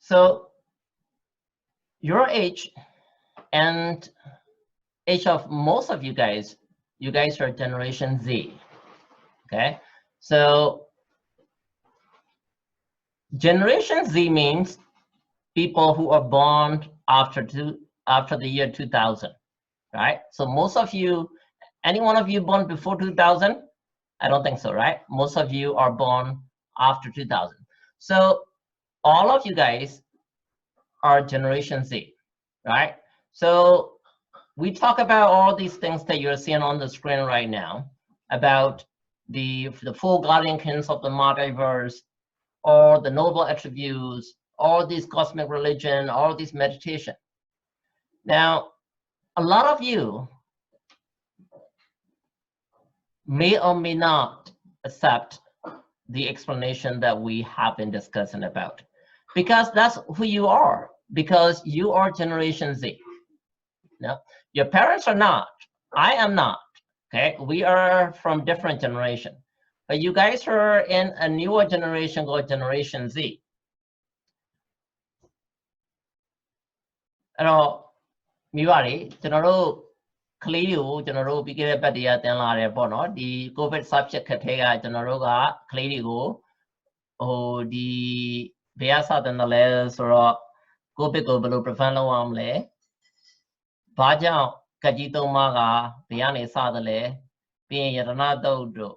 So your age and age of most of you guys are Generation Z. Okay, so Generation Z means people who are born after the year 2000, right? So most of you, any one of you born before 2000? I don't think so, right? Most of you are born after 2000. So all of you guys are Generation Z, right? So we talk about all these things that you're seeing on the screen right now, about the four guardian kings of the multiverse, all the noble attributes, all these cosmic religion, all this meditation. Now, a lot of you may or may not accept the explanation that we have been discussing about, because that's who you are, because you are Generation Z. No, your parents are not, I am not, okay? We are from different generation, but you guys are in a newer generation called Generation Z. Andကလေးတွေကိုကျွန်တော်တို့ပြီးခဲ့တဲ့ဘက်တည်းကတင်လာတယ်ပေါ့နော်ဒီ COVID subject ခက်ထဲကကျွန်တော်တို့ကကလေးတွေကိုဒီဘယ်အစတင်တယ်လဲဆိုတော့ COVID ကိုဘယ်လို prevent လုပ်အောင်လဲဘာကြောင့်ကတ်ကြီးသုံးပါးကဘယ်ကနေစတယ်လဲပြီးရင်ယတနာတုတ်တို့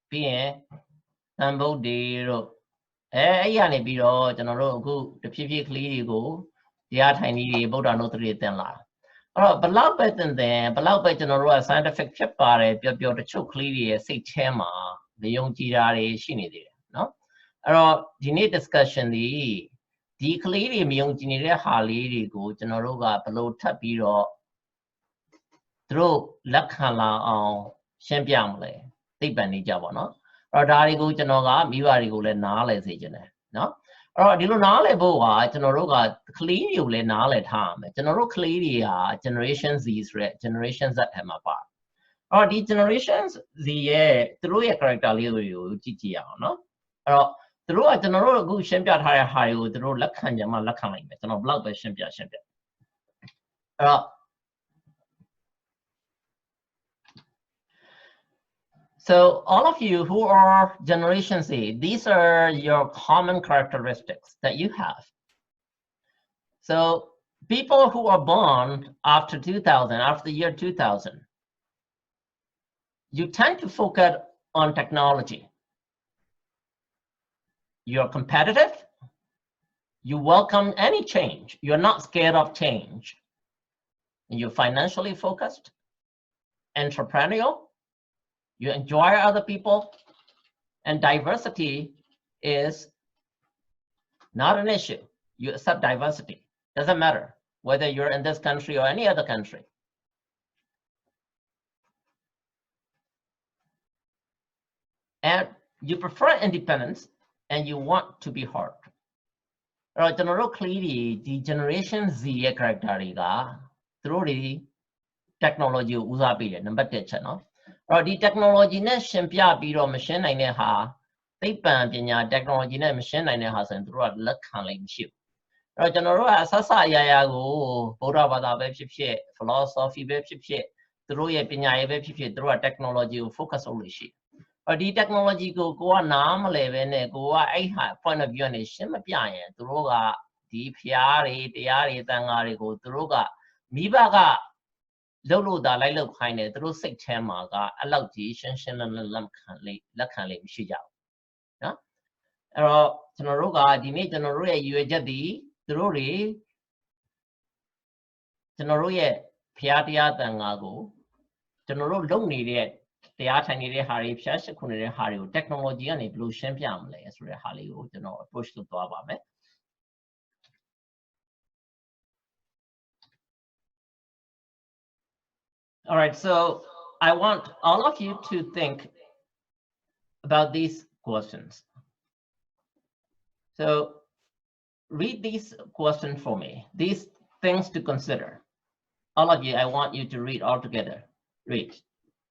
ပြီးရင်သံဗုဒ္ဓေတို့အဲ့ရနေပြီးတော့ကျွန်တော်တို့အခုတဖြည်းဖြည်းကလေးတွေကိုတရားထိုင်နည်းတွေဗုဒ္ဓနုတ္တိတွေတင်လာအဲ့တော့ဘလောက်ပဲတင်တယ်ဘလောက်ပဲကျွန်တော်တို့က scientific ဖြစ်ပါတယ်ပျော်တချို့ကလေးတွေရဲ့စိတ်ထဲမှာမယုံကြည်တာတွေရှိနေသေးတယ်နော်အဲ့တော့ဒီနေ့ discussion ဒီကလေးတွေမယုံကြည်နေတဲ့ဟာလေးတွေကိုကျွန်တော်တို့ကဘယ်လိုထပ်ပြီးတော့သူတို့လက်ခံလာအောင်ရှင်းပြမလဲသိပ္ပံနေကြပါတော့အဲ့တော့ဒါတွေကိုကျွန်တော်ကမိဘတွေကိုလည်းနားလည်စေချင်တယ်နော်အဲ့တော့ဒီလိုနားလည်ဖို့ကကျွန်တော်တို့ကကလေးတွေကိုလည်းနားလည်ထားရမယ်ကျွန်တော်တို့ကလေးတွေဟာ generation Z ဆိုတဲ့ generation Z ထဲမှာပါအဲ့တော့ဒီ generation Z ရဲ့သူတို့ရဲ့ character လေးတွေကိုကြည့်ကြည့်ရအောင်နော်အဲ့တော့သူတို့ကကျွန်တော်တို့အခုရှင်းပြထားတဲ့ဟာတွေကိုသူတို့လက်ခံကြမှာလက်ခံလိုက်မယ်ကျွန်တော်ဘလောက်ပဲရှင်းပြအဲ့တော့So all of you who are Generation Z, these are your common characteristics that you have. So people who are born after 2000, after the year 2000, you tend to focus on technology. You're competitive. You welcome any change. You're not scared of change. And you're financially focused, entrepreneurial. You enjoy other people, and diversity is not an issue. You accept diversity. Doesn't matter whether you're in this country or any other country. And you prefer independence, and you want to be heard. General clearly, the Generation Z character through the technology usabi number 1 channel. Or the technology ne shimpya biro machine naine ha thipan panya technology ne machine naine ha so through let khan lai mshi ro janoro a sasa aya ko Buddha bada be phit phit philosophy be phit phit through ye panya ye be phit phit through technology ko focus on lo shi or the technology ko a na ma le be ne ko a ai ha point of view ne shin ma pya yin through ga di phya ri taya ri tanga ri ko through ga mi ba ga လုပ်လို့ဒါလိုက်လောက်ခိုင်းတယ်သူတို့စိတ်ထဲမှာကအလောက်ကြီးရှင်းရှင်းလင်းလင်းလက်ခံလေးမရှိကြဘူးနော်အဲ့တော့ကျွန်တော်တို့ကဒီနေ့ကျွန်တော်တို့ရဲ့ရည်ရွယ်ချက်ဒီသူတို့တွေကျွန်တော်တို့ရဲ့ဖျားတရားတန်ခါကိုကျွန်တော်တို့လုပ်နေတဲ့တရားထိုင်နေတဲ့ဟာတွေဖျားရှိခုနေတဲ့ဟာတွေကို technology ကနေဘယ်လိုရှင်းပြမလဲဆိုတဲ့ဟာလေးကိုကျွန်တော် approach လုပ်သွားပါမယ် All right, so I want all of you to think about these questions. So read these questions for me, these things to consider. All of you, I want you to read all together. Read.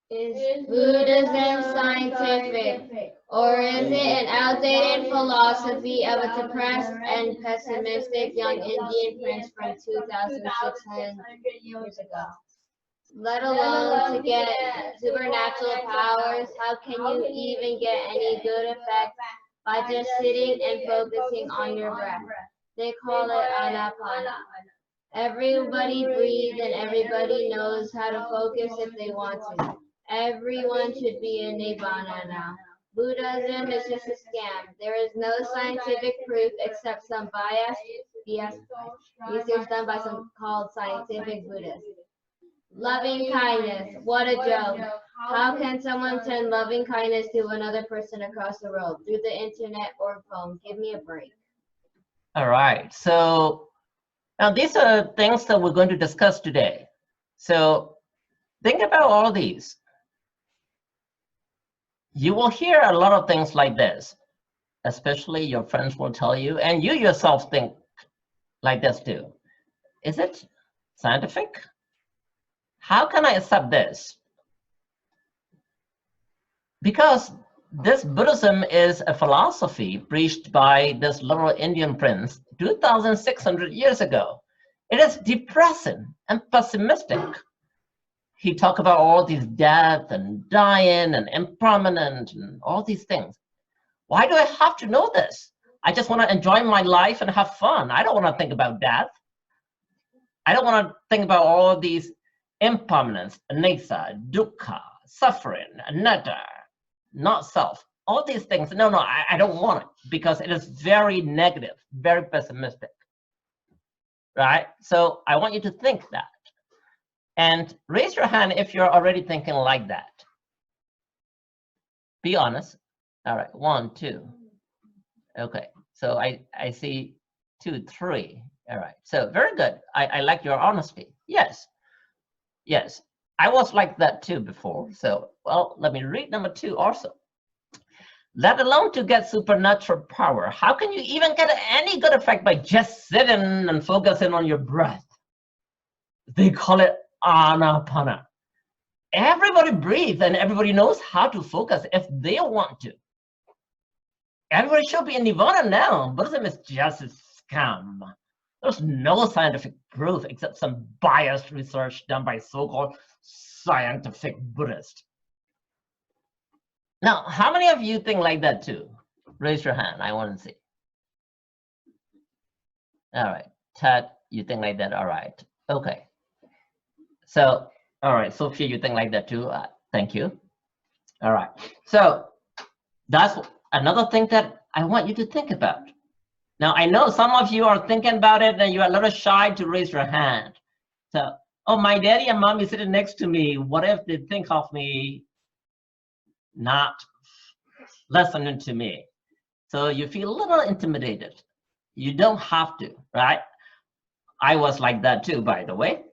Is Buddhism scientific, or is it an outdated philosophy of a depressed and pessimistic young Indian prince from 2,600 years ago? Let alone to get supernatural powers, how can you even get any good effect by just sitting and focusing on your breath? They call it anapana. Everybody breathes and everybody knows how to focus if they want to. Everyone should be in Nibbana now. Buddhism is just a scam. There is no scientific proof except some biased research done by some called scientific Buddhists. Loving kindness, what a joke. How can someone send loving kindness to another person across the world through the internet or phone? Give me a break. All right. So now these are things that we're going to discuss today. So think about all these. You will hear a lot of things like this, especially your friends will tell you, and you yourself think like this too. Is it scientific? How can I accept this? Because this Buddhism is a philosophy preached by this little Indian prince 2,600 years ago. It is depressing and pessimistic. He talked about all these death and dying and impermanent and all these things. Why do I have to know this? I just want to enjoy my life and have fun. I don't want to think about death. I don't want to think about all these impermanence, anicca, dukkha, suffering, anatta, not self. All these things, no, I don't want it because it is very negative, very pessimistic, right? So I want you to think that. And raise your hand if you're already thinking like that. Be honest. All right, 1, 2. Okay, so I see 2, 3. All right, so very good. I like your honesty. Yes, yes. I was like that too before. So, well, let me read number 2 also. Let alone to get supernatural power. How can you even get any good effect by just sitting and focusing on your breath? They call it anapana. Everybody breathes and everybody knows how to focus if they want to. Everybody should be in Nirvana now. Buddhism is just a scam. There's no scientific proof except some biased research done by so-called scientific Buddhists. Now, how many of you think like that too? Raise your hand. I want to see. All right. Ted, you think like that? All right. Okay. So, all right, Sophia, you think like that too? Thank you. All right. So that's another thing that I want you to think about. Now, I know some of you are thinking about it and you're a little shy to raise your hand. So, oh, my daddy and mommy sitting next to me. What if they think of me not listening to me? So you feel a little intimidated. You don't have to, right? I was like that too, by the way.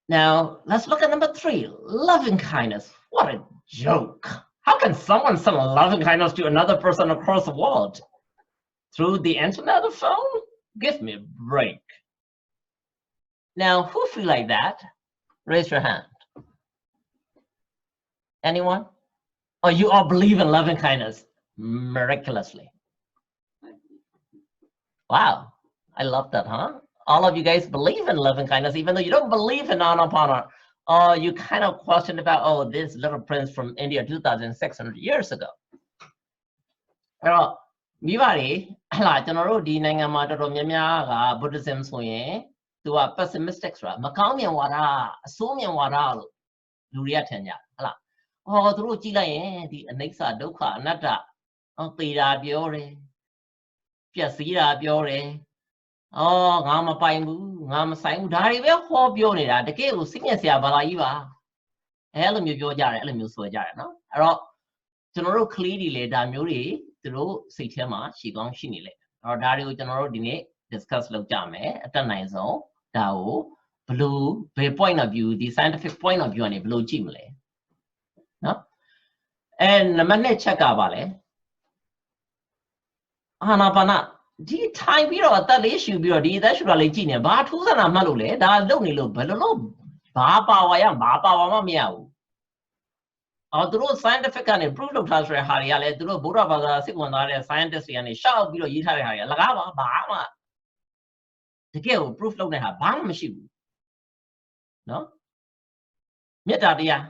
Now, let's look at number 3, loving kindness. What a joke. How can someone send loving kindness to another person across the world? Through the internet or phone? Give me a break. Now, who feel like that? Raise your hand. Anyone? Oh, you all believe in loving kindness miraculously. Wow, I love that, huh? All of you guys believe in loving kindness, even though you don't believe in anapana. Or you kind of question about, oh, this little prince from India 2,600 years ago. Well, Mivari, Buddhism, to a pessimistic, Macaumian wara, Sumian wara, Luria Tenya. Oh, through Chile, the Anexa, Doka, Nata, Pira Biore, Piasira Biore. Oh, ngama paingu, ngama saingu, dari be ho pyo neda, teke ko singye sia ba la ji ba. Ai lo myo pyo jare, ai lo myo so jare no. Ai roကျွန်တော်တို့ကလေးတွေလည်းဒါမျိုးတွေသူတို့စိတ်ထဲမှာရှိကောင်းရှိနေလေ။အဲ့တော့ဒါတွေကိုကျွန်တော်တို့ဒီနေ့ discuss လုပ်ကြမယ်။အတက်နိုင်ဆုံးဒါကိုဘယ်လိုဘယ် point of view ဒီ scientific point of view ကနေဘယ်လိုကြည့်မလဲ။နော်။အဲနံပါတ်1ချက်ကပါလဲ။အာနာပါနဒီထိုင်ပြီးတော့အသက်လေးရှူပြီးတော့ဒီအသက်ရှူတာလေးကြည့်နေဘာထူးဆန်းတာမှတ်လို့လဲဒါလုံနေလို့ဘယ်လိုလုပ် ဘာပါဝါရဘာပါဝါမှမရဘူးသူတို့ scientific ကနေ proof လုပ်ထားဆိုတဲ့ဟာတွေကလည်းသူတို့ဗုဒ္ဓဘာသာစစ်ဝင်သားတဲ့ scientist တွေကနေရှောက်ပြီးတော့ရေးထားတဲ့ဟာတွေလကားပါဘာမှတကယ်ကို proof လုပ်တဲ့ဟာဘာမှမရှိဘူးနော်မေတ္တာတရား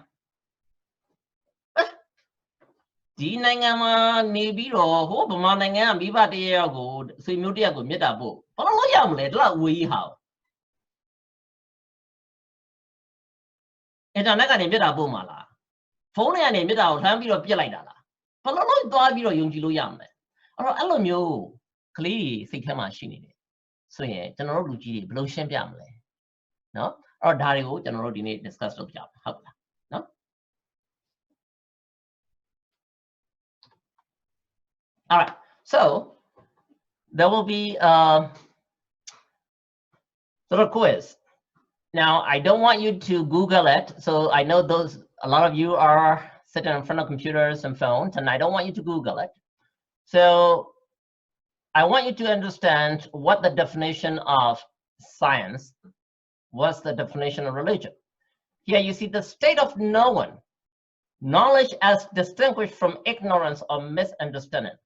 ဒီနိုင်ငံမှာနေပြီးတော့ဟိုဗမာနိုင်ငံကမိဘတယောက်ကိုဆွေမျိုးတယောက်ကိုမေတ္တာပို့ဘာလို့ရမလဲဒီလောက်အဝေးကြီးဟာအင်တာနက်ကနေမေတ္တာပို့မှာလားဖုန်းထဲကနေမေတ္တာကိုလှမ်းပြီးတော့ပြစ်လိုက်တာလားဘာလို့သွားပြီးတော့ယုံကြည်လို့ရမလဲအဲ့လိုမျိုးကလေးတွေစိတ်ထဲမှာရှိနေတယ်ဆိုရင်ကျွန်တော်တို့လူကြီးတွေဘယ်လိုရှင်းပြမလဲနော်ဒါတွေကိုကျွန်တော်တို့ဒီနေ့ discuss လုပ်ပြအောင်ဟုတ်လားနော် all right so there will be sort of quiz now I don't want you to Google it so I know a lot of you are sitting in front of computers and phones and I don't want you to Google it so I want you to understand what the definition of science was the definition of religion. Here you see the state of knowing, knowledge as distinguished from ignorance or misunderstanding.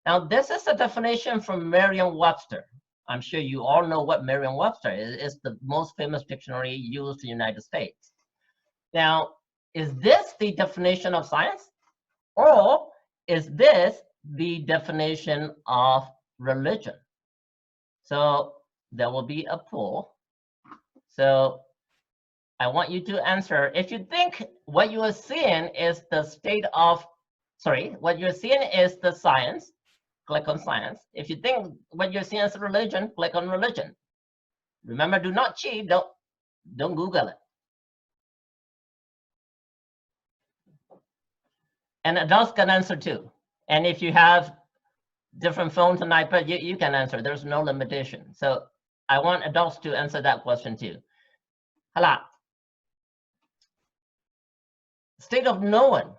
Now this is a definition from Merriam-Webster. I'm sure you all know what Merriam-Webster is. It's the most famous dictionary used in the United States. Now, is this the definition of science? Or is this the definition of religion? So there will be a poll. So I want you to answer. If you think what you are seeing is the state of, what you're seeing is the science, click on science. If you think what you're seeing is religion, click on religion. Remember, do not cheat, don't Google it. And adults can answer too. And if you have different phones and iPad, you can answer. There's no limitation. So I want adults to answer that question too. Hala. State of knowing.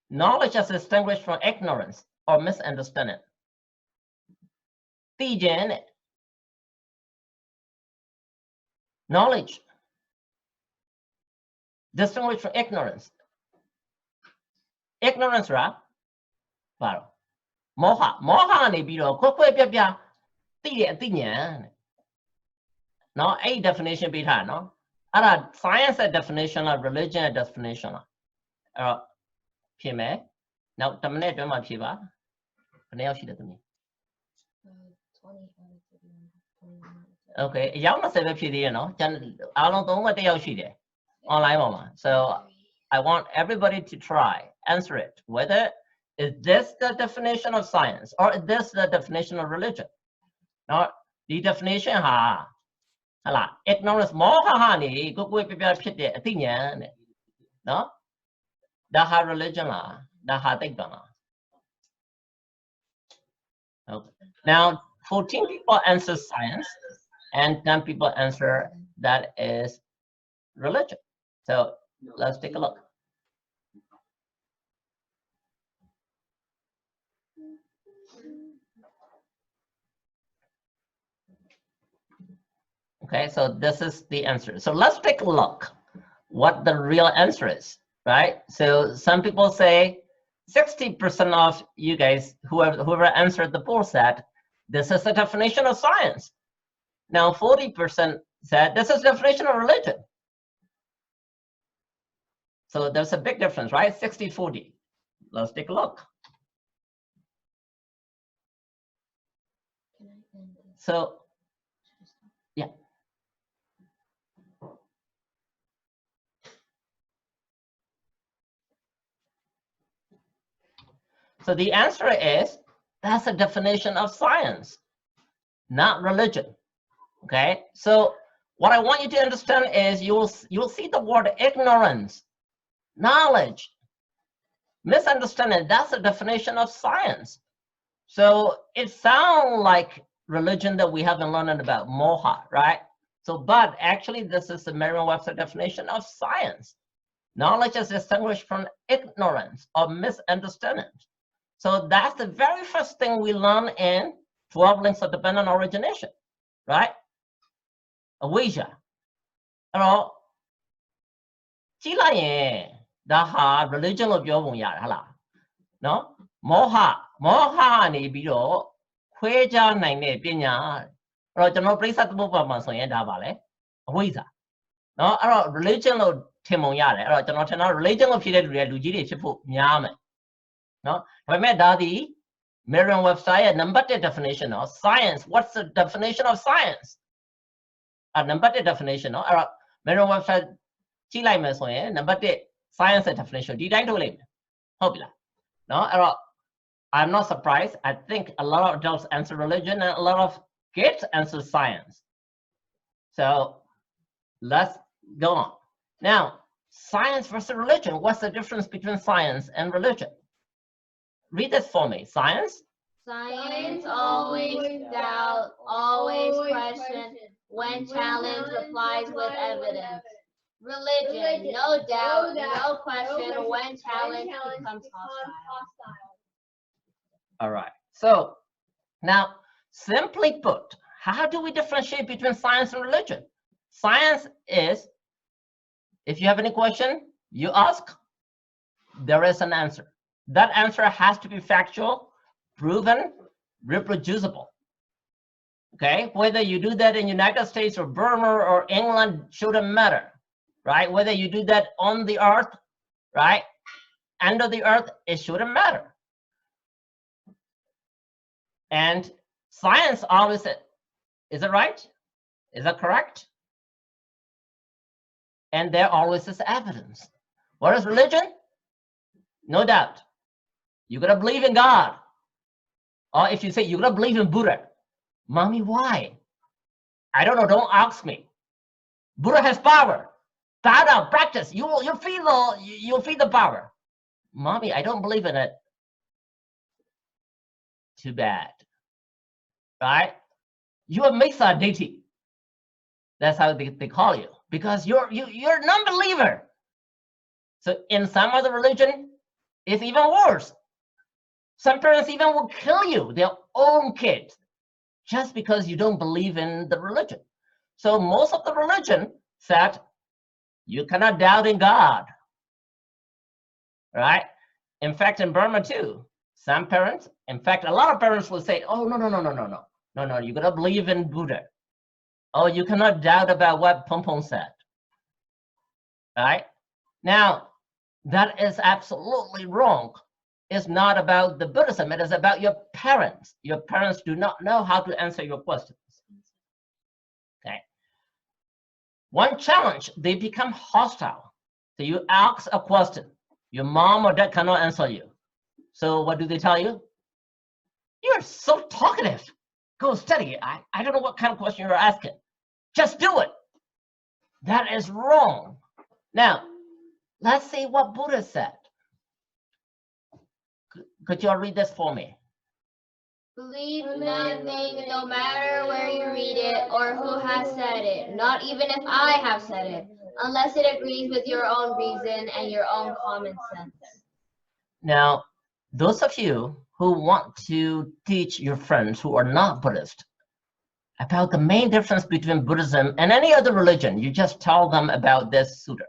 Knowledge as distinguished from ignorance or misunderstanding. Tijen. Knowledge. Distinguished from ignorance. Ignorance, right? Wow. Moha ne biro kwekwe pya ti de ati nyan. No, a definition be tha no. Ara science a definition of religion a definition la. Phit me. Now 10 minute တွင်းမှာဖြေပါဘယ်နှယောက်ရှိတယ်သမီး Okay အယောက်20ပဲဖြေသေးရနော်ကျန်အားလုံး31ယောက်ရှိတယ် online ပေါ်မှာ so I want everybody to try answer it whether is this the definition of science or is this the definition of religion? Now, the definition ha hala ignorance moha ha ni ko pya phit de athi nyan de no da ha religion la da ha taikpan la okay now 14 people answer science and 10 people answer that is religion so let's take a look. Okay, so this is the answer. So let's take a look what the real answer is, right? So some people say 60% of you guys, whoever answered the poll said, this is the definition of science. Now 40% said, this is the definition of religion. So there's a big difference, right? 60-40. Let's take a look. So, yeah. So the answer is, that's a definition of science, not religion, okay? So what I want you to understand is you'll see the word ignorance, knowledge, misunderstanding, that's a definition of science. So it sounds like religion that we haven't learned about, moha, right? So, but actually this is the Merriam-Webster definition of science. Knowledge is distinguished from ignorance or misunderstanding. So that's the very first thing we learn in 12 links of dependent origination, right? Awasia. ကြည့်လိုက်ရင်ဒါဟာ religion လို့ပြောပုံရတယ်ဟုတ်လားနော်မောဟကနေပြီးတော့ခွဲခြားနိုင်တဲ့ပညာအဲ့တော့ကျွန်တော်ပြိဿသမုပ္ပါမှာဆိုရင်ဒါပါလေအဝိဇ္ဇာနော်အဲ့တော့ religion လို့ထင်ပုံရတယ်အဲ့တော့ကျွန်တော်ထင်တာ religion လို့ဖြစ်တဲ့လူကြီးတွေဖြစ်ဖို့များမယ်နော်ဒါပေမဲ့ဒါဒီ Merriam-Webster ရဲ့ number 1 definition of science. What's the definition of science? Number 1 definition နော်အဲ့တော့ Merriam-Webster ကြည့်လိုက်မယ်ဆိုရင် number 1 science definition ဒီတိုင်းထုတ်လိုက်မယ်ဟုတ်ပြီလားနော်အဲ့တော့ I'm not surprised. I think a lot of adults answer religion and a lot of kids answer science. So let's go on. Now, science versus religion. What's the difference between science and religion? Read this for me. Science? Science always doubt, always question, when challenged replies with evidence. Religion, no doubt, no question, when challenged becomes hostile. All right. So now, simply put, how do we differentiate between science and religion? Science is, if you have any question, you ask, there is an answer. That answer has to be factual, proven, reproducible. Okay? Whether you do that in United States or Burma or England shouldn't matter, right? Whether you do that on the earth, right? Under the earth, it shouldn't matter. And science always said, is it right? Is that correct? And there always is evidence. What is religion? No doubt. You gotta believe in God. Or if you say you gotta believe in Buddha. Mommy, why? I don't know, don't ask me. Buddha has power. Bow down, practice. You'll feel the power. Mommy, I don't believe in it. Too bad. Right? You are Mesa deity. That's how they call you. Because you're a non-believer. So in some other religion, it's even worse. Some parents even will kill you, their own kids, just because you don't believe in the religion. So most of the religion said, you cannot doubt in God, right? In fact, in Burma too, some parents, in fact, a lot of parents will say, oh, no, you gotta believe in Buddha. Oh, you cannot doubt about what Pompon said, right? Now, that is absolutely wrong. It's not about the Buddhism, it is about your parents. Your parents do not know how to answer your questions. Okay. One challenge, they become hostile. So you ask a question, your mom or dad cannot answer you. So what do they tell you? You're so talkative. Go study. I don't know what kind of question you're asking. Just do it. That is wrong. Now, let's see what Buddha said. Could you all read this for me? Believe nothing, no matter where you read it or who has said it, not even if I have said it, unless it agrees with your own reason and your own common sense. Now, those of you who want to teach your friends who are not Buddhist about the main difference between Buddhism and any other religion, you just tell them about this sutta.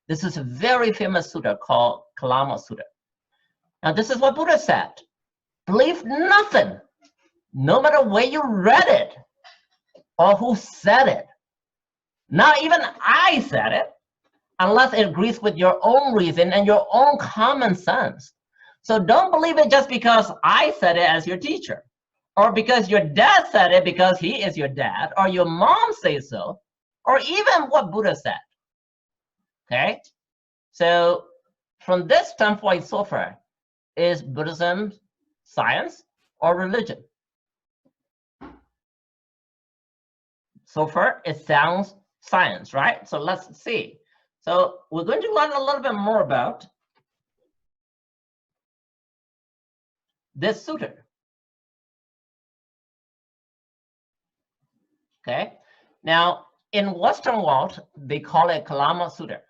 This is a very famous sutta called Kalama Sutta. Now, this is what Buddha said. Believe nothing, no matter where you read it or who said it. Not even I said it, unless it agrees with your own reason and your own common sense. So don't believe it just because I said it as your teacher, or because your dad said it because he is your dad, or your mom says so, or even what Buddha said. Okay? So from this standpoint so far, is Buddhism science or religion? So far, it sounds science, right? So let's see. So we're going to learn a little bit more about this sutta. Okay. Now, in Western world, they call it Kalama Sutta.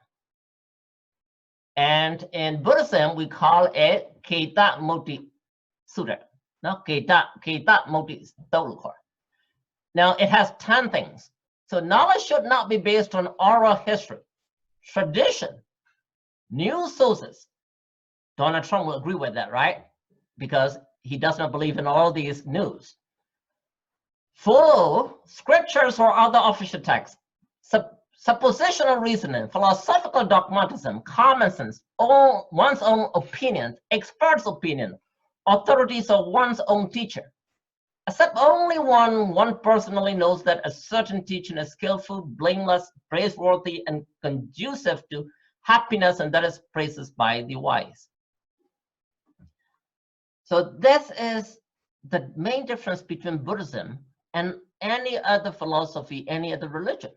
And in Buddhism, we call it Keta Moti Sutta. No, Keta Moti Stolukor. Now, it has 10 things. So knowledge should not be based on oral history. tradition, news sources. Donald Trump will agree with that, right? Because he does not believe in all these news. Full scriptures or other official texts, suppositional reasoning, philosophical dogmatism, common sense, one's own opinion, expert's opinion, authorities of one's own teacher. Except only one personally knows that a certain teaching is skillful, blameless, praiseworthy, and conducive to happiness, and that is praised by the wise. So this is the main difference between Buddhism and any other philosophy, any other religion.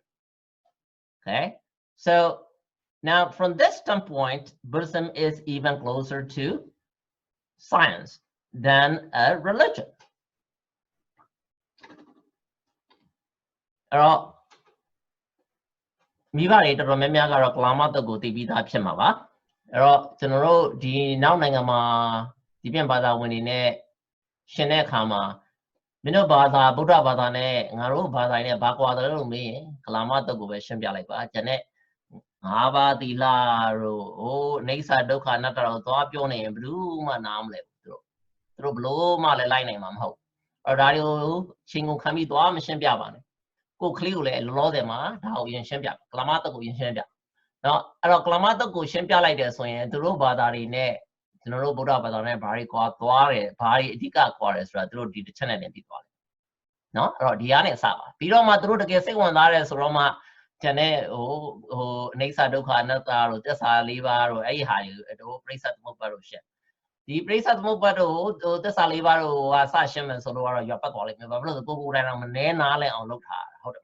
Okay, so now from this standpoint, Buddhism is even closer to science than a religion. Miva later Memia Klama the Goti Vida Pimava. General di now Nangama, Dibian Bada winning Shene Kama, Mino Bada, Buddha Badane, Naru Badane, Bakwa the Lumi, Klama the Gubeshan Bialaba, Janet, Ava di Laro, oh, Nesa Doka Nata, Topione, Blue Manamle, through Blue Male Line, Mamho. Or Radio Chingu Kami Dua Mission Biaban. Go clearly, Lodema, how you Shambia, Klamata go in Shambia. Now, a Klamata go Shambia like this when the Robadari ne, General Buddha Badane, Bari Qua, Pari, Dika Quares, Radro did the channel and people. No, or Diane Saba. Piro Madru to get one Ares Roma, Jane, oh, Nesa Doka, Nata, or Tessa Liva, or Ahai, at all place at Mobaroshe. The place at Mobaro, the Salivaro, Sasham and Solora, your Catholic, the Google and Nale on look hard.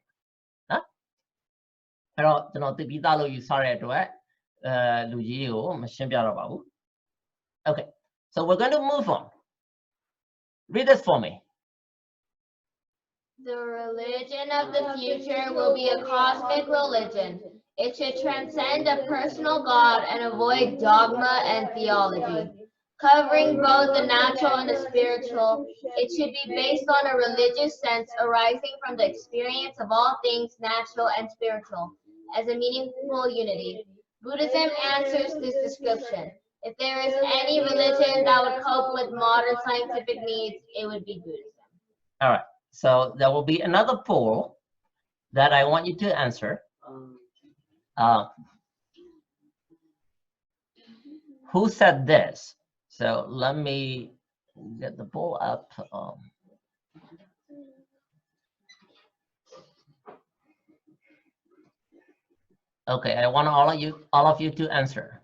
Pero you know the Vidalo you sorry to it, Lugio, Mashimbiarabu. Okay, so we're going to move on. Read this for me. The religion of the future will be a cosmic religion. It should transcend a personal God and avoid dogma and theology. Covering both the natural and the spiritual, it should be based on a religious sense arising from the experience of all things natural and spiritual, as a meaningful unity. Buddhism answers this description. If there is any religion that would cope with modern scientific needs, it would be Buddhism. All right, so there will be another poll that I want you to answer. Who said this? So let me get the poll up. Okay, I want all of you to answer.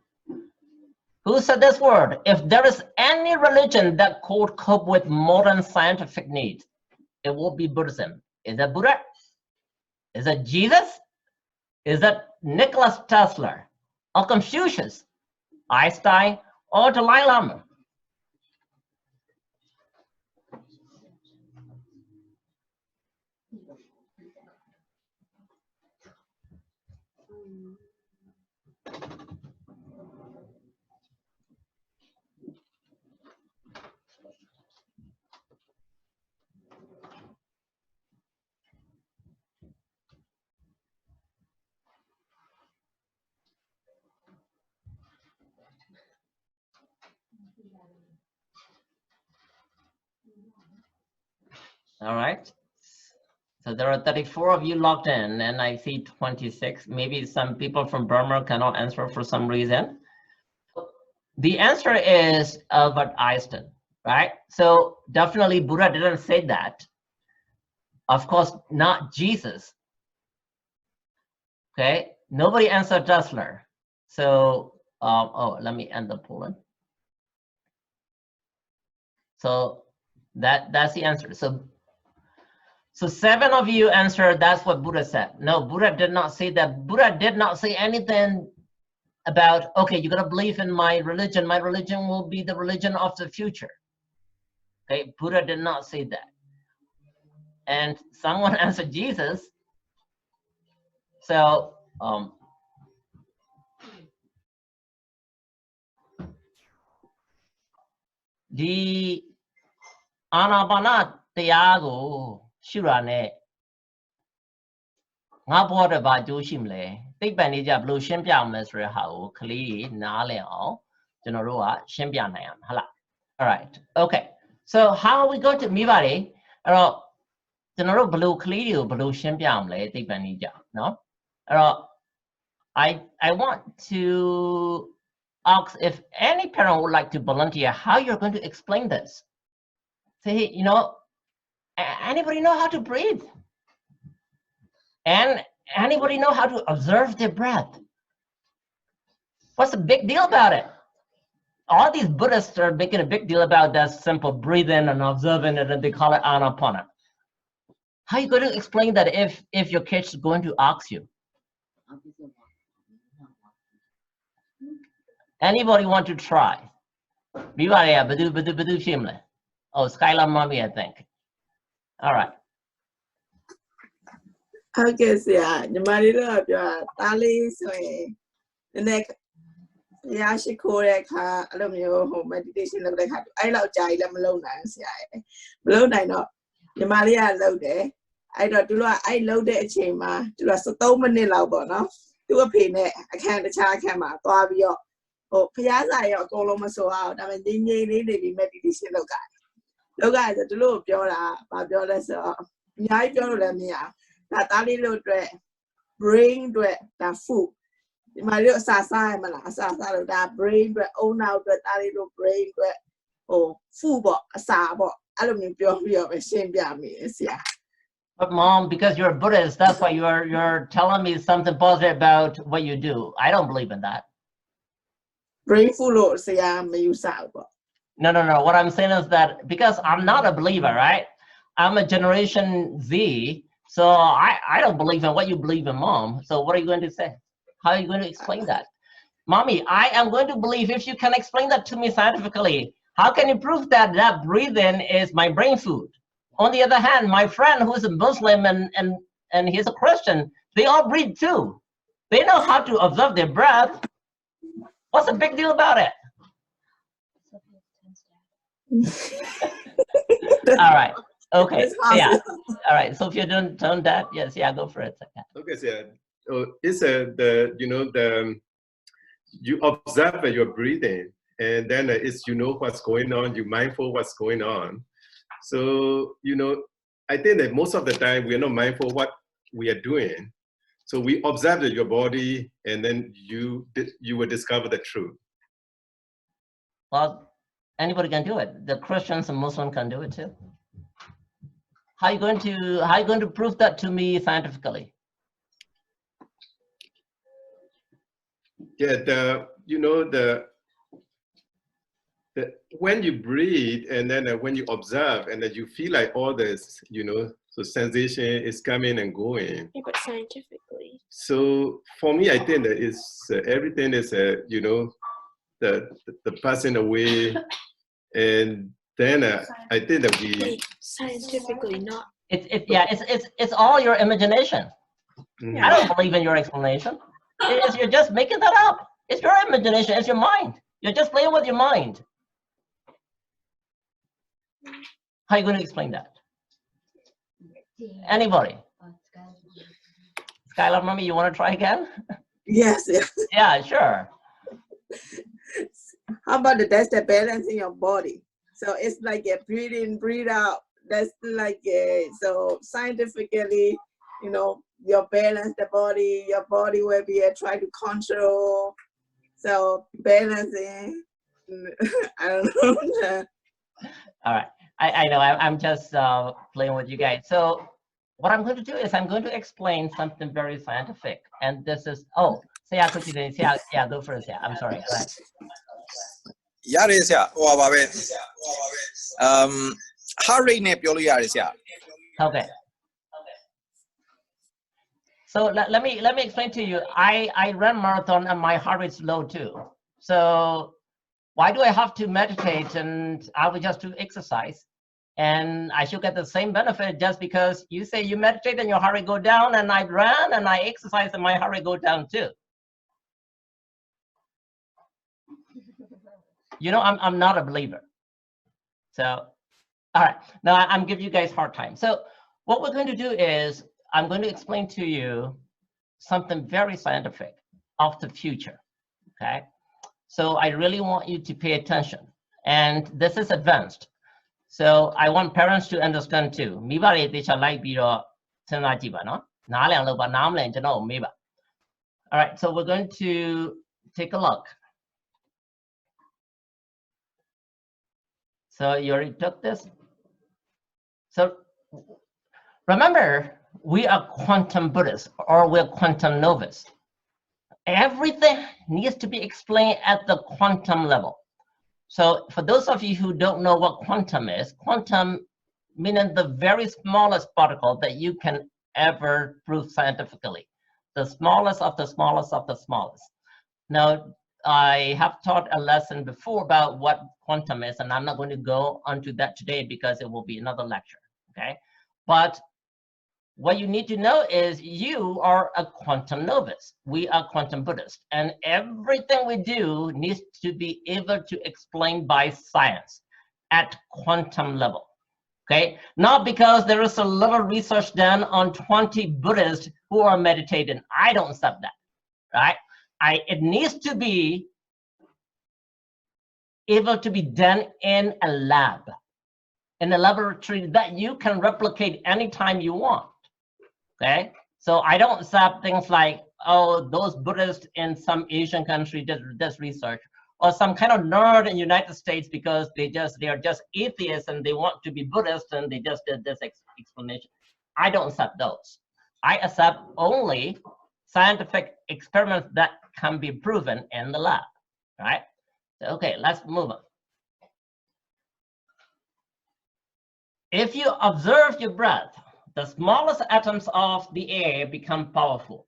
Who said this word? If there is any religion that could cope with modern scientific needs, it will be Buddhism. Is that Buddha? Is that Jesus? Is that Nicholas Tesla or Confucius, Einstein, or Dalai Lama? All right. So there are 34 of you logged in, and I see 26. Maybe some people from Burma cannot answer for some reason. The answer is Albert Einstein, right? So definitely Buddha didn't say that. Of course, not Jesus. Okay, nobody answered Tesla. So, oh, let me end the polling. So that's the answer. So 7 of you answered that's what Buddha said. No, Buddha did not say that. Buddha did not say anything about, okay, you're gonna believe in my religion. My religion will be the religion of the future. Okay, Buddha did not say that. And someone answered Jesus. So the Anapana Tiago Shurane ငါဘောတော့ဘာကျိုးရှိမလဲသိပ္ပံနေကြဘလို့ရှင်းပြအောင်လဲဆိုတဲ့ဟာကိုကလေးနားလည်အောင်ကျွန်တော်တို့ကရှင်းပြနိုင်အောင်ဟုတ်လား all right okay so how are we going to မိပါတယ်အဲ့တော့ကျွန်တော်တို့ဘလို့ကလေးတွေကိုဘလို့ရှင်းပြအောင်လဲသိပ္ပံနေကြเนาะအဲ့တော့ I want to ask if any parent would like to volunteer how you're going to explain this say you know anybody know how to breathe and anybody know how to observe their breath what's the big deal about it all these Buddhists are making a big deal about that simple breathing and observing it and they call it anapana how are you going to explain that if your kids is going to ask you anybody want to try oh Skylar mommy I think all right okay ဆရာညီမလေးတို့ကပြောတာလေးဆိုရင်နည်းနည်းရရှိခိုးတဲ့အခါအဲ့လိုမျိုးဟို meditation လုပ်တဲ့အခါအဲ့လောက်ကြာကြီးလည်းမလုပ်နိုင်ဆရာရဲ့မလုပ်နိုင်တော့ညီမလေးကလုပ်တယ်အဲ့တော့သူတို့ကအဲ့လုပ်တဲ့အချိန်မှာသူက13မိနစ်လောက်ပေါ့နော်သူ့အဖေနဲ့အခန်းတခြားအခန်းမှာသွားပြီးတော့ဟိုဖျားစာရောအကုန်လုံးမဆိုအောင်ဒါပေမဲ့ငြိမ်လေးနေပြီး meditation လုပ်ကြတယ်ဆိုသူတို့ပြောတာဗာပြောလဲဆိုတော့အများကြီးပြောလို့လည်းမရဒါတားလေးလို့အတွက် brain အတွက်ဒါ food ဒီမှာလို့အစာစားရမလားအစာစားလို့ဒါ brain အတွက်အုံနောက်အတွက်တားလေးလို့ brain အတွက်ဟို food ပေါ့အစာပေါ့အဲ့လိုမျိုးပြောပြီးတော့ပဲရှင်းပြမိတယ်ဆရာ But mom, because you're a Buddhist, that's why you're telling me something positive about what you do. I don't believe in that. Brain food လို့ဆရာမယူဆဘူးပေါ့ No. What I'm saying is that because I'm not a believer, right? I'm a Generation Z, so I don't believe in what you believe in, mom. So what are you going to say? How are you going to explain that? Mommy, I am going to believe if you can explain that to me scientifically. How can you prove that breathing is my brain food? On the other hand, my friend who is a Muslim and he's a Christian, they all breathe too. They know how to observe their breath. What's the big deal about it? All right. Okay. Yeah. All right. So if you don't turn that, yes, yeah, go for it. Okay, so it's you observe your breathing, and then it's what's going on. You mindful what's going on. So I think that most of the time we are not mindful what we are doing. So we observe your body, and then you will discover the truth. Well, anybody can do it. The Christians and Muslims can do it too. How are you going to prove that to me scientifically? Yeah, when you breathe and then when you observe and then you feel like all this, so sensation is coming and going. Yeah, but scientifically. So for me, I think that is everything is the passing away, and then I think that we scientifically not. It's all your imagination. Mm-hmm. I don't believe in your explanation. You're just making that up. It's your imagination. It's your mind. You're just playing with your mind. How are you going to explain that? Anybody? Skylar, mommy, you want to try again? Yes. Yeah, sure. How about that's the balance in your body? So it's like a breathe in, breathe out. That's like so scientifically, your balance, your body will be try to control. So balancing, I don't know. All right, I know I'm just playing with you guys. So what I'm going to do is I'm going to explain something very scientific, and this is yeah, go first. Yeah, I'm sorry. Go ahead. Yaris ya, heart rate ne pyo lo yaris ya. Okay. So let me explain to you. I ran marathon and my heart rate's low too. So why do I have to meditate and I will just do exercise? And I should get the same benefit just because you say you meditate and your heart rate go down, and I ran and I exercise and my heart rate go down too. I'm not a believer. So, all right, now I'm giving you guys hard time. So what we're going to do is I'm going to explain to you something very scientific of the future, okay? So I really want you to pay attention. And this is advanced. So I want parents to understand too. All right, so we're going to take a look. So you already took this. So remember, we are quantum Buddhists or we're quantum novice. Everything needs to be explained at the quantum level. So for those of you who don't know what quantum is, quantum meaning the very smallest particle that you can ever prove scientifically. The smallest of the smallest of the smallest. Now, I have taught a lesson before about what quantum is, and I'm not going to go onto that today because it will be another lecture, okay? But what you need to know is you are a quantum novice. We are quantum Buddhists, and everything we do needs to be able to explain by science at quantum level, okay? Not because there is a little research done on 20 Buddhists who are meditating. I don't accept that, right? It needs to be able to be done in a lab, in a laboratory that you can replicate anytime you want, okay? So I don't accept things like, oh, those Buddhists in some Asian country did this research, or some kind of nerd in the United States because they are just atheists and they want to be Buddhist and they just did this explanation. I don't accept those. I accept only scientific experiments that can be proven in the lab, right? So, okay, let's move on. If you observe your breath, the smallest atoms of the air become powerful.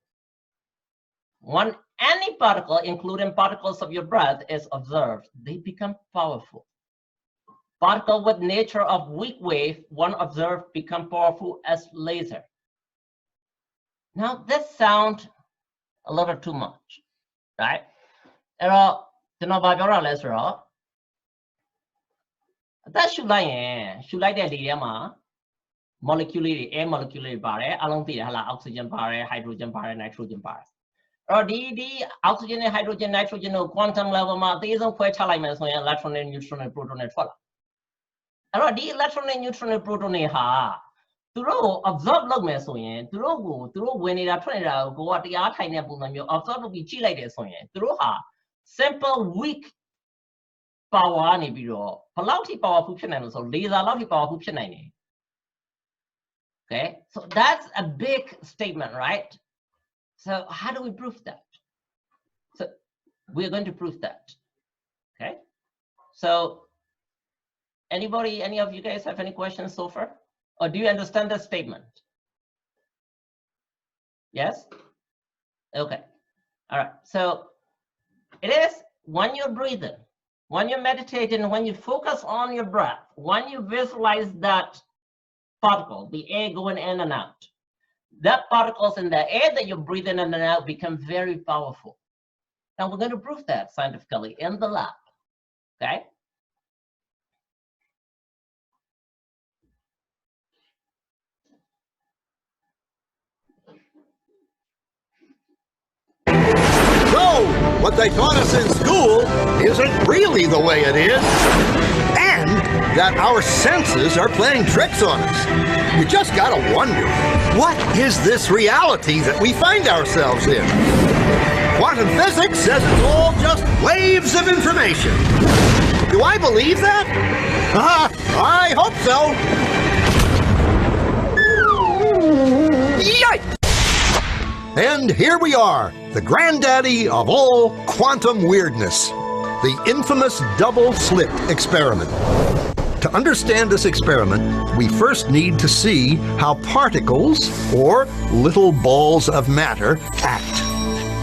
When any particle, including particles of your breath, is observed, they become powerful. Particle with nature of weak wave, when observed, become powerful as laser. Now, this sounds a little too much, right? That should like the idea, molecule, air molecule, oxygen, hydrogen, nitrogen. Or the oxygen, hydrogen, nitrogen, quantum level, these are quite elements, electron, neutron, proton, and follow. Or the electron, neutron, proton, through observe log me so yen, through when it are trying to go at the art high nibble, observe to be chill like this one, through her simple weak power, nibiro, palauti power function, and so these are lauti power function. Okay, so that's a big statement, right? So how do we prove that? So we're going to prove that. Okay, so any of you guys have any questions so far? Or do you understand the statement? Yes? Okay. All right. So it is when you're breathing, when you're meditating, when you focus on your breath, when you visualize that particle, the air going in and out, that particles in the air that you're breathing in and out become very powerful. Now we're going to prove that scientifically in the lab. Okay? So, what they taught us in school isn't really the way it is. And that our senses are playing tricks on us. You just gotta wonder, what is this reality that we find ourselves in? Quantum physics says it's all just waves of information. Do I believe that? I hope so. Yikes! And here we are, the granddaddy of all quantum weirdness, the infamous double-slit experiment. To understand this experiment, we first need to see how particles, or little balls of matter, act.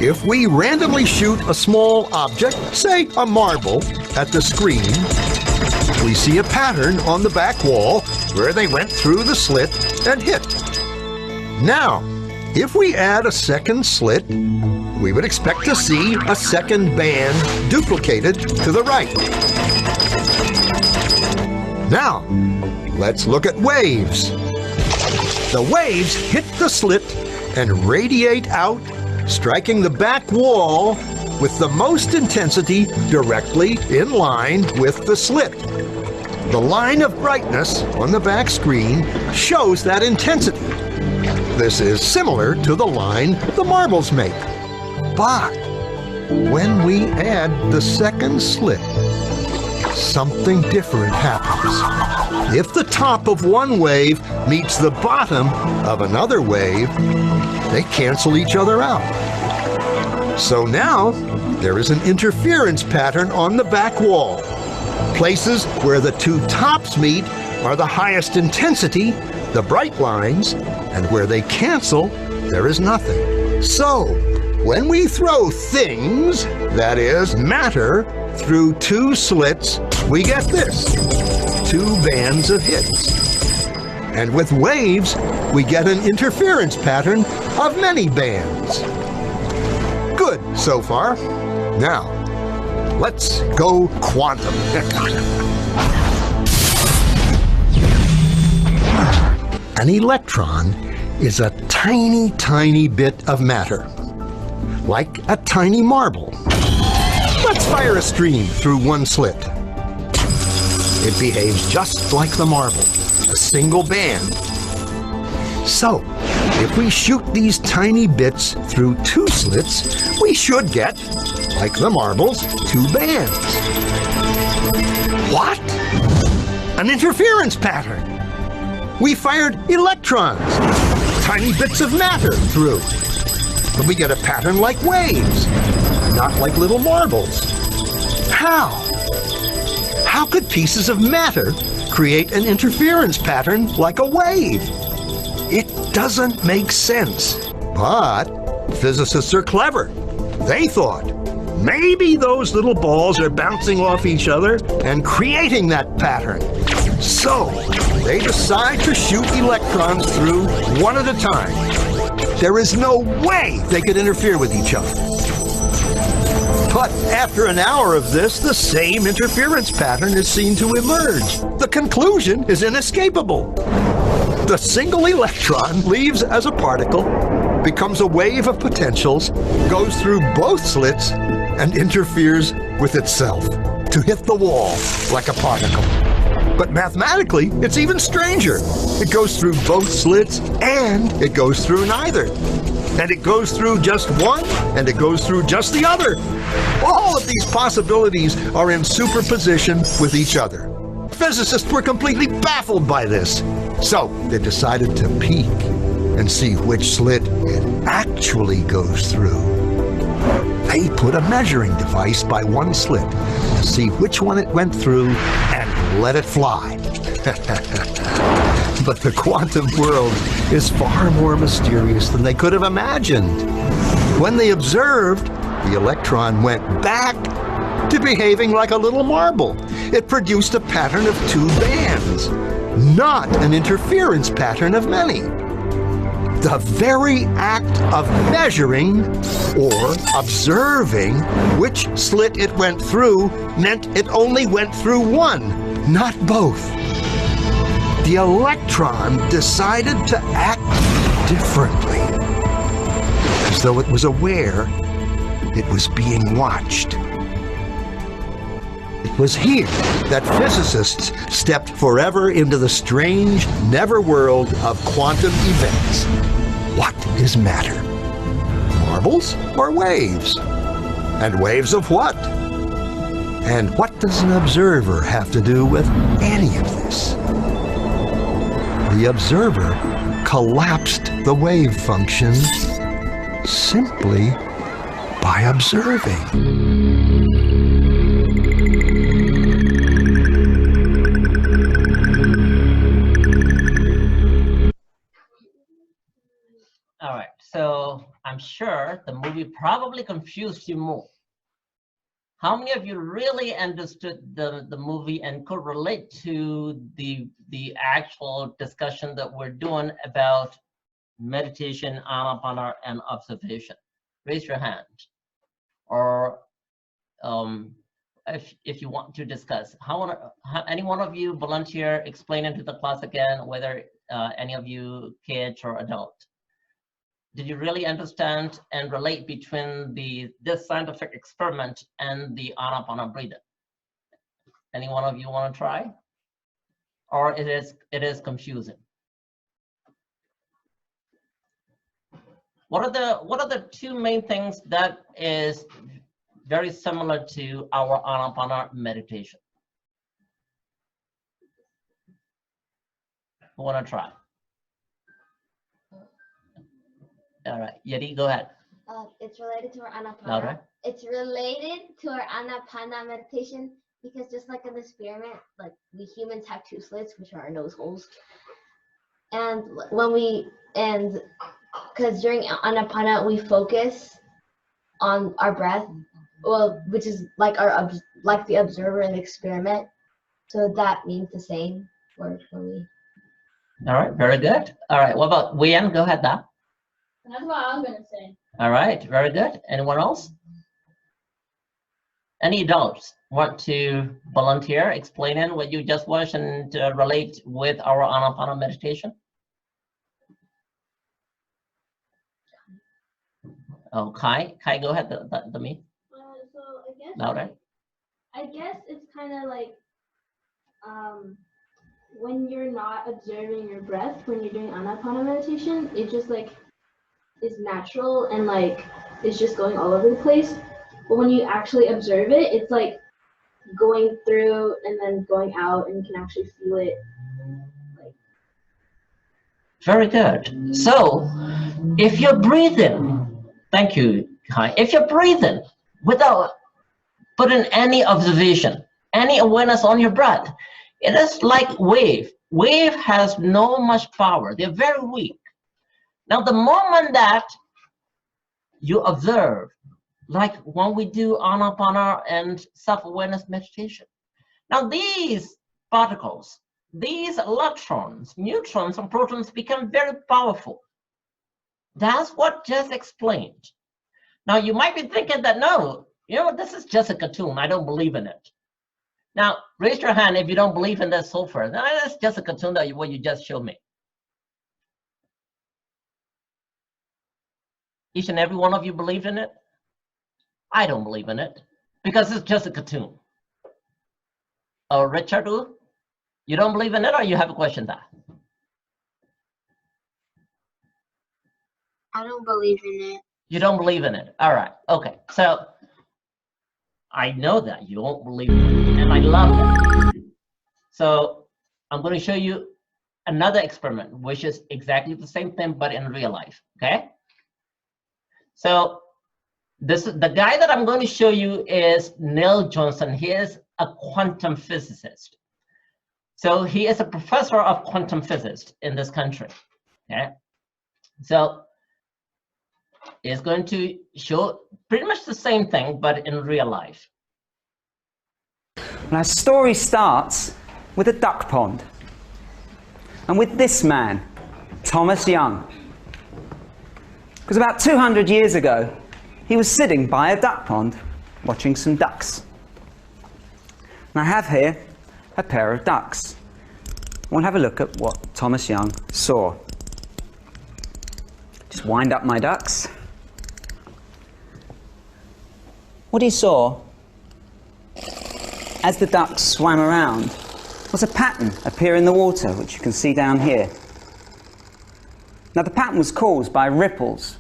If we randomly shoot a small object, say a marble, at the screen, we see a pattern on the back wall where they went through the slit and hit. Now, if we add a second slit, we would expect to see a second band duplicated to the right. Now, let's look at waves. The waves hit the slit and radiate out, striking the back wall with the most intensity directly in line with the slit. The line of brightness on the back screen shows that intensity. This is similar to the line the marbles make. But when we add the second slit, something different happens. If the top of one wave meets the bottom of another wave, they cancel each other out. So now there is an interference pattern on the back wall. Places where the two tops meet are the highest intensity, the bright lines, and where they cancel, there is nothing. So, when we throw things, that is, matter, through two slits, we get this, two bands of hits. And with waves, we get an interference pattern of many bands. Good so far. Now, let's go quantum. An electron is a tiny, tiny bit of matter, like a tiny marble. Let's fire a stream through one slit. It behaves just like the marble, a single band. So, if we shoot these tiny bits through two slits, we should get, like the marbles, two bands. What? An interference pattern. We fired electrons, tiny bits of matter, through. But we get a pattern like waves, not like little marbles. How? How could pieces of matter create an interference pattern like a wave? It doesn't make sense. But physicists are clever. They thought, maybe those little balls are bouncing off each other and creating that pattern. So, they decide to shoot electrons through one at a time. There is no way they could interfere with each other. But after an hour of this, the same interference pattern is seen to emerge. The conclusion is inescapable. The single electron leaves as a particle, becomes a wave of potentials, goes through both slits, and interferes with itself to hit the wall like a particle. But mathematically, it's even stranger. It goes through both slits, and it goes through neither. And it goes through just one, and it goes through just the other. All of these possibilities are in superposition with each other. Physicists were completely baffled by this. So they decided to peek and see which slit it actually goes through. They put a measuring device by one slit to see which one it went through and let it fly. But the quantum world is far more mysterious than they could have imagined. When they observed, the electron went back to behaving like a little marble. It produced a pattern of two bands, not an interference pattern of many. The very act of measuring or observing which slit it went through meant it only went through one, not both. The electron decided to act differently, as though it was aware it was being watched. It was here that physicists stepped forever into the strange, never-world of quantum events. What is matter? Marbles or waves? And waves of what? And what does an observer have to do with any of this? The observer collapsed the wave function simply by observing. All right, so I'm sure the movie probably confused you more. How many of you really understood the movie and could relate to the actual discussion that we're doing about meditation, anapana, and observation? Raise your hand. Or if you want to discuss. Any one of you volunteer explaining to the class again whether any of you kids or adult? Did you really understand and relate between this scientific experiment and the Anapana breathing? Any one of you want to try? Or it is confusing? What are the two main things that is very similar to our Anapana meditation? Who want to try? All right, Yeti, go ahead. It's related to our Anapana. Louder. It's related to our Anapana meditation because just like in the experiment, like we humans have two slits, which are our nose holes. And because during Anapana, we focus on our breath, well, which is like like the observer in the experiment. So that means the same word for me. All right, very good. All right, what about Wian? Go ahead, Da. That's what I was gonna say. All right, very good. Anyone else? Any adults want to volunteer, explaining what you just watched and relate with our Anapana meditation? Oh, Kai, go ahead. The me. So I guess. Louder. I guess it's kind of like when you're not observing your breath when you're doing Anapana meditation, it just like is natural and like it's just going all over the place. But when you actually observe it, it's like going through and then going out, and you can actually feel it. Very good. So, if you're breathing, thank you, Kai. If you're breathing without putting any observation, any awareness on your breath, it is like wave. Wave has no much power. They're very weak. Now, the moment that you observe, like when we do Anapana and self-awareness meditation. Now, these particles, these electrons, neutrons, and protons become very powerful. That's what just explained. Now, you might be thinking that, no, you know, this is just a cartoon. I don't believe in it. Now, raise your hand if you don't believe in that so far. That's just a cartoon that what you just showed me. Each and every one of you believed in it? I don't believe in it because it's just a cartoon. Oh, Richard, you don't believe in it, or you have a question there? I don't believe in it. You don't believe in it. All right. Okay. So I know that you don't believe in it, and I love that. So I'm going to show you another experiment, which is exactly the same thing, but in real life. Okay. So this is the guy that I'm going to show you is Neil Johnson. He is a quantum physicist. So he is a professor of quantum physics in this country. Okay. So he's going to show pretty much the same thing, but in real life. Our story starts with a duck pond, and with this man, Thomas Young. Because about 200 years ago, he was sitting by a duck pond watching some ducks. And I have here a pair of ducks. We'll have a look at what Thomas Young saw. Just wind up my ducks. What he saw as the ducks swam around was a pattern appear in the water, which you can see down here. Now the pattern was caused by ripples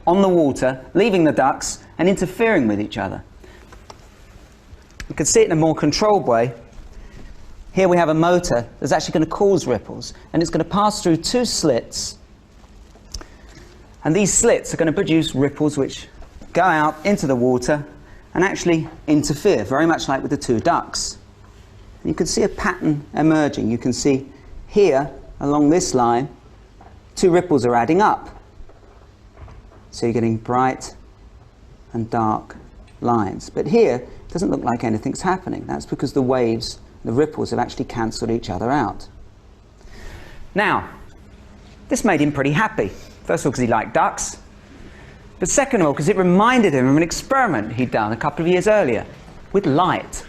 on the water, leaving the ducks and interfering with each other. You can see it in a more controlled way. Here we have a motor that's actually going to cause ripples, and it's going to pass through two slits, and these slits are going to produce ripples which go out into the water and actually interfere, very much like with the two ducks. And you can see a pattern emerging. You can see here, along this line, two ripples are adding up. So you're getting bright and dark lines. But here, it doesn't look like anything's happening. That's because the waves, the ripples, have actually cancelled each other out. Now, this made him pretty happy. First of all, because he liked ducks. But second of all, because it reminded him of an experiment he'd done a couple of years earlier with light.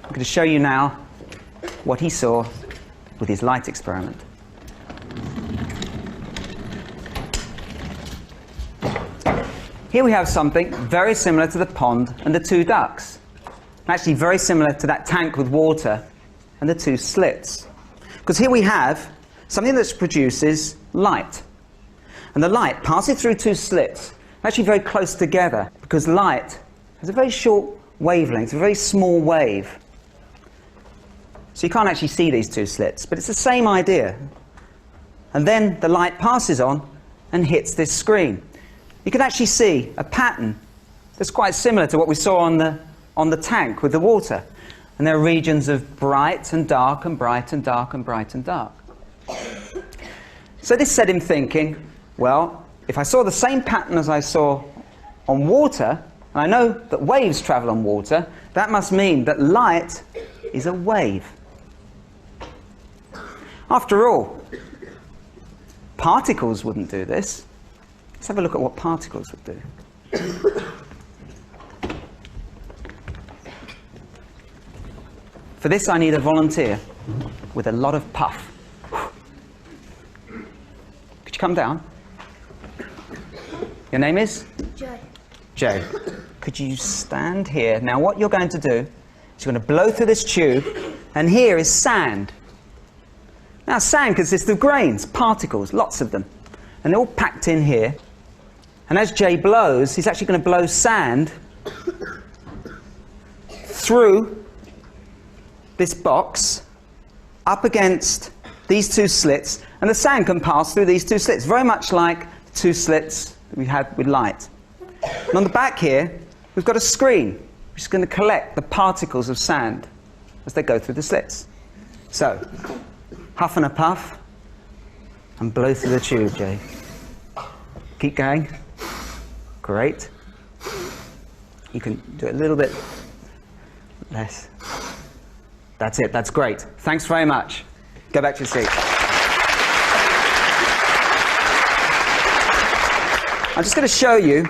I'm going to show you now what he saw with his light experiment. Here we have something very similar to the pond and the two ducks. Actually very similar to that tank with water and the two slits. Because here we have something that produces light. And the light passes through two slits, actually very close together, because light has a very short wavelength, a very small wave. So you can't actually see these two slits, but it's the same idea. And then the light passes on and hits this screen. You can actually see a pattern that's quite similar to what we saw on the tank with the water. And there are regions of bright and dark and bright and dark and bright and dark. So this set him thinking, well, if I saw the same pattern as I saw on water, and I know that waves travel on water, that must mean that light is a wave. After all, particles wouldn't do this. Let's have a look at what particles would do. For this, I need a volunteer with a lot of puff. Could you come down? Your name is? Jay. Jay. Could you stand here? Now, what you're going to do is you're going to blow through this tube, and here is sand. Now, sand consists of grains, particles, lots of them, and they're all packed in here. And as Jay blows, he's actually going to blow sand through this box up against these two slits, and the sand can pass through these two slits, very much like the two slits that we had with light. And on the back here, we've got a screen which is going to collect the particles of sand as they go through the slits. So, huff and a puff, and blow through the tube, Jay. Keep going. Great. You can do it a little bit less. That's it, that's great. Thanks very much. Go back to your seat. I'm just going to show you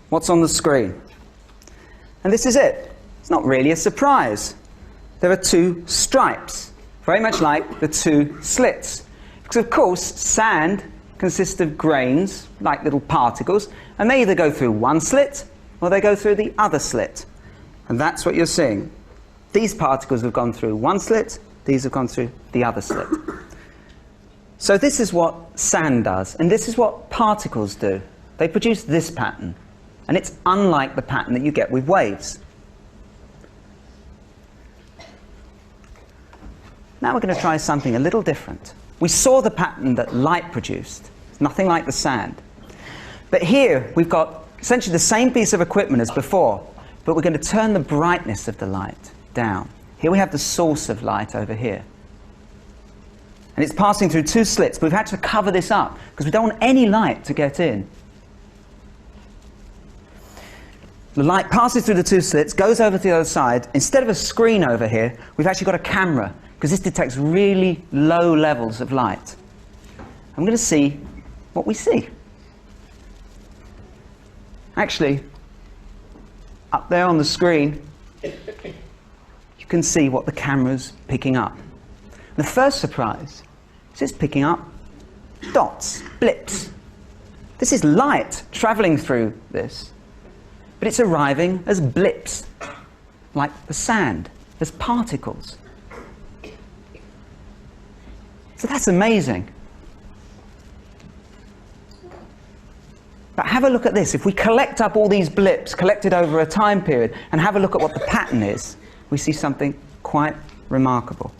what's on the screen. And this is it. It's not really a surprise. There are two stripes, very much like the two slits. Because of course, sand consists of grains, like little particles, and they either go through one slit or they go through the other slit. And that's what you're seeing. These particles have gone through one slit, these have gone through the other slit. So this is what sand does, and this is what particles do. They produce this pattern, and it's unlike the pattern that you get with waves. Now we're going to try something a little different. We saw the pattern that light produced. It's nothing like the sand. But here we've got essentially the same piece of equipment as before, but we're going to turn the brightness of the light down. Here we have the source of light over here. And it's passing through two slits, but we've had to cover this up because we don't want any light to get in. The light passes through the two slits, goes over to the other side. Instead of a screen over here, we've actually got a camera, because this detects really low levels of light. I'm going to see what we see. Actually, up there on the screen, you can see what the camera's picking up. The first surprise is it's picking up dots, blips. This is light traveling through this, but it's arriving as blips, like the sand, as particles. So that's amazing. But have a look at this. If we collect up all these blips collected over a time period and have a look at what the pattern is, we see something quite remarkable.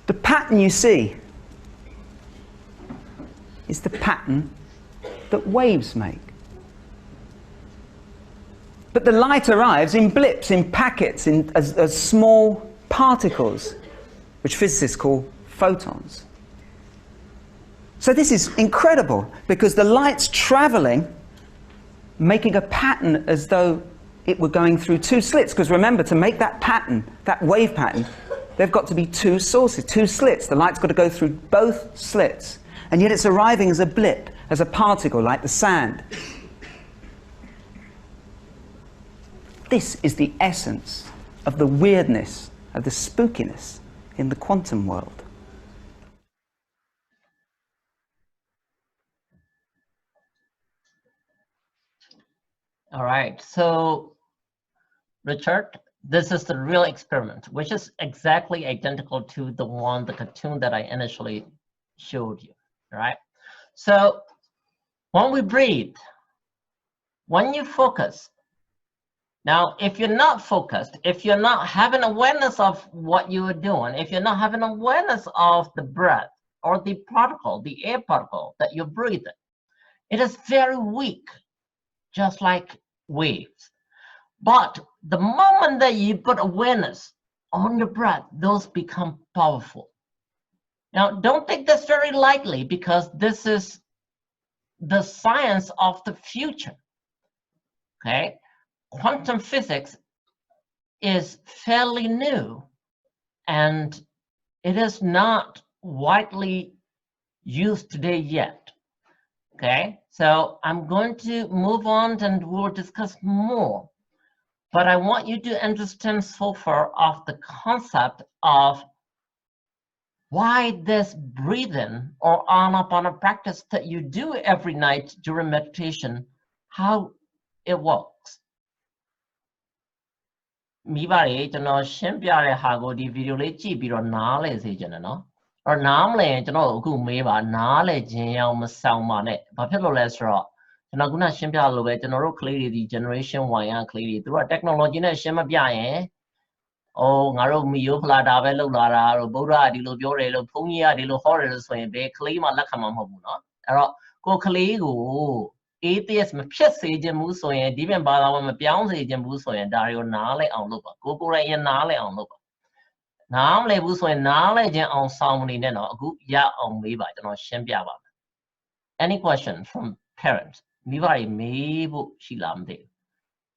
The pattern you see is the pattern that waves make. But the light arrives in blips, in packets, as small particles, which physicists call photons. So this is incredible, because the light's traveling, making a pattern as though it were going through two slits. Because remember, to make that pattern, that wave pattern, there've got to be two sources, two slits. The light's got to go through both slits. And yet it's arriving as a blip, as a particle, like the sand. This is the essence of the weirdness, of the spookiness in the quantum world. All right, so Richard, this is the real experiment, which is exactly identical to the cartoon that I initially showed you, all right? So when we breathe, when you focus, now if you're not focused, if you're not having awareness of what you are doing, if you're not having awareness of the breath or the particle, the air particle that you're breathing, it is very weak, just like waves. But the moment that you put awareness on your breath, those become powerful. Now, don't take this very lightly, because this is the science of the future, okay? Quantum physics is fairly new, and it is not widely used today yet, okay? So I'm going to move on and we'll discuss more. But I want you to understand so far of the concept of why this breathing or anapana practice that you do every night during meditation, how it works. မိဘတွေကျွန်တော်ရှင်းပြတဲ့ဟာကိုဒီ video လေးကြည့်ပြီးတော့နားလည်စေချင်တယ်နော်။အဲ့တော့နားမလည်ရင်ကျွန်တော်အခုမေးပါနားလည်ခြင်းအောင်မဆောင်ပါနဲ့။ဘာဖြစ်လို့လဲဆိုတော့ကျွန်တော်ခုနရှင်းပြလို့ပဲကျွန်တော်တို့ကလေးတွေဒီ generation Y ကကလေးတွေသူတို့က technology နဲ့ရှင်းမပြရင်ငါတို့မီယိုဖလာတာပဲလောက်လာတာတို့ဗုဒ္ဓကဒီလိုပြောတယ်လို့ဘုန်းကြီးကဒီလိုဟောတယ်လို့ဆိုရင်ဘယ်ကလေးမှလက်ခံမှာမဟုတ်ဘူးเนาะအဲ့တော့ကိုကလေးကို atheist မဖြစ်စေခြင်းဘူးဆိုရင်ဒီပြန်ဘာသာဝင်မပြောင်းစေခြင်းဘူးဆိုရင်ဒါတွေကိုနားလည်အောင်လုပ်ပါကိုကိုယ်တိုင်နားလည်အောင်လုပ်ပါနားမလည်ဘူးဆိုရင်နားလည်ခြင်းအောင်ဆောင်နေနဲ့တော့အခုရအောင်မေးပါကျွန်တော်ရှင်းပြပါမယ် Any question from parents မိဘတွေမေးဖို့ရှိလားမသိဘူး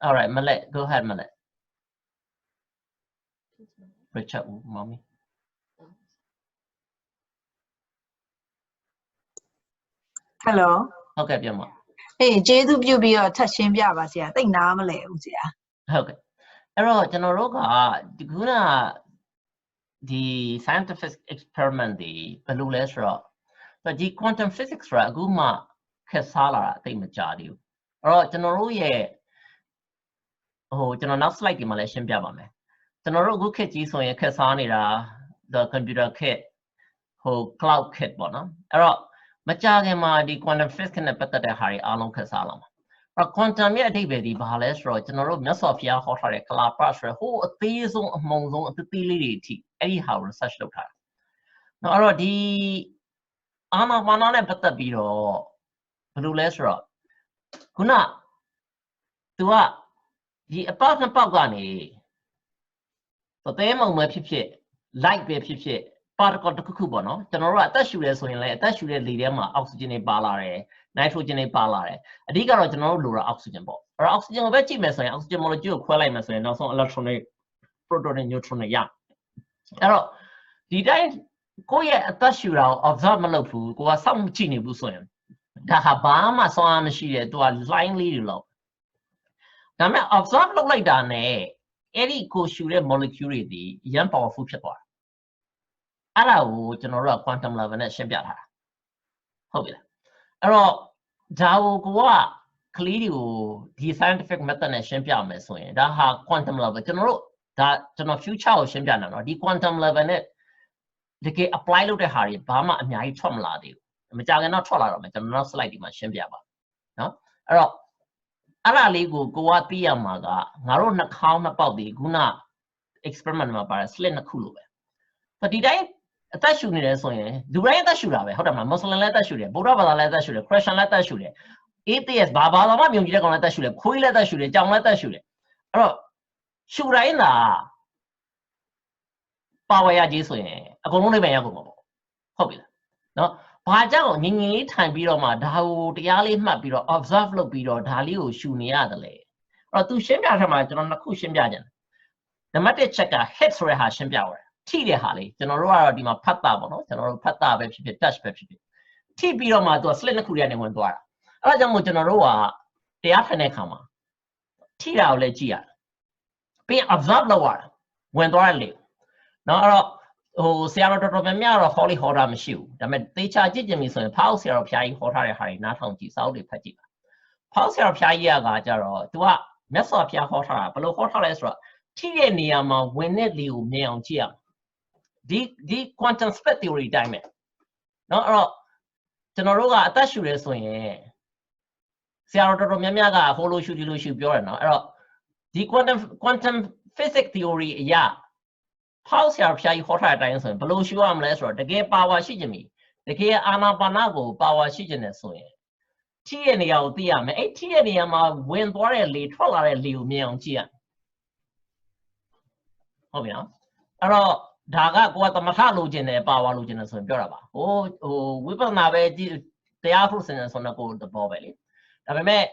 All right Malet go ahead Malet Richard mommy Hello ဟုတ်ကဲ့ပြန်ပါကျေးဇူးပြုပြီးတော့ထပ်ရှင်းပြပါဆရာတိတ်နားမလဲဘူးဆရာဟုတ်ကဲ့အဲ့တော့ကျွန်တော်တို့ကဒီခုနဒီ scientific experiment တွေဘယ်လိုလဲဆိုတော့ဒီ quantum physics ဆိုတာအခုမှခက်စားလာတာအသိမကြသေးဘူးအဲ့တော့ကျွန်တော်တို့ရဲ့ကျွန်တော်နောက် slide ဒီမှာလည်းရှင်းပြပါမယ်ကျွန်တော်တို့အခုခေတ်ကြီးဆိုရင်ခက်စားနေတာ the computer kit cloud kit ပေါ့နော်အဲ့တော့မကြခင်မှာဒီ quantum physics နဲ့ပတ်သက်တဲ့ဟာတွေအားလုံးခက်စားလာမှာအဲ့တော့ quantum ရဲ့အဓိပ္ပာယ်ဒီဘာလဲဆိုတော့ကျွန်တော်တို့မြတ်စွာဘုရားဟောထားတဲ့ Kalapa ဆိုတဲ့ဟိုအသေးဆုံးအမှုံဆုံးအသေးလေးတွေအထိအဲ့ဒီဟာကို research လုပ်ထားတာ။နော်အဲ့တော့ဒီအာနာပါနာနဲ့ပတ်သက်ပြီးတော့ဘယ်လိုလဲဆိုတော့ခုနသူကဒီအပေါက်နှစ်ပေါက်ကနေသဲမုံပဲဖြစ်ဖြစ် light ပဲဖြစ်ဖြစ်particle တစ်ခုပေါ့နော်ကျွန်တော်တို့ကအသက်ရှူရဲဆိုရင်လည်းအသက်ရှူတဲ့လေထဲမှာ oxygen တွေပါလာတယ် nitrogen တွေပါလာတယ်အဓိကတော့ကျွန်တော်တို့လိုတာ oxygen ပေါ့အဲ့တော့ oxygen ကိုပဲကြည့်မယ်ဆိုရင် oxygen molecule ကိုခွဲလိုက်မယ်ဆိုရင်နောက်ဆုံး electron တွေ proton တွေ neutron တွေရအဲ့တော့ဒီတိုင်းကိုယ့်ရဲ့အသက်ရှူတာကို observe မလုပ်ဘူးကိုကစောင့်ကြည့်နေဘူးဆိုရင်ဒါဟာဘာမှစွမ်းအားမရှိတဲ့သူက line လေးတွေလောက်ဒါပေမဲ့ observe လုပ်လိုက်တာနဲ့အဲ့ဒီကိုရှူတဲ့ molecule တွေဒီရန် powerful ဖြစ်သွားတာအဲ့ဒါကိုကျွန်တော်တို့က quantum level နဲ့ရှင်းပြထားတာဟုတ်ပြီလားအဲ့တော့ဒါကိုကကလေးတွေကိုဒီ scientific method နဲ့ရှင်းပြမယ်ဆိုရင်ဒါဟာ quantum level ကျွန်တော်တို့ဒါကျွန်တော် future ကိုရှင်းပြနေတာเนาะဒီ quantum level နဲ့တကယ် apply လုပ်တဲ့ဟာတွေဘာမှအများကြီးထွက်မလာသေးဘူးမကြခင်တော့ထွက်လာတော့မယ်ကျွန်တော်နောက် slide ဒီမှာရှင်းပြပါเนาะအဲ့တော့အဲ့ဒါလေးကိုကသိရမှာကငါတို့နှာခေါင်းနှစ်ပေါက်ဒီခုန experiment မှာပါတဲ့ slit နှစ်ခုလိုပဲဆိုဒီတိုင်းအသက်ရှူနေတယ်ဆိုရင်လူတိုင်းအသက်ရှူတာပဲဟုတ်တယ်မလားမွတ်စလင်လည်းအသက်ရှူတယ်ဗုဒ္ဓဘာသာလည်းအသက်ရှူတယ်ခရစ်ယာန်လည်းအသက်ရှူတယ် atheist ဘာသာမှမြုံကြည့်တဲ့ကောင်လည်းအသက်ရှူတယ်ခွေးလည်းအသက်ရှူတယ်ကြောင်လည်းအသက်ရှူတယ်အဲ့တော့ရှူတိုင်းသာပါဝါရကြီးဆိုရင်အကုန်လုံးလေးပဲရောက်ကုန်မှာပေါ့ဟုတ်ပြီလားနော်ဘာကြောင့်ငင်ငင်လေးထိုင်ပြီးတော့မှဒါကိုတရားလေးမှတ်ပြီးတော့ observe လုပ်ပြီးတော့ဒါလေးကိုရှူနေရတယ်လေအဲ့တော့သူရှင်းပြထားမှာကျွန်တော်နှစ်ခုရှင်းပြကြတယ်နံပါတ်1ချက်က hit ဆိုတဲ့ဟာရှင်းပြသွားတယ် ထိတဲ့ဟာလေးကျွန်တော်တို့ကတော့ဒီမှာဖတ်တာပေါ့နော်ကျွန်တော်တို့ဖတ်တာပဲဖြစ်ဖြစ် touch ပဲဖြစ်ဖြစ်ထိပြီးတော့မှသူက slip နှစ်ခုတည်းနဲ့ဝင်သွားတာအဲ့ဒါကြောင့်မို့ကျွန်တော်တို့ကတရားထိုင်တဲ့ခါမှာထိတာကိုလည်းကြည့်ရတယ်ပြီး observe လုပ်ရတာဝင်သွားတယ်လေနော်အဲ့တော့ဟိုဆရာတော်တော်များများတော့ Holy ဟောတာမရှိဘူးဒါပေမဲ့သေချာကြည့်ကြပြီဆိုရင်ဖောက်ဆရာတော်ဖျားကြီးဟောထားတဲ့ဟာတွေနားထောင်ကြည့်စာအုပ်တွေဖတ်ကြည့်ပါဖောက်ဆရာတော်ဖျားကြီးကကြတော့ तू ကမြတ်စွာဘုရားဟောထားတာဘယ်လိုဟောထားလဲဆိုတော့ထိတဲ့နေရာမှာဝင်တဲ့လေကိုမြင်အောင်ကြည့်ရမှာဒီ quantum split theory အတိုင်းပဲเนาะအဲ့တော့ကျွန်တော်တို့ကအသက်ရှူရဲဆိုရင်ဆရာတော်တော်များများကဟိုလိုရှူဒီလိုရှူပြောတယ်เนาะအဲ့တော့ဒီ quantum physics theory အရာဖောက်ဆရာဘုရားကြီးဟောထားတဲ့အတိုင်းဆိုရင်ဘယ်လိုရှူရမလဲဆိုတော့တကယ် power ရှိခြင်းမီတကယ်အာနာပါနကို power ရှိခြင်းနဲ့ဆိုရင်ထိတဲ့နေရာကိုသိရမယ်အဲ့ထိတဲ့နေရာမှာဝင်သွားတဲ့လေထွက်လာတဲ့လေကိုမြင်အောင်ကြည့်ရဟုတ်ပြီနော်အဲ့တော့ဒါကကိုကသမထလိုချင်တယ်ပါဝါလိုချင်တယ်ဆိုရင်ပြောတာပါဟိုဝိပဿနာပဲတရားထုတ်စင်ဆိုတော့ကိုသဘောပဲလေဒါပေမဲ့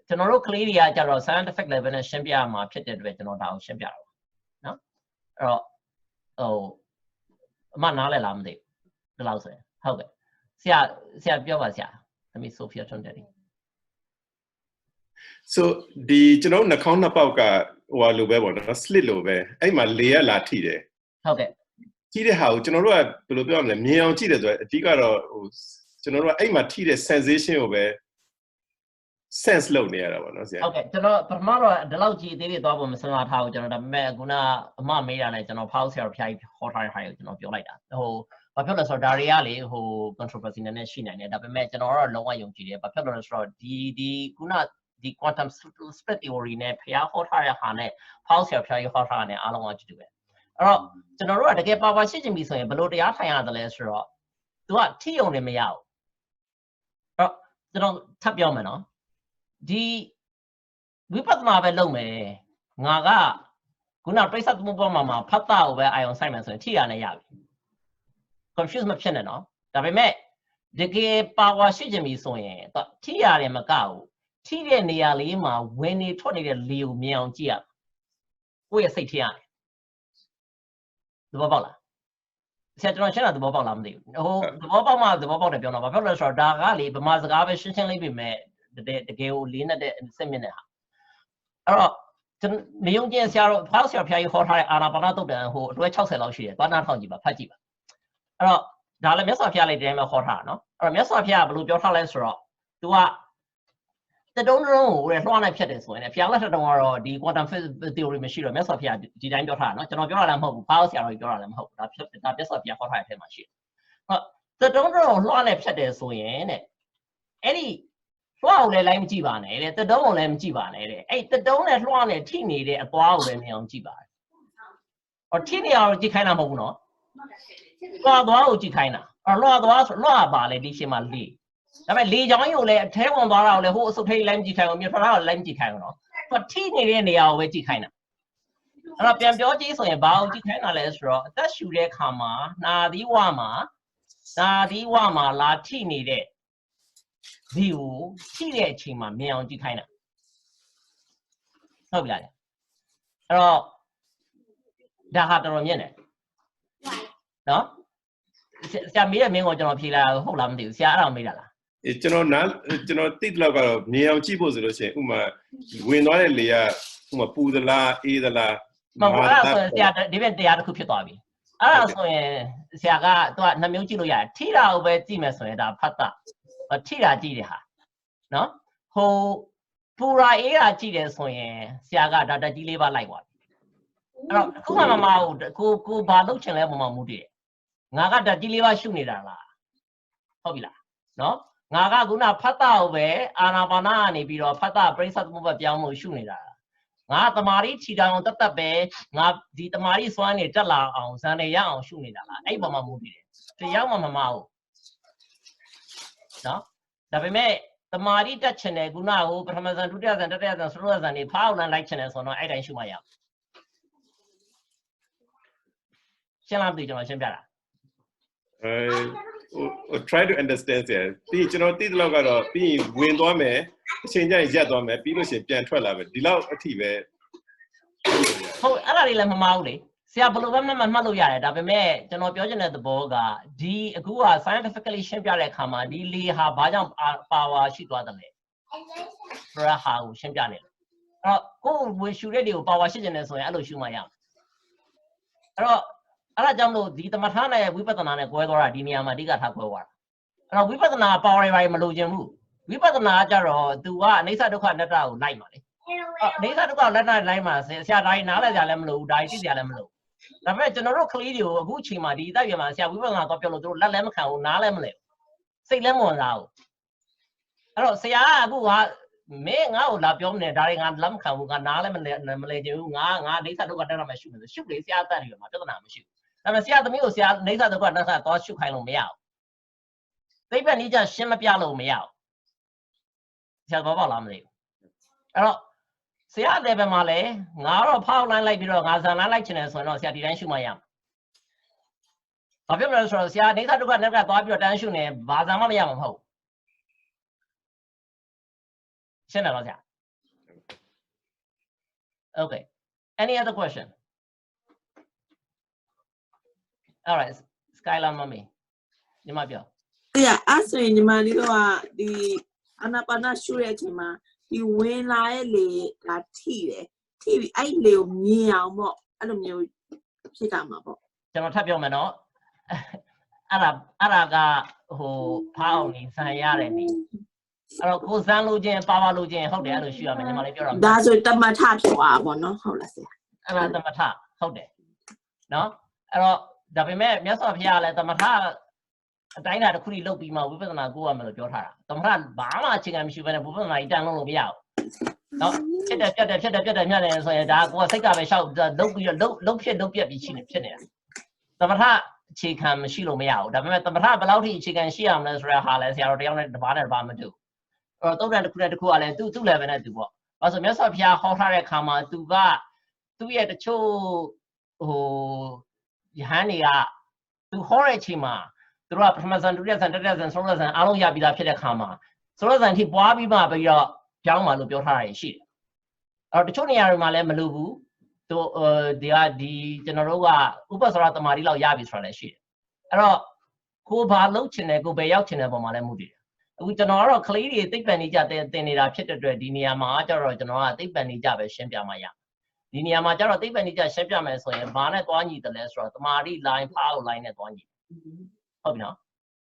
ကျွန်တော်တို့ကလေးတွေကကြတော့ scientific level နဲ့ရှင်းပြရမှာဖြစ်တဲ့အတွက်ကျွန်တော်ဒါကိုရှင်းပြတာပါနော်အဲ့တော့အမနားလဲလားမသိဘူးဒီလောက်ဆိုရင်ဟုတ်ကဲ့ဆရာပြောပါဆရာသမီး Sophia ထွန်းတယ် so ဒီကျွန်တော်နှာခေါင်းနှစ်ပေါက်ကဟိုလိုပဲပေါ့နော် slit လိုပဲအဲ့မှာလေရလာထိတယ်ဟုတ်ကဲ့ထိတဲ့ဟာကိုကျွန်တော်တို့ကဘယ်လိုပြောရမလဲမြင်အောင်ကြည့်တယ်ဆိုတော့အဓိကတော့ဟိုကျွန်တော်တို့ကအဲ့မှာထိတဲ့ sensation ကိုပဲ sense လုပ်နေရတာပေါ့နော်ဆရာဟုတ်ကဲ့ကျွန်တော်ပထမတော့ဒီလောက်ကြည့်သေးသေးသွားဖို့မစဉ်းစားထားဘူးကျွန်တော်ဒါပေမဲ့ခုနအမမေးတာနဲ့ကျွန်တော်ဖောက်ဆရာဖျားကြီးဟောထားတဲ့ဟာကိုကျွန်တော်ပြောလိုက်တာဟိုဘာဖြစ်လဲဆိုတော့ဒါတွေကလေဟို controversy နဲ့ရှိနိုင်တယ်ဒါပေမဲ့ကျွန်တော်ကတော့လုံးဝယုံကြည်တယ်ဘာဖြစ်လို့လဲဆိုတော့ဒီခုနဒီ quantum split theory နဲ့ဖျားဟောထားတဲ့ဟာနဲ့ဖောက်ဆရာဖျားကြီးဟောထားတာနဲ့အားလုံးကကြည့်တူပဲအဲ့တော့ကျွန်တော်တို့ကတကယ်ပါဝါရှိချင်ပြီဆိုရင်ဘယ်လိုတရားထိုင်ရတယ်လဲဆိုတော့ तू ကထိယုံနေမရဘူးအဲ့တော့ကျွန်တော်ထပ်ပြောမယ်နော်ဒီဝိပဿနာပဲလုပ်မယ်ငါကခုနပြိဿသမုပ္ပါမှာဖတ်တာကိုပဲအာယုံဆိုင်မယ်ဆိုရင်ထိရနဲ့ရပြီ confuse မဖြစ်နဲ့နော်ဒါပေမဲ့တကယ်ပါဝါရှိချင်ပြီဆိုရင်ထိရတယ်မကဘူးထိတဲ့နေရာလေးမှာဝင်နေထွက်နေတဲ့လေကိုမြင်အောင်ကြည့်ရကိုယ့်ရဲ့စိတ်ထဲရတယ်သဘောပေါက်လားဆရာကျွန်တော်ရှင်းတာသဘောပေါက်လားမသိဘူးဟိုသဘောပေါက်မှသဘောပေါက်တယ်ပြောတော့ဘာဖြစ်လို့လဲဆိုတော့ဒါကလေဗမာစကားပဲရှင်းလေးပြင်မဲ့တကယ်ကိုလေးနဲ့စစ်မြင့်တဲ့ဟာအဲ့တော့နေုံချင်းဆရာတော်ဖောက်ဆရာဖျားကြီးဟောထားတဲ့အာနာပါနသုတ်တန်ဟိုအတွဲ60လောက်ရှိတယ်သွားနာထောင်ကြည့်ပါဖတ်ကြည့်ပါအဲ့တော့ဒါလည်းမြတ်စွာဘုရားလေးတည်းမှာဟောထားတာနော်အဲ့တော့မြတ်စွာဘုရားကဘယ်လိုပြောထားလဲဆိုတော့ तू ကတတုံးတုံးကိုလွှမ်းလိုက်ဖြတ်တယ်ဆိုရင်ဖျားလက်ထက်တုန်းကတော့ဒီ quantum theory မရှိတော့မြတ်စွာဘုရားဒီတိုင်းပြောထားတာနော်ကျွန်တော်ပြောတာလည်းမဟုတ်ဘူးဖောက်ဆရာတော်ကြီးပြောတာလည်းမဟုတ်ဘူးဒါမြတ်စွာဘုရားဟောထားတဲ့အထက်မှာရှိတယ်ဟုတ်တတုံးတုံးကိုလွှမ်းလိုက်ဖြတ်တယ်ဆိုရင်တဲ့အဲ့ဒီလွှားကိုလည်းလိုက်မကြည့်ပါနဲ့တဲ့တတုံးကိုလည်းမကြည့်ပါနဲ့တဲ့အဲ့တတုံးနဲ့လွှားနဲ့ထိနေတဲ့အသွားကိုလည်းမြင်အောင်ကြည့်ပါတယ်ဟောထိနေအောင်ကြည့်ခိုင်းတာမဟုတ်ဘူးနော်လွှားသွားကိုကြည့်ခိုင်းတာအဲ့လွှားသွားဆိုလွှားပါလေဒီရှင်းမှာလေဒါပေမဲ့လေချောင်းကြီးကိုလည်းအထဲဝင်သွားတာကိုလည်းဟိုအစုပ်ထိတ်လိုက်မကြည့်ခိုင်းဘူးမြေထွက်တာကိုလည်းမကြည့်ခိုင်းဘူးနော်သူထိနေတဲ့နေရာကိုပဲကြည့်ခိုင်းတာအဲ့တော့ပြန်ပြောကြည့်ဆိုရင်ဘာကိုကြည့်ခိုင်းတာလဲဆိုတော့အသက်ရှူတဲ့ခါမှာနာသီးဝမှာလာထိနေတဲ့ဒီကိုထိတဲ့အချိန်မှာမြင်အောင်ကြည့်ခိုင်းတာဟုတ်ပြီလားအဲ့တော့ဒါဟာတော်တော်မြင့်တယ်နော်ဆရာမေးတဲ့မင်းကိုကျွန်တော်ဖြေလာဟုတ်လားမသိဘူးဆရာအဲ့ဒါမေးတာလားကျွန်တော်သိတဲ့လောက်ကတော့မြင်အောင်ကြည့်ဖို့ဆိုလို့ရှိရင်ဥမာဝင်သွားတဲ့လေကဥမာပူသလားအေးသလားမဟုတ်အဲ့ဒါဆိုရင်ဆရာဒီဘက်တရားတစ်ခုဖြစ်သွားပြီအဲ့ဒါဆိုရင်ဆရာကသူကနှမျိုးကြည့်လို့ရတယ်ထိတာကိုပဲကြည့်မယ်ဆိုရင်ဒါဖတ်တာထိတာကြည့်တယ်ဟာနော်ဟိုပူရာအေးရာကြည့်တယ်ဆိုရင်ဆရာကဒါတက်ကြီးလေးပါလိုက်သွားပြီအဲ့တော့အခုမှမမဟုတ်ကိုဘာလုပ်ချင်လဲမမမူတည်ငါကတက်ကြီးလေးပါရှုနေတာလားဟုတ်ပြီလားနော်ငါကခုနဖတ်တာကိုပဲအာနာပါနာကနေပြီးတော့ဖတ်တာပြိဿသမုပ္ပါပြောင်းလို့ရှုနေတာငါတမာရီခြိတောင်တက်ပဲငါဒီတမာရီစွမ်းနေတက်လာအောင်ဇန်နေရအောင်ရှုနေတာလားအဲ့ပေါ်မှာမူတည်တယ်တရားမှမမဟုတ်နော်ဒါပေမဲ့တမာရီတက်ချင်တယ်ခုနကပထမဇန်ဒုတိယဇန်တတိယဇန်စတုတ္တဇန်နေဖောက်လန်လိုက်ချင်တယ်ဆိုတော့အဲ့တိုင်းရှုမှရအောင်ရှင်းလားပြီကျွန်တော်ရှင်းပြတာtry to understand ပြီးကျွန်တော်သိတဲ့လောက်ကတော့ပြီးဝင်သွားမယ်အချိန်ကျရင်ရက်သွားမယ်ပြီးလို့ရှိရင်ပြန်ထွက်လာမယ်ဒီလောက်အထိပဲဟုတ်အဲ့ဒါတွေလည်းမမဟုတ်လေ ဆရာဘယ်လိုပဲမှတ်လို့ရတယ်ဒါပေမဲ့ကျွန်တော်ပြောချင်တဲ့သဘောကဒီအခုက scientifically ရှင်းပြတဲ့အခါမှာဒီလေဟာဘာကြောင့် power ရှိသွားတယ်လဲဆိုတော့ဟာကိုရှင်းပြနေတယ်အဲ့တော့ကိုယ်ဝင်ရှူတဲ့တွေကို power ရှိနေတယ်ဆိုရင်အဲ့လိုရှူမှရမယ်အဲ့တော့အဲ့ဒါကြောင့်လို့ဒီသမထနဲ့ဝိပဿနာနဲ့ကွဲသွားတာဒီနေရာမှာအဓိကထားကွဲသွားတာအဲ့တော့ဝိပဿနာ power တွေမလိုချင်ဘူးဝိပဿနာကကြတော့ तू ကအနိစ္စဒုက္ခအနတ္တကိုလိုက်ပါလေအနိစ္စဒုက္ခလက်နဲ့လိုက်မှာဆရာဒါကြီးနားလဲကြလည်းမလိုဘူးဒါကြီးသိကြလည်းမလိုဒါပေမဲ့ကျွန်တော်တို့ကလေးတွေကိုအခုအချိန်မှာဒီတိုက်ပြမှာဆရာဝိပဿနာတော့ပြောလို့တို့လက်လည်းမခံဘူးနားလည်းမလဲစိတ်လည်းမဝင်စားဘူးအဲ့တော့ဆရာကအခုကမင်းငါ့ကိုလာပြောမနေဒါတွေငါလက်မခံဘူးငါနားလည်းမလဲချင်ဘူးငါအနိစ္စဒုက္ခတက်တော့မှရှုမယ်ရှုလေဆရာတက်တယ်မှာပြဿနာမရှိဘူးဒါပေမဲ့ဆရာသမီးကိုဆရာအနိစ္စဒုက္ခတက်တာတော့ရှုခိုင်းလို့မရဘူးသိပ္ပံနည်းကျရှင်းမပြလို့မရဘူးဆရာဘာပေါ့လားမသိဘူးအဲ့တော့ဆရာတဲ့ဘက်မှာလဲငါတော့ဖောက်လိုင်းလိုက်ပြီးတော့ငါဇန်လိုင်းလိုက်ချင်တယ်ဆိုရင်တော့ဆရာဒီတိုင်းရှုမှရမှာဘာဖြစ်မလဲဆိုတော့ဆရာအိဋ္ဌဒုက္ခနဲ့ကသွားပြီးတော့တန်းရှုနေဘာဇန်မှမရမှာမဟုတ်ရှင်းတယ်လားဆရာ Okay any other question all right Skylar mommy ညီမပြောအဲ့ဆိုရင်ညီမလေးတို့ကဒီအာနာပါနရှုတဲ့အချိန်မှာဒီဝင်လာရဲ့လေဒါထိတယ်ထိပြီးအဲ့လေကိုမြင်အောင်ပေါ့အဲ့လိုမျိုးဖြစ်တာမှာပေါ့ကျွန်တော်ထပ်ပြောမယ်နော်အဲ့ဒါကဟိုဖောက်နေဆန်ရတယ်နေအဲ့တော့ကိုစမ်းလို့ချင်းပါလို့ချင်းဟုတ်တယ်အဲ့လိုရှိရမယ်ညီမလေးပြောတာဒါဆိုတမထဖြစ်သွားပါနော်ဟုတ်လားဆရာအဲ့ဒါတမထဟုတ်တယ်နော်အဲ့တော့ဒါပေမဲ့မြတ်စွာဘုရားလည်းတမထအတိုင်းအတာတစ်ခုကြီးလုတ်ပြီးမှဝိပဿနာကိုရမယ်လို့ပြောထားတာတမထဘာမှအခြေခံမရှိဘဲနဲ့ဝိပဿနာကြီးတန်လုံးလို့မရဘူးနော်ဖြစ်တယ်ပြတ်တယ်မြတ်တယ်ဆိုရင်ဒါကိုယ်စိတ်ကပဲရှောက်လုတ်ပြီးတော့လုတ်ပြက်ပြီးဖြစ်နေတာသမထအခြေခံမရှိလို့မရဘူးဒါပေမဲ့သမထဘယ်လောက်ထိအခြေခံရှိရမလဲဆိုတဲ့ဟာလဲဆရာတော်တယောက်နဲ့တစ်ပါးနဲ့တစ်ပါးမတူအဲ့တော့သုံးတန်တစ်ခုနဲ့တစ်ခုကလည်းသူ့ level နဲ့သူပေါ့ဘာလို့ဆိုမြတ်စွာဘုရားဟောထားတဲ့အခါမှာသူကသူ့ရဲ့တချို့ဟိုယဟန်တွေကသူဟောတဲ့အချိန်မှာသူတို့ကပထမဇန်ဒုတိယဇန်တတိယဇန်သုံးဇန်အားလုံးရပြီးသားဖြစ်တဲ့အခါမှာသုံးဇန်ထိပွားပြီးမှပြီးတော့ပြောင်းမှလို့ပြောထားတာရှိတယ်အဲ့တော့တချို့နေရာတွေမှာလည်းမလိုဘူးတို့ဒီကျွန်တော်တို့ကဥပ္ပစရသမารီလောက်ရပြီဆိုတာလည်းရှိတယ်အဲ့တော့ကိုဘာလုပ်ချင်တယ်ကိုဘယ်ရောက်ချင်တယ်ပုံမှာလည်းမှုတည်တယ်အခုကျွန်တော်ကတော့ကလေးတွေသိပ္ပံနည်းကြတင်နေတာဖြစ်တဲ့အတွက်ဒီနေရာမှာကျတော့ကျွန်တော်ကသိပ္ပံနည်းကြပဲရှင်းပြမှရဒီနေရာမှာကျတော့သိပ္ပံနည်းကြရှင်းပြမယ်ဆိုရင်ဘာနဲ့သွားညီတယ်လဲဆိုတော့သမารီ line ဖောက် line နဲ့သွားညီဟုတ်ပြီနော်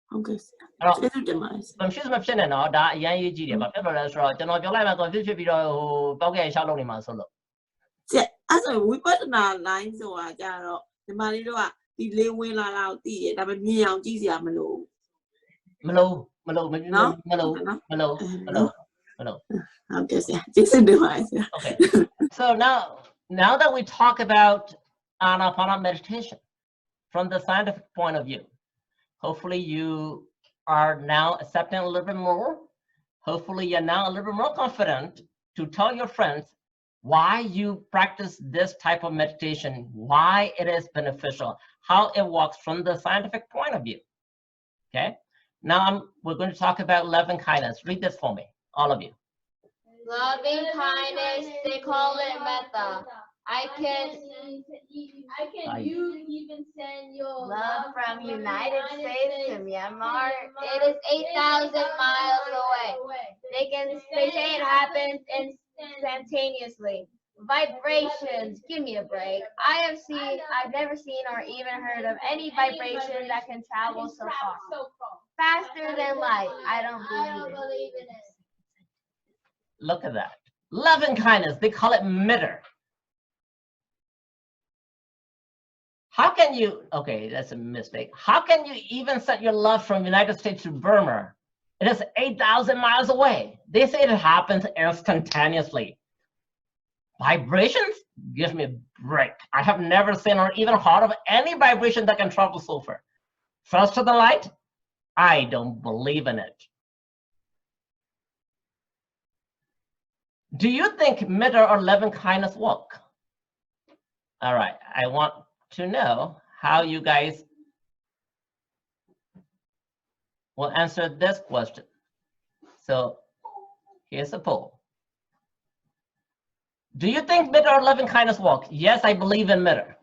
ဟုတ်ကဲ့အဲ့တော့ကျေးဇူးတင်ပါတယ်မရှိမဖြစ်နဲ့နော်ဒါအရင်ရေးကြည့်တယ်ဘာဖြစ်လို့လဲဆိုတော့ကျွန်တော်ပြောလိုက်မှ confuse ဖြစ်ပြီးတော့ဟိုပောက်ခဲ့ရှောက်လုပ်နေမှာဆိုလို့အဲ့ဆိုဝိပဿနာ line ဆိုတာကြတော့ညီမလေးတို့ကဒီလေးဝင်လာတာကိုသိရဒါပေမဲ့မြင်အောင်ကြည့်စရာမလိုOkay, okay. So now that we talk about Anapana meditation from the scientific point of view, hopefully you are now accepting a little bit more. Hopefully you're now a little bit more confident to tell your friends why you practice this type of meditation, why it is beneficial, how it works from the scientific point of view. Okay. Now we're going to talk about love and kindness. Read this for me, all of you. Loving kindness, they call it metta. You even send your love from United States to Myanmar. It is 8,000 miles away. They say it happens instantaneously. Vibrations, give me a break. I've never seen or even heard of any vibration that can travel so far. Faster than light. I don't believe in it. Look at that. Love and kindness, they call it mitter. How can you, okay, that's a mistake. How can you even send your love from United States to Burma? It is 8,000 miles away. They say it happens instantaneously. Vibrations? Give me a break. I have never seen or even heard of any vibration that can travel so far. Faster than light? I don't believe in it. Do you think metta or loving kindness work? All right, I want to know how you guys will answer this question. So here's the poll. Do you think metta or loving kindness work? Yes, I believe in metta.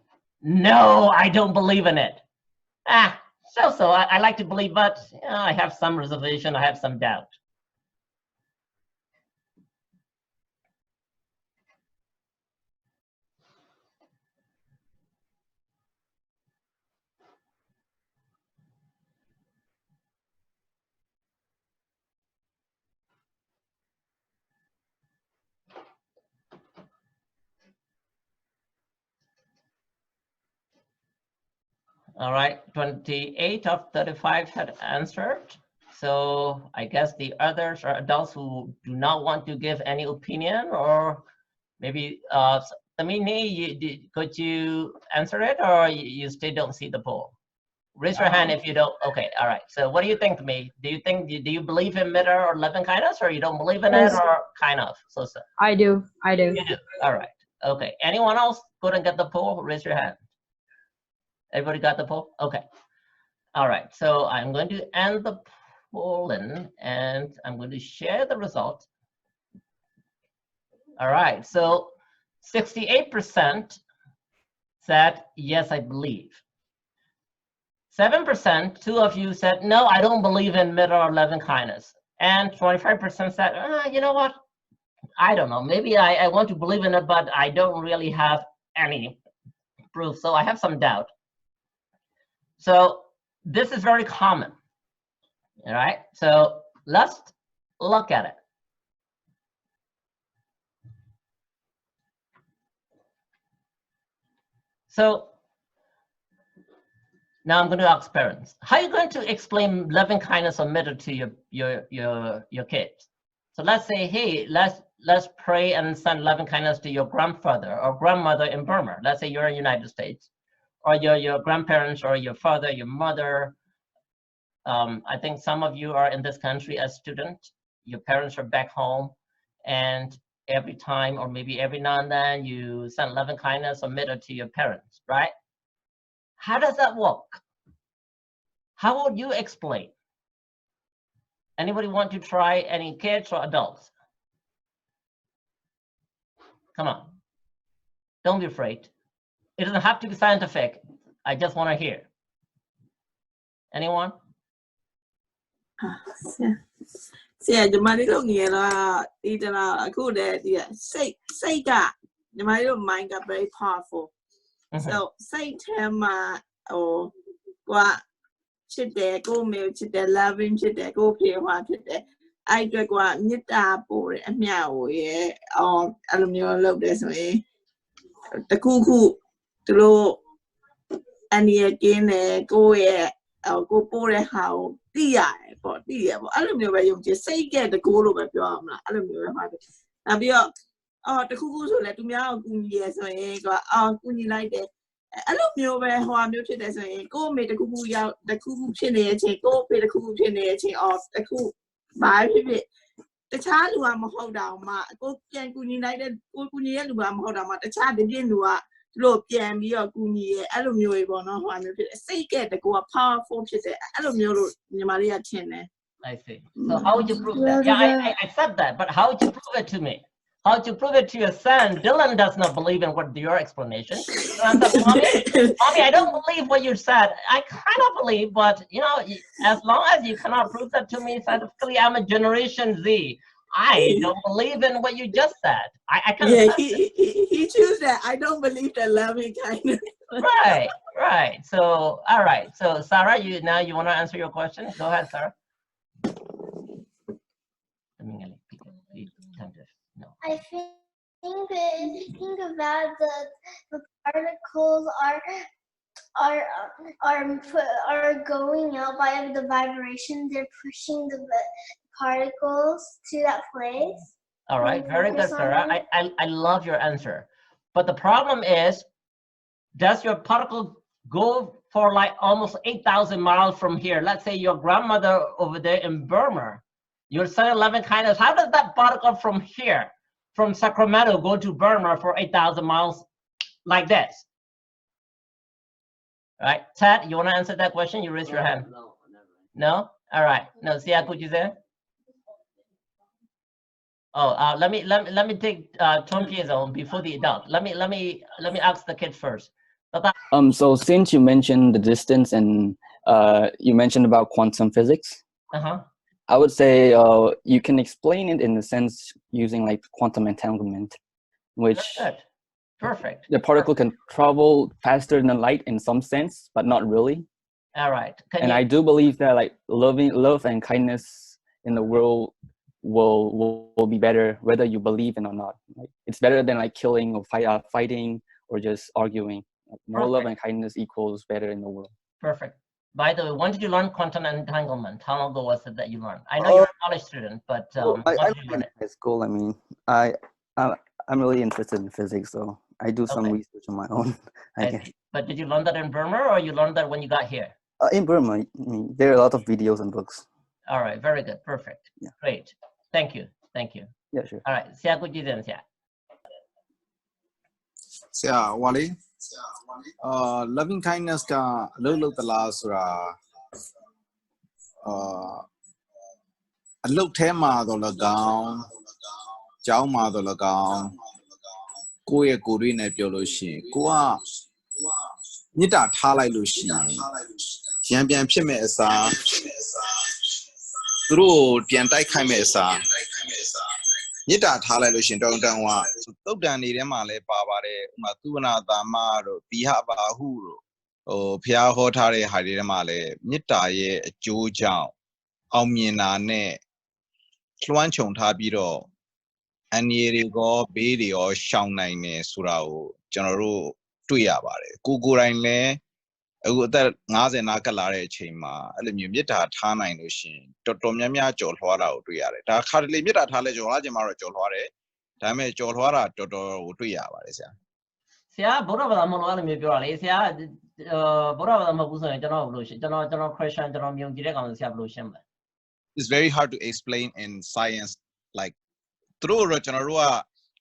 No, I don't believe in it. So I like to believe, but I have some reservation, I have some doubt. All right, 28 of 35 had answered. So I guess the others are adults who do not want to give any opinion, or maybe, Tamini, could you answer it, or you still don't see the poll? Raise your hand if you don't. Okay, all right. So what do you think, Tamini? Do you believe in metta or loving kindness, or you don't believe in it, or kind of? So. I do. You do. All right. Okay. Anyone else couldn't get the poll? Raise your hand. Everybody got the poll? Okay. All right. So I'm going to end the polling and I'm going to share the result. All right. So 68% said, yes, I believe. 7%, two of you said, no, I don't believe in metta or loving kindness. And 25% said, you know what? I don't know. Maybe I want to believe in it, but I don't really have any proof. So I have some doubt. So this is very common. All right. So let's look at it. So now I'm going to ask parents, how are you going to explain loving kindness or metta to your kids? So let's say, hey, let's pray and send loving kindness to your grandfather or grandmother in Burma. Let's say you're in the United States, or your grandparents or your father, your mother. I think some of you are in this country as students. Your parents are back home, and every time or maybe every now and then you send loving kindness or metta to your parents, right? How does that work? How would you explain? Anybody want to try? Any kids or adults? Come on. Don't be afraid. It doesn't have to be scientific. I just want to hear. Anyone? ဆရာညီမလေးတို့ငယ်တော့ဒီတလားအခုတည်းဒီစိတ်ကညီမလေးတို့ mind က very powerful so စိတ်ထဲမှာဟိုကွာချစ်တယ်ကိုမေကိုချစ်တယ် loving ချစ်တယ်ကိုဖေဟွာဖြစ်တယ်အဲ့အတွက်ကွာမေတ္တာပို့တယ်အမျှကိုရဲ့အဲ့လိုမျိုးလုပ်တယ်ဆိုရင်တခုခုသူတို့အနေနဲ့ကင်းတယ်ကိုရဲ့ကိုပို့တဲ့ဟာကိုသိရတယ်ပေါ့အဲ့လိုမျိုးပဲယုံကြည်စိတ်ကတကူလို့ပဲပြောရမလားအဲ့လိုမျိုးပဲမှာပဲနောက်ပြီးတော့တခုခုဆိုလဲသူများကိုကူညီရဆိုရင်ကွာကူညီလိုက်တယ်အဲ့လိုမျိုးပဲဟိုအမျိုးဖြစ်တယ်ဆိုရင်ကို့အမေတခုခုရောက်တခုခုဖြစ်နေတဲ့အချိန်ကို့အဖေတခုခုဖြစ်နေတဲ့အချိန်တခုဘာဖြစ်တခြားလူကမဟုတ်တာမှကိုပြန်ကူညီလိုက်တဲ့ကိုကူညီရဲ့လူကမဟုတ်တာမှတခြားတစ်ပြင်းလူကလို့ပြန်ပြီးတော့ကူညီရဲ့အဲ့လိုမျိုးပဲပေါ့နော်ဟိုအမျိုးဖြစ်တယ်စိတ်ကတကူက powerful ဖြစ်တယ်အဲ့လိုမျိုးလို့ညီမလေးကထင်တယ် I see. So how would you prove that? Yeah, I said that, but how would you prove it to me? How would you prove it to your son? Dylan does not believe in what your explanation. So I said, Mommy, I don't believe what you said. I kind of believe, but you know, as long as you cannot prove that to me scientifically, I'm a Generation Z. I don't believe in what you just said. I can. Yeah, he chose that. I don't believe that loving kindness. Right. So, all right. So, Sarah, you want to answer your question? Go ahead, Sarah. No. I think about the particles are going out by the vibration. They're pushing the particles to that place. All right, very good, Sarah. I love your answer. But the problem is, does your particle go for like almost 8,000 miles from here? Let's say your grandmother over there in Burma, your son loving kindness. How does that particle from here, from Sacramento, go to Burma for 8,000 miles like this? All right, Ted, you want to answer that question? You raise your hand. No? All right. No, Sia, could you say? Oh, let me take 20 years old before the adult. Let me ask the kids first. So since you mentioned the distance and you mentioned about quantum physics, I would say you can explain it in a sense using like quantum entanglement, which Perfect. the particle can travel faster than light in some sense, but not really. All right. I do believe that like love and kindness in the world will be better whether you believe in or not. Like, it's better than like killing or fighting or just arguing. Like, more love and kindness equals better in the world. Perfect. By the way, when did you learn quantum entanglement? How long ago was it that you learned? I know you're a college student, but when did you learn it? High school. I mean, I'm really interested in physics, so I do some research on my own. But did you learn that in Burma, or you learned that when you got here? In Burma, I mean, there are a lot of videos and books. All right, very good, perfect. Yeah. Great. Thank you. Yeah, sure. All right, ဆရာကိုကြည့်တယ်ဆရာ ဆရာဟိုလေloving kindness ကအလုပ်လုပ်သလားဆိုတာအလုပ်ထဲမှာတော့၎င်းကျောင်းမှာတော့၎င်းကိုယ့်ရဲ့ကိုယ်တွေနဲ့ပြောလို့ရှိရင်ကိုကမေတ္တာထားလိုက်လို့ရှိရင်ရံပြန်ဖြစ်မဲ့အစားသူတို့ပြန်တိုက်ခိုက်မဲ့အစားမေတ္တာထားလိုက်လို့ရှိရင်တောင်းတန်းကသုတ်တန်နေထဲမှာလဲပါပါတယ်ဥမာသုဝနာတာမတို့တိဟပါဟုတို့ဘုရားဟောထားတဲ့ဟာတွေထဲမှာလဲမေတ္တာရဲ့အကျိုးကြောင့်အောင်မြင်တာနဲ့လွှမ်းခြုံထားပြီးတော့အန္တရာယ်တွေကိုဘေးတွေရောရှောင်နိုင်တယ်ဆိုတာကိုကျွန်တော်တို့တွေ့ရပါတယ်ကိုယ်တိုင်လဲအခုအသက်50နားကလာတဲ့အချိန်မှာအဲ့လိုမျိုးမေတ္တာထားနိုင်လို့ရှိရင်တော်တော်များများကြော်လွှားတာကိုတွေ့ရတယ်ဒါခါတလေမေတ္တာထားလဲကြော်လွှားခြင်းမှာတော့ကြော်လွှားတယ်ဒါပေမဲ့ကြော်လွှားတာတော်တော်ကိုတွေ့ရပါတယ်ဆရာဆရာဗုဒ္ဓဘာသာမလို့အဲ့လိုမျိုးပြောတာလေဆရာဗုဒ္ဓဘာသာမဟုတ်ဘူးဆိုရင်ကျွန်တော်ဘယ်လိုရှင်းကျွန်တော် Christian ကျွန်တော်မြုံကြည့်တဲ့ကောင်ဆရာဘယ်လိုရှင်းမလဲ It's very hard to explain in science like through ကျွန်တော်တို့က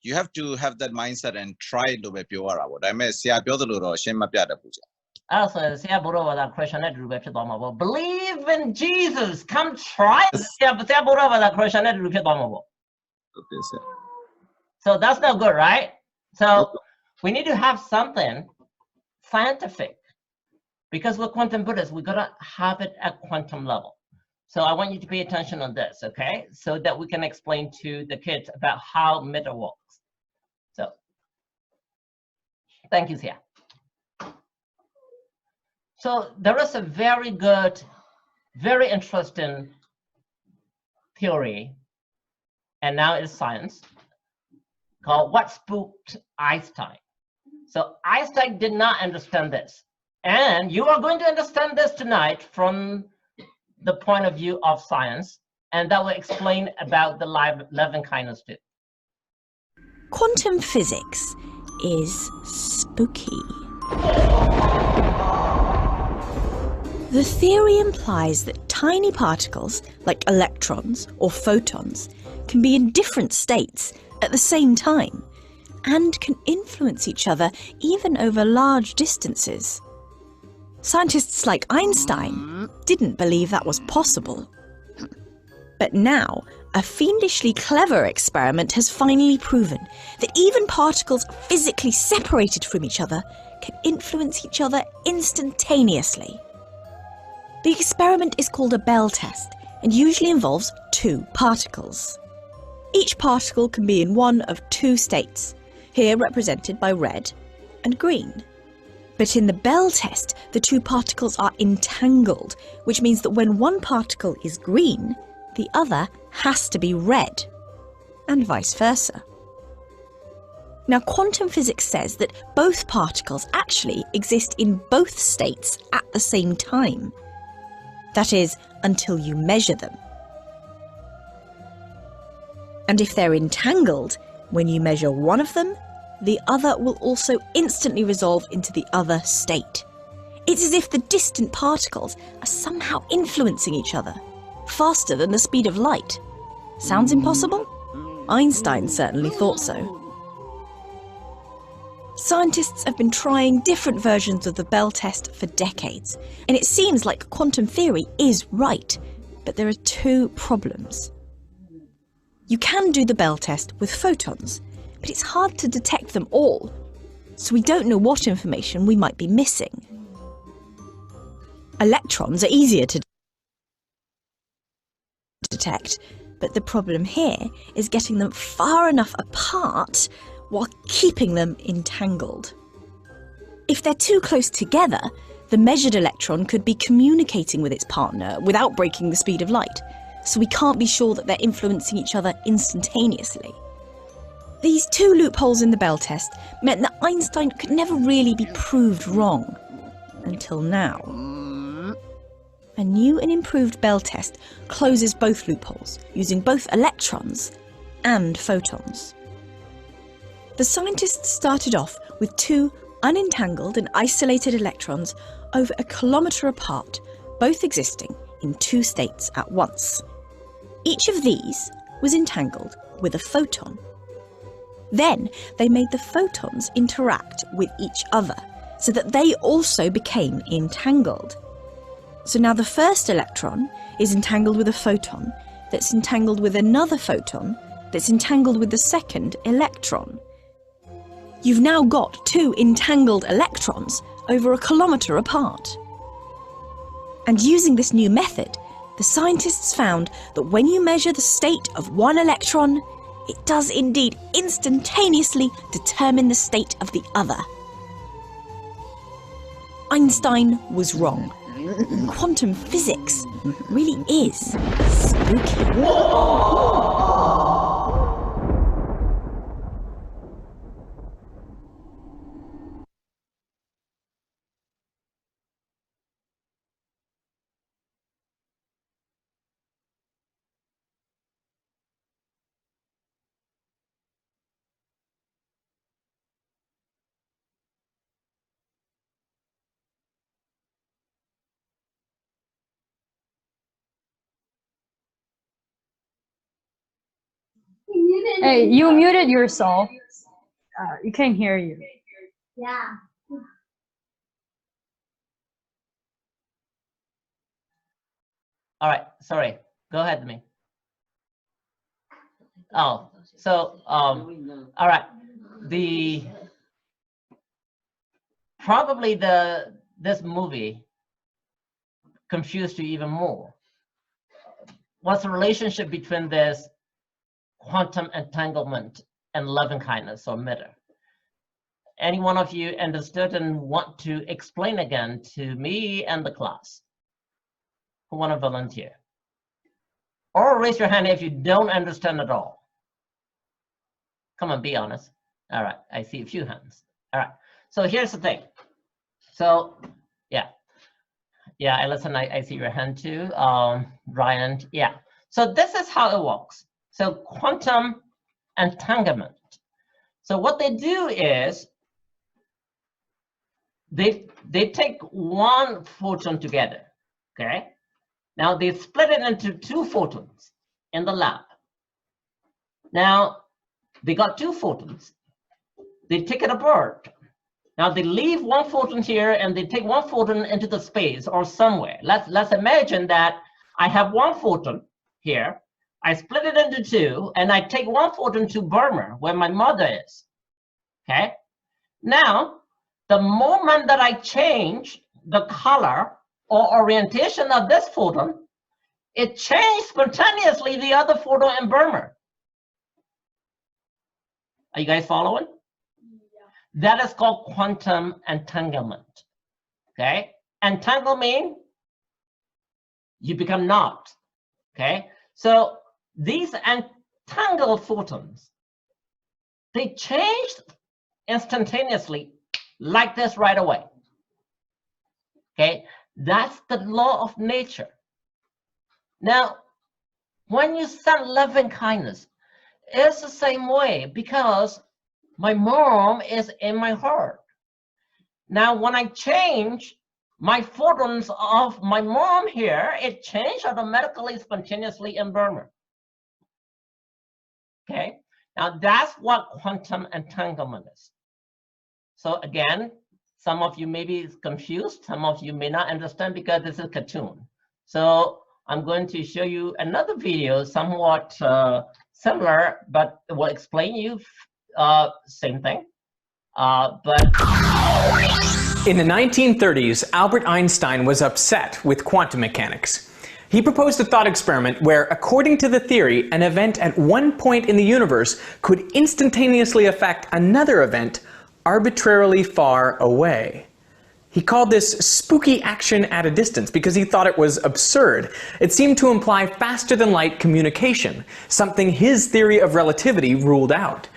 you have to have that mindset and try လို့ပဲပြောရတာပေါ့ဒါပေမဲ့ဆရာပြောသလိုတော့ရှင်းမပြတတ်ဘူးဆရာအဲ့ဆိုဆရာဗုဒ္ဓဘာသာ Christian နဲ့တူပဲဖြစ်သွားမှာပေါ့ Believe in Jesus come try ဆရာဗုဒ္ဓဘာသာ Christian နဲ့တူဖြစ်သွားမှာပေါ့ Okay sir So that's not good right So we need to have something scientific because we're quantum Buddhists we gotta have it at quantum level So I want you to pay attention on this, okay? So that we can explain to the kids about how metta works. So, thank you, Sia. So there is a very good, very interesting theory, and now it's science, called What Spooked Einstein. So Einstein did not understand this. And you are going to understand this tonight from the point of view of science, and that will explain about the loving kindness too. Quantum physics is spooky. The theory implies that tiny particles, like electrons or photons, can be in different states at the same time and can influence each other even over large distances. Scientists like Einstein didn't believe that was possible. But now, a fiendishly clever experiment has finally proven that even particles physically separated from each other can influence each other instantaneously. The experiment is called a Bell test and usually involves two particles. Each particle can be in one of two states, here represented by red and green. But in the Bell test, the two particles are entangled, which means that when one particle is green, the other has to be red, and vice versa. Now, quantum physics says that both particles actually exist in both states at the same time. That is, until you measure them. And if they're entangled, when you measure one of them, the other will also instantly resolve into the other state. It's as if the distant particles are somehow influencing each other, faster than the speed of light. Sounds impossible? Einstein certainly thought so. Scientists have been trying different versions of the Bell test for decades, and it seems like quantum theory is right, but there are two problems. You can do the Bell test with photons, but it's hard to detect them all. so we don't know what information we might be missing. Electrons are easier to detect, but the problem here is getting them far enough apart while keeping them entangled. If they're too close together, the measured electron could be communicating with its partner without breaking the speed of light, so we can't be sure that they're influencing each other instantaneously. These two loopholes in the Bell test meant that Einstein could never really be proved wrong, until now. A new and improved Bell test closes both loopholes, using both electrons and photons. The scientists started off with two unentangled and isolated electrons over 1 kilometre apart, both existing in two states at once. Each of these was entangled with a photon. Then they made the photons interact with each other, so that they also became entangled. So now the first electron is entangled with a photon that's entangled with another photon that's entangled with the second electron. You've now got two entangled electrons over 1 kilometre apart. And using this new method, the scientists found that when you measure the state of one electron, it does indeed instantaneously determine the state of the other. Einstein was wrong. Quantum physics really is spooky. Hey, you muted yourself. You can't hear you. Yeah. All right, sorry. Go ahead, me. Oh, so all right. Probably this movie confused you even more. What's the relationship between this quantum entanglement and loving kindness or matter? Any one of you understood and want to explain again to me and the class? Who want to volunteer? Or raise your hand if you don't understand at all. Come on, be honest. All right, I see a few hands. All right, so here's the thing. So, yeah, Ellison, I see your hand too. Ryan, yeah. So this is how it works. So quantum entanglement. So what they do is they take one photon together, okay? Now they split it into two photons in the lab. Now they got two photons. They take it apart. Now they leave one photon here and they take one photon into the space or somewhere. Let's imagine that I have one photon here. I split it into two and I take one photon to Burma, where my mother is. Okay. Now, the moment that I change the color or orientation of this photon, it changed spontaneously the other photon in Burma. Are you guys following? That is called quantum entanglement. Okay, entangle means you become knot. Okay, so these entangled photons, they changed instantaneously like this right away. Okay, that's the law of nature. Now, when you send loving kindness, it's the same way because my mom is in my heart. Now, when I change my photons of my mom here, it changed automatically, spontaneously in Burma. Okay, now that's what quantum entanglement is. So again, some of you may be confused, some of you may not understand because this is a cartoon. So I'm going to show you another video, somewhat similar, but it will explain you same thing. But in the 1930s, Albert Einstein was upset with quantum mechanics. He proposed a thought experiment where, according to the theory, an event at one point in the universe could instantaneously affect another event arbitrarily far away. He called this spooky action at a distance because he thought it was absurd. It seemed to imply faster than light communication, something his theory of relativity ruled out.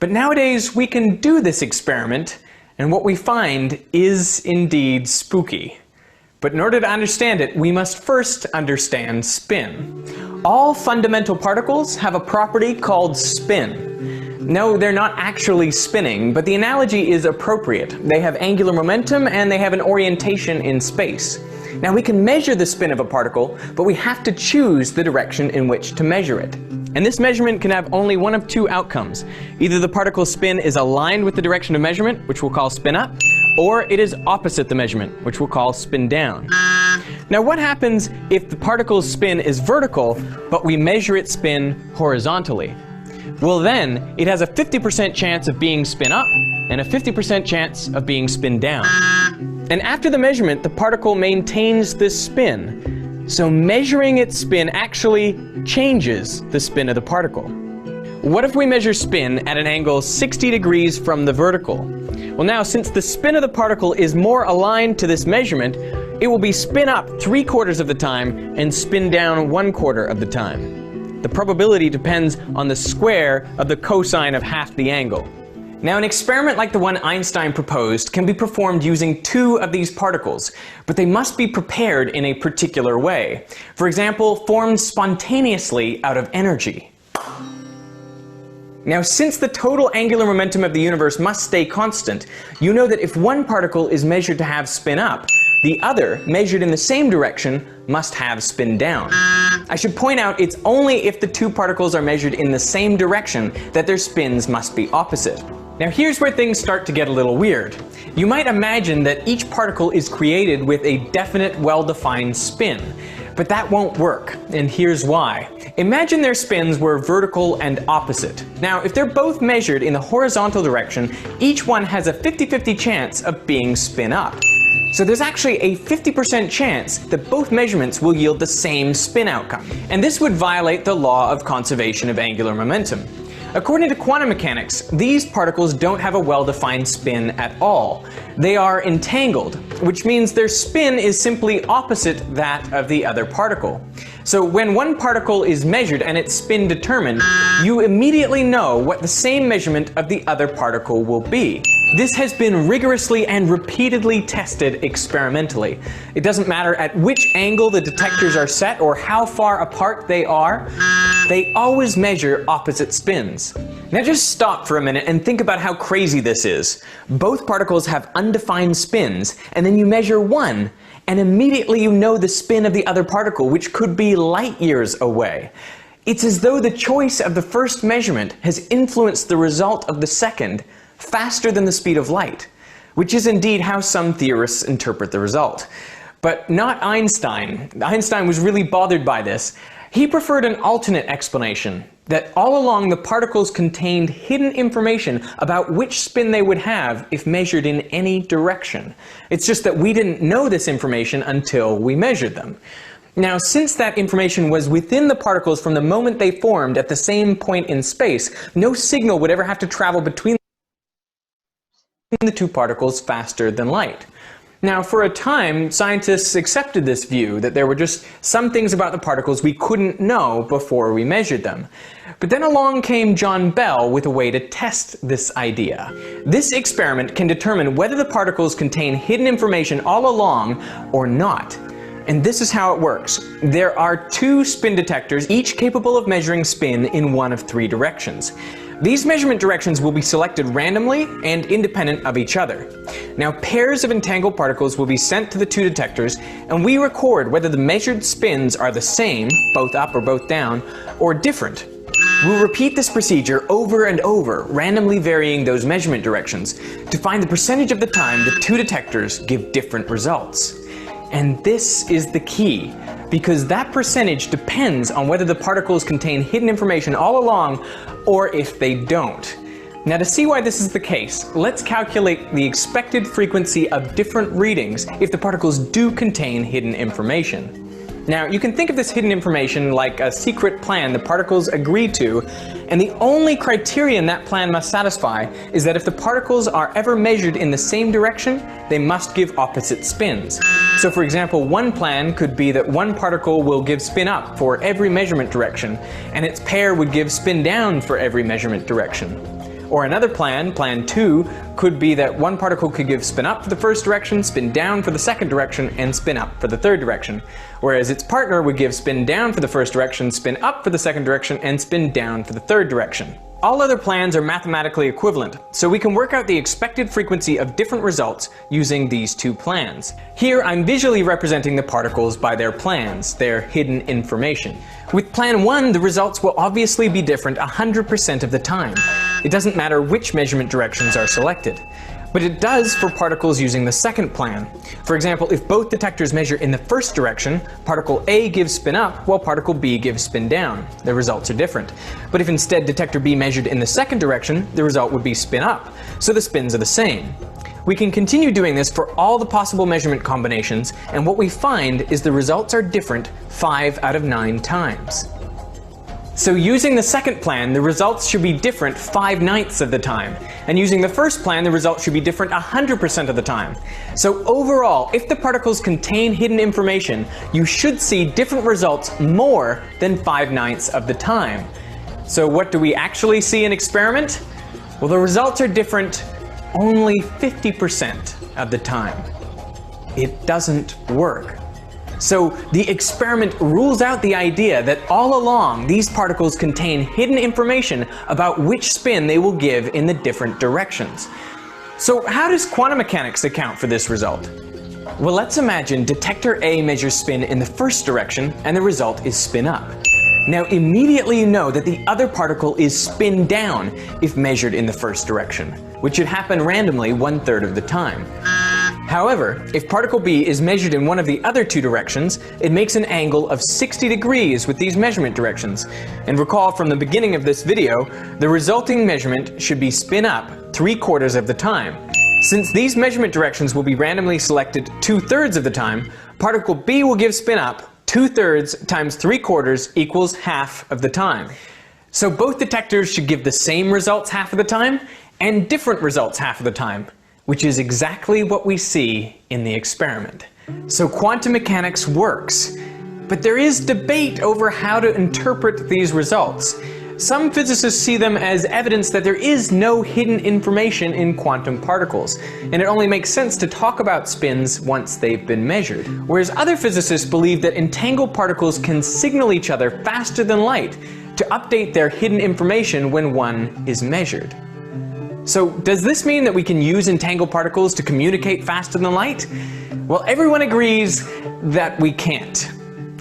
But nowadays we can do this experiment, and what we find is indeed spooky. But in order to understand it, we must first understand spin. All fundamental particles have a property called spin. No, they're not actually spinning, but the analogy is appropriate. They have angular momentum and they have an orientation in space. Now we can measure the spin of a particle, but we have to choose the direction in which to measure it. And this measurement can have only one of two outcomes. Either the particle's spin is aligned with the direction of measurement, which we'll call spin up, or it is opposite the measurement, which we'll call spin down. Now what happens if the particle's spin is vertical, but we measure its spin horizontally? Well then, it has a 50% chance of being spin up and a 50% chance of being spin down. And after the measurement, the particle maintains this spin. So measuring its spin actually changes the spin of the particle. What if we measure spin at an angle 60 degrees from the vertical? Well now, since the spin of the particle is more aligned to this measurement, it will be spin up 3/4 of the time and spin down 1/4 of the time. The probability depends on the square of the cosine of half the angle. Now an experiment like the one Einstein proposed can be performed using two of these particles, but they must be prepared in a particular way. For example, formed spontaneously out of energy. Now since the total angular momentum of the universe must stay constant, you know that if one particle is measured to have spin up, the other, measured in the same direction, must have spin down. I should point out it's only if the two particles are measured in the same direction that their spins must be opposite. Now here's where things start to get a little weird. You might imagine that each particle is created with a definite, well-defined spin. But that won't work, and here's why. Imagine their spins were vertical and opposite. Now, if they're both measured in the horizontal direction, each one has a 50-50 chance of being spin up. So there's actually a 50% chance that both measurements will yield the same spin outcome. And this would violate the law of conservation of angular momentum. According to quantum mechanics, these particles don't have a well-defined spin at all. They are entangled, which means their spin is simply opposite that of the other particle. So when one particle is measured and its spin determined, you immediately know what the same measurement of the other particle will be. This has been rigorously and repeatedly tested experimentally. It doesn't matter at which angle the detectors are set or how far apart they are, they always measure opposite spins. Now just stop for a minute and think about how crazy this is. Both particles have undefined spins, and then you measure one, and immediately you know the spin of the other particle, which could be light years away. It's as though the choice of the first measurement has influenced the result of the second faster than the speed of light, which is indeed how some theorists interpret the result. But not Einstein. Einstein was really bothered by this. He preferred an alternate explanation, that all along the particles contained hidden information about which spin they would have if measured in any direction. It's just that we didn't know this information until we measured them. Now, since that information was within the particles from the moment they formed at the same point in space, no signal would ever have to travel between the two particles faster than light. Now, for a time, scientists accepted this view, that there were just some things about the particles we couldn't know before we measured them. But then along came John Bell with a way to test this idea. This experiment can determine whether the particles contain hidden information all along or not. And this is how it works. There are two spin detectors, each capable of measuring spin in one of three directions. These measurement directions will be selected randomly and independent of each other. Now, pairs of entangled particles will be sent to the two detectors, and we record whether the measured spins are the same, both up or both down, or different. We'll repeat this procedure over and over, randomly varying those measurement directions, to find the percentage of the time the two detectors give different results. And this is the key, because that percentage depends on whether the particles contain hidden information all along or if they don't. Now, to see why this is the case, let's calculate the expected frequency of different readings if the particles do contain hidden information. Now, you can think of this hidden information like a secret plan the particles agree to, and the only criterion that plan must satisfy is that if the particles are ever measured in the same direction, they must give opposite spins. So for example, one plan could be that one particle will give spin up for every measurement direction, and its pair would give spin down for every measurement direction. Or another plan, plan 2, could be that one particle could give spin up for the first direction, spin down for the second direction, and spin up for the third direction. Whereas its partner would give spin down for the first direction, spin up for the second direction, and spin down for the third direction. All other plans are mathematically equivalent, so we can work out the expected frequency of different results using these two plans. Here I'm visually representing the particles by their plans, their hidden information. With plan 1, the results will obviously be different 100% of the time. It doesn't matter which measurement directions are selected. But it does for particles using the second plan. For example, if both detectors measure in the first direction, particle A gives spin up while particle B gives spin down. The results are different. But if instead detector B measured in the second direction, the result would be spin up, so the spins are the same. We can continue doing this for all the possible measurement combinations, and what we find is the results are different 5 out of 9 times. So using the second plan, the results should be different 5/9 of the time. And using the first plan, the results should be different 100% of the time. So overall, if the particles contain hidden information, you should see different results more than 5/9 of the time. So what do we actually see in experiment? Well, the results are different only 50% of the time. It doesn't work. So the experiment rules out the idea that all along these particles contain hidden information about which spin they will give in the different directions. So how does quantum mechanics account for this result? Well, let's imagine detector A measures spin in the first direction and the result is spin up. Now immediately you know that the other particle is spin down if measured in the first direction, which should happen randomly 1/3 of the time. However, if particle B is measured in one of the other two directions, it makes an angle of 60 degrees with these measurement directions. And recall from the beginning of this video, the resulting measurement should be spin up 3/4 of the time. Since these measurement directions will be randomly selected 2/3 of the time, particle B will give spin up 2/3 times 3/4 equals half of the time. So both detectors should give the same results half of the time and different results half of the time, which is exactly what we see in the experiment. So quantum mechanics works, but there is debate over how to interpret these results. Some physicists see them as evidence that there is no hidden information in quantum particles, and it only makes sense to talk about spins once they've been measured. Whereas other physicists believe that entangled particles can signal each other faster than light to update their hidden information when one is measured. So does this mean that we can use entangled particles to communicate faster than light? Well, everyone agrees that we can't.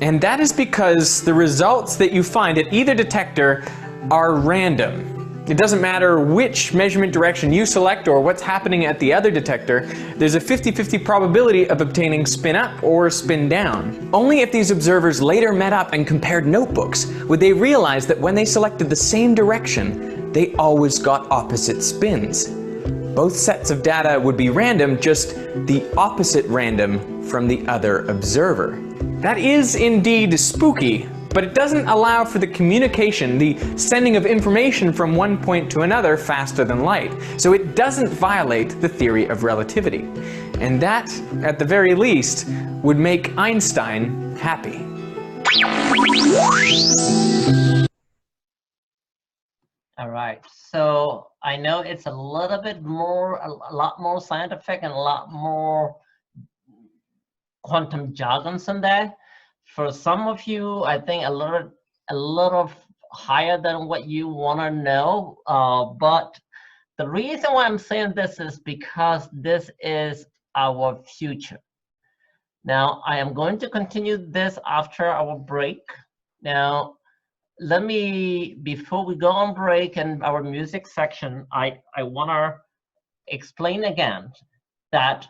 And that is because the results that you find at either detector are random. It doesn't matter which measurement direction you select or what's happening at the other detector, there's a 50-50 probability of obtaining spin up or spin down. Only if these observers later met up and compared notebooks would they realize that when they selected the same direction, they always got opposite spins. Both sets of data would be random, just the opposite random from the other observer. That is indeed spooky, but it doesn't allow for the communication, the sending of information from one point to another faster than light. So it doesn't violate the theory of relativity. And that, at the very least, would make Einstein happy. All right, so I know it's a little bit more, a lot more scientific and a lot more quantum jargon than that. For some of you, I think a little higher than what you want to know. But the reason why I'm saying this is because this is our future. Now, I am going to continue this after our break. Now, let me, before we go on break and our music section, I want to explain again that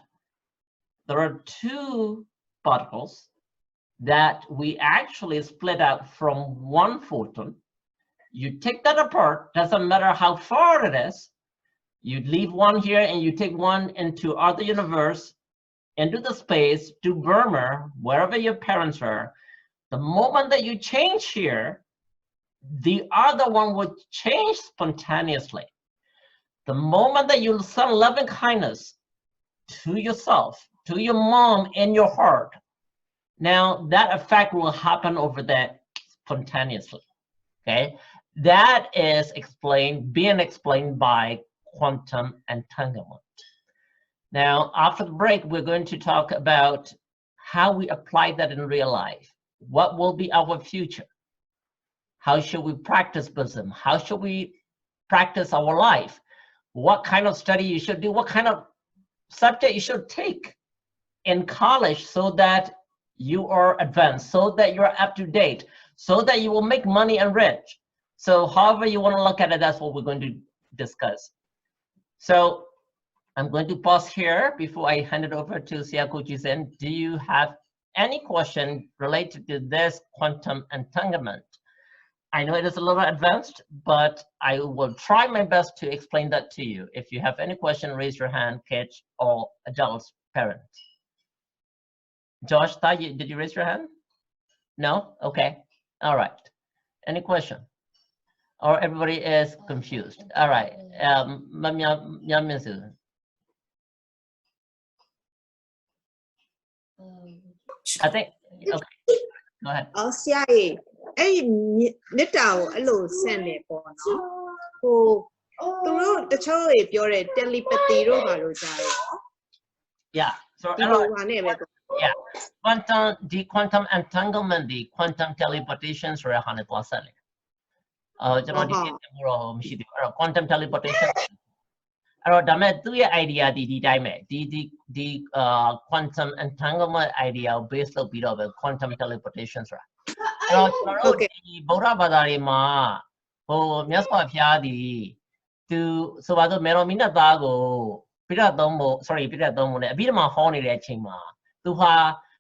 there are two particles that we actually split out from one photon. You take that apart, doesn't matter how far it is, You leave one here and you take one into other universe, into the space, to Burma, wherever your parents are. The moment that you change here, the other one would change spontaneously. The moment that you send loving kindness to yourself, to your mom in your heart, now that effect will happen over there spontaneously. Okay, that is being explained by quantum entanglement. Now, after the break, we're going to talk about how we apply that in real life. What will be our future? How should we practice Buddhism? How should we practice our life? What kind of study you should do? What kind of subject you should take in college so that you are advanced, so that you're up to date, so that you will make money and rich. So however you want to look at it, that's what we're going to discuss. So I'm going to pause here before I hand it over to Siakuchi-sen. Do you have any question related to this quantum entanglement? I know it is a little advanced, but I will try my best to explain that to you. If you have any question, raise your hand, kids or adults, parents. Josh, did you raise your hand? No? Okay. All right. Any question? Or everybody is confused? All right. I think, okay. Go ahead. ဆရာကြီးအဲ့ဒီမေတ္တာကိုအဲ့လိုဆင့်နေပေါ့နော်ဟိုသူတို့တချို့တွေပြောတဲ့ telepathy တို့ဘာလို့ကြားရော Yeah. So yeah. Quantum entanglement, the quantum teleportation ဆိုတဲ့ဟာနဲ့သွားဆက်လေကျွန်တော်ဒီကတော့မရှိသေးဘူးအဲ့တော့ quantum teleportation အဲ့တော့ဒါမဲ့သူ့ရဲ့ idea ဒီတိုင်းပဲဒီ quantum entanglement idea ကို base လုပ်ပြီးတော့ပဲ quantum teleportation ဆိုတာအဲ့တော့ကျွန်တော်တို့ဒီဗုဒ္ဓဘာသာတွေမှာဟိုမြတ်စွာဘုရားဒီသူဆိုပါတော့မေတော်မီနတ်သားကိုပြည့်သုံးဖို့ sorry ပြည့်သုံးဖို့ ਨੇ အပြီးတမှာဟောနေတဲ့အချိန်မှာသူဟာ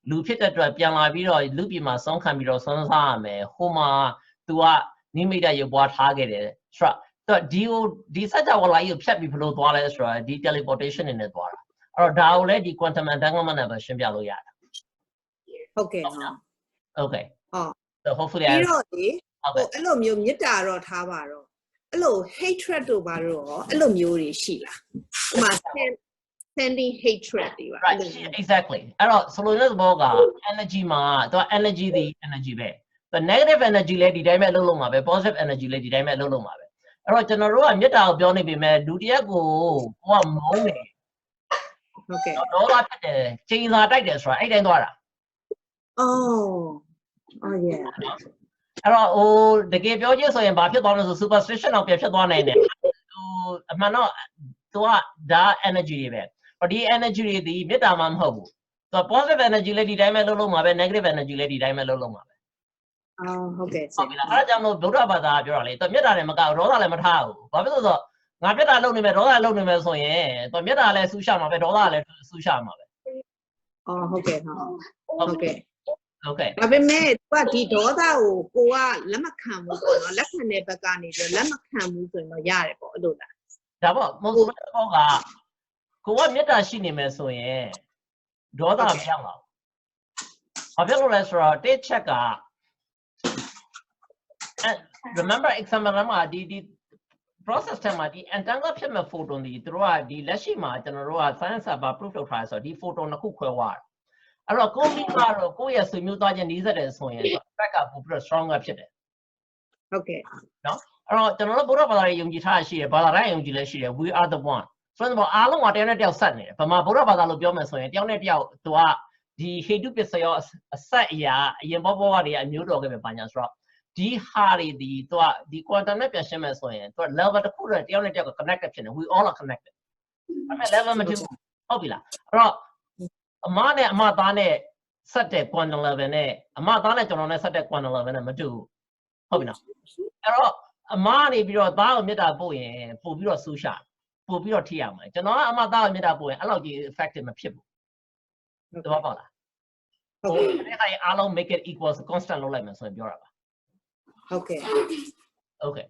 လူဖြစ်တဲ့အတွက်ပြန်လာပြီးတော့လူပြည်မှာဆုံးခံပြီးတော့ဆုံးစားရမယ်ဟိုမှာသူကနိမိတ်ရုပ်ပွားထားခဲ့တယ်ဆိုတော့ဒီစัจ java လာကြီးကိုဖြတ်ပြီးဘလို့သွားလဲဆိုတော့ဒီ teleportation နေနဲ့သွားတာအဲ့တော့ဒါကိုလည်းဒီ quantum entanglement နဲ့ပဲရှင်းပြလို့ရတယ်ဟုတ်ကဲ့ဟုတ် okay so hopefully ပြီးတော့ဒီဟိုအဲ့လိုမျိုးမေတ္တာတော့ထားပါတော့အဲ့လို hatred တို့ဘာလို့ရောအဲ့လိုမျိုးတွေရှိလားဥပမာ sending hatred တွေပါ right exactly အဲ့တော့ဆိုလိုတဲ့သဘောက energy မှာသူက energy ဒီ energy ပဲ the negative energy လည်းဒီတိုင်းပဲလုံးလုံးမှာပဲ positive energy လည်းဒီတိုင်းပဲလုံးလုံးမှာပဲအဲ့တော့ကျွန်တော်တို့ကမေတ္တာကိုပြောနေပြီမဲ့ဒုတိယကိုကမုန်းတယ်ဟုတ်ကဲ့ဒေါသဖြစ်တယ်ချိန်စာတိုက်တယ်ဆိုတာအဲ့တိုင်းသွားတာ oh yeah အဲ့တော့ဟိုတကယ်ပြောချင်းဆိုရင်ဘာဖြစ်သွားလဲဆို superstition တော့ပြဖြစ်သွားနိုင်တယ်ဟိုအမှန်တော့သူကဒါ energy တွေပဲဒီ energy တွေဒီမေတ္တာမှမဟုတ်ဘူးသူက positive energy လည်းဒီတိုင်းပဲလုံးလုံးမှာပဲ negative energy လည်းဒီတိုင်းပဲလုံးလုံးမှာပဲဟုတ်ကဲ့ဟုတ်ပြီလားအဲ့ဒါကြောင့်မို့ဗုဒ္ဓဘာသာပြောတာလေသူမေတ္တာလည်းမကဘူးဒေါသလည်းမထားဘူးဘာဖြစ်လို့ဆိုတော့ငါမေတ္တာလုပ်နေမယ်ဒေါသလုပ်နေမယ်ဆိုရင်သူမေတ္တာလည်းဆူရှာမှာပဲဒေါသလည်းဆူရှာမှာပဲဟုတ်ကဲ့ဟုတ်ကဲ့okay ဒါပေမဲ့သူကဒီဒေါသကိုကလက်မခံဘူးပေါ့နော်လက်ခံတဲ့ဘက်ကနေပြီးလက်မခံဘူးဆိုရင်တော့ရတယ်ပေါ့အဲ့လိုလားဒါပေါ့မဟုတ်ဘူးတော့ကကိုကမေတ္တာရှိနေမယ်ဆိုရင်ဒေါသမပြောင်းပါဘူးဘာဖြစ်လို့လဲဆိုတော့တစ်ချက်က remember example မှာဒီ process ထဲမှာဒီ entangle ဖြစ်မဲ့ photon တွေသူတို့ကဒီလက်ရှိမှာကျွန်တော်တို့က science ဘာ proof လုပ်ထားလဲဆိုတော့ဒီ photon တစ်ခုခွဲသွားတာအဲ့တော့ကိုမိကတော့ကိုယ့်ရဲ့ဆွေမျိုးသားချင်းနှီးစက်တယ်ဆိုရင် effect ကပိုပြီးတော့ stronger ဖြစ်တယ်ဟုတ်ကဲ့နော်အဲ့တော့ကျွန်တော်တို့ဘုရားဘာသာရေးယုံကြည်ထားရှိတယ်ဘာသာတိုင်းယုံကြည်လည်းရှိတယ် we are the one ဆိုတော့အားလုံးကတယောက်နဲ့တယောက်ဆက်နေတယ်ဗမာဘုရားဘာသာလို့ပြောမယ်ဆိုရင်တယောက်နဲ့တယောက်သူကဒီဟေတုပစ္စယောအဆက်အရာအရင်ဘောတွေကအမျိုးတော်ခဲ့ပဲပါညာဆိုတော့ဒီဟာတွေဒီသူကဒီ quantum နဲ့ပြန်ရှင်းမယ်ဆိုရင်သူက level တစ်ခုတည်းတယောက်နဲ့တယောက်က connected ဖြစ်နေ we all are connected အဲ့မဲ့ level မတူဘူးဟုတ်ပြီလားအဲ့တော့အမနဲ့အမသားနဲ့ဆက်တဲ့ quantum level နဲ့အမသားနဲ့ကျွန်တော်နဲ့ဆက်တဲ့ quantum level နဲ့မတူဘူးဟုတ်ပြီနော်အဲ့တော့အမနေပြီးတော့သားကိုမေတ္တာပို့ရင်ပို့ပြီးတော့ဆူရှာပို့ပြီးတော့ထိရမှာကျွန်တော်ကအမသားကိုမေတ္တာပို့ရင်အဲ့လောက်ကြီး effective မဖြစ်ဘူးသဘောပေါက်လားဟုတ်ကဲ့အဲ့ဒါအားလုံး make it equal constant လုပ်လိုက်မယ်ဆိုရင်ပြောတာပါဟုတ်ကဲ့ okay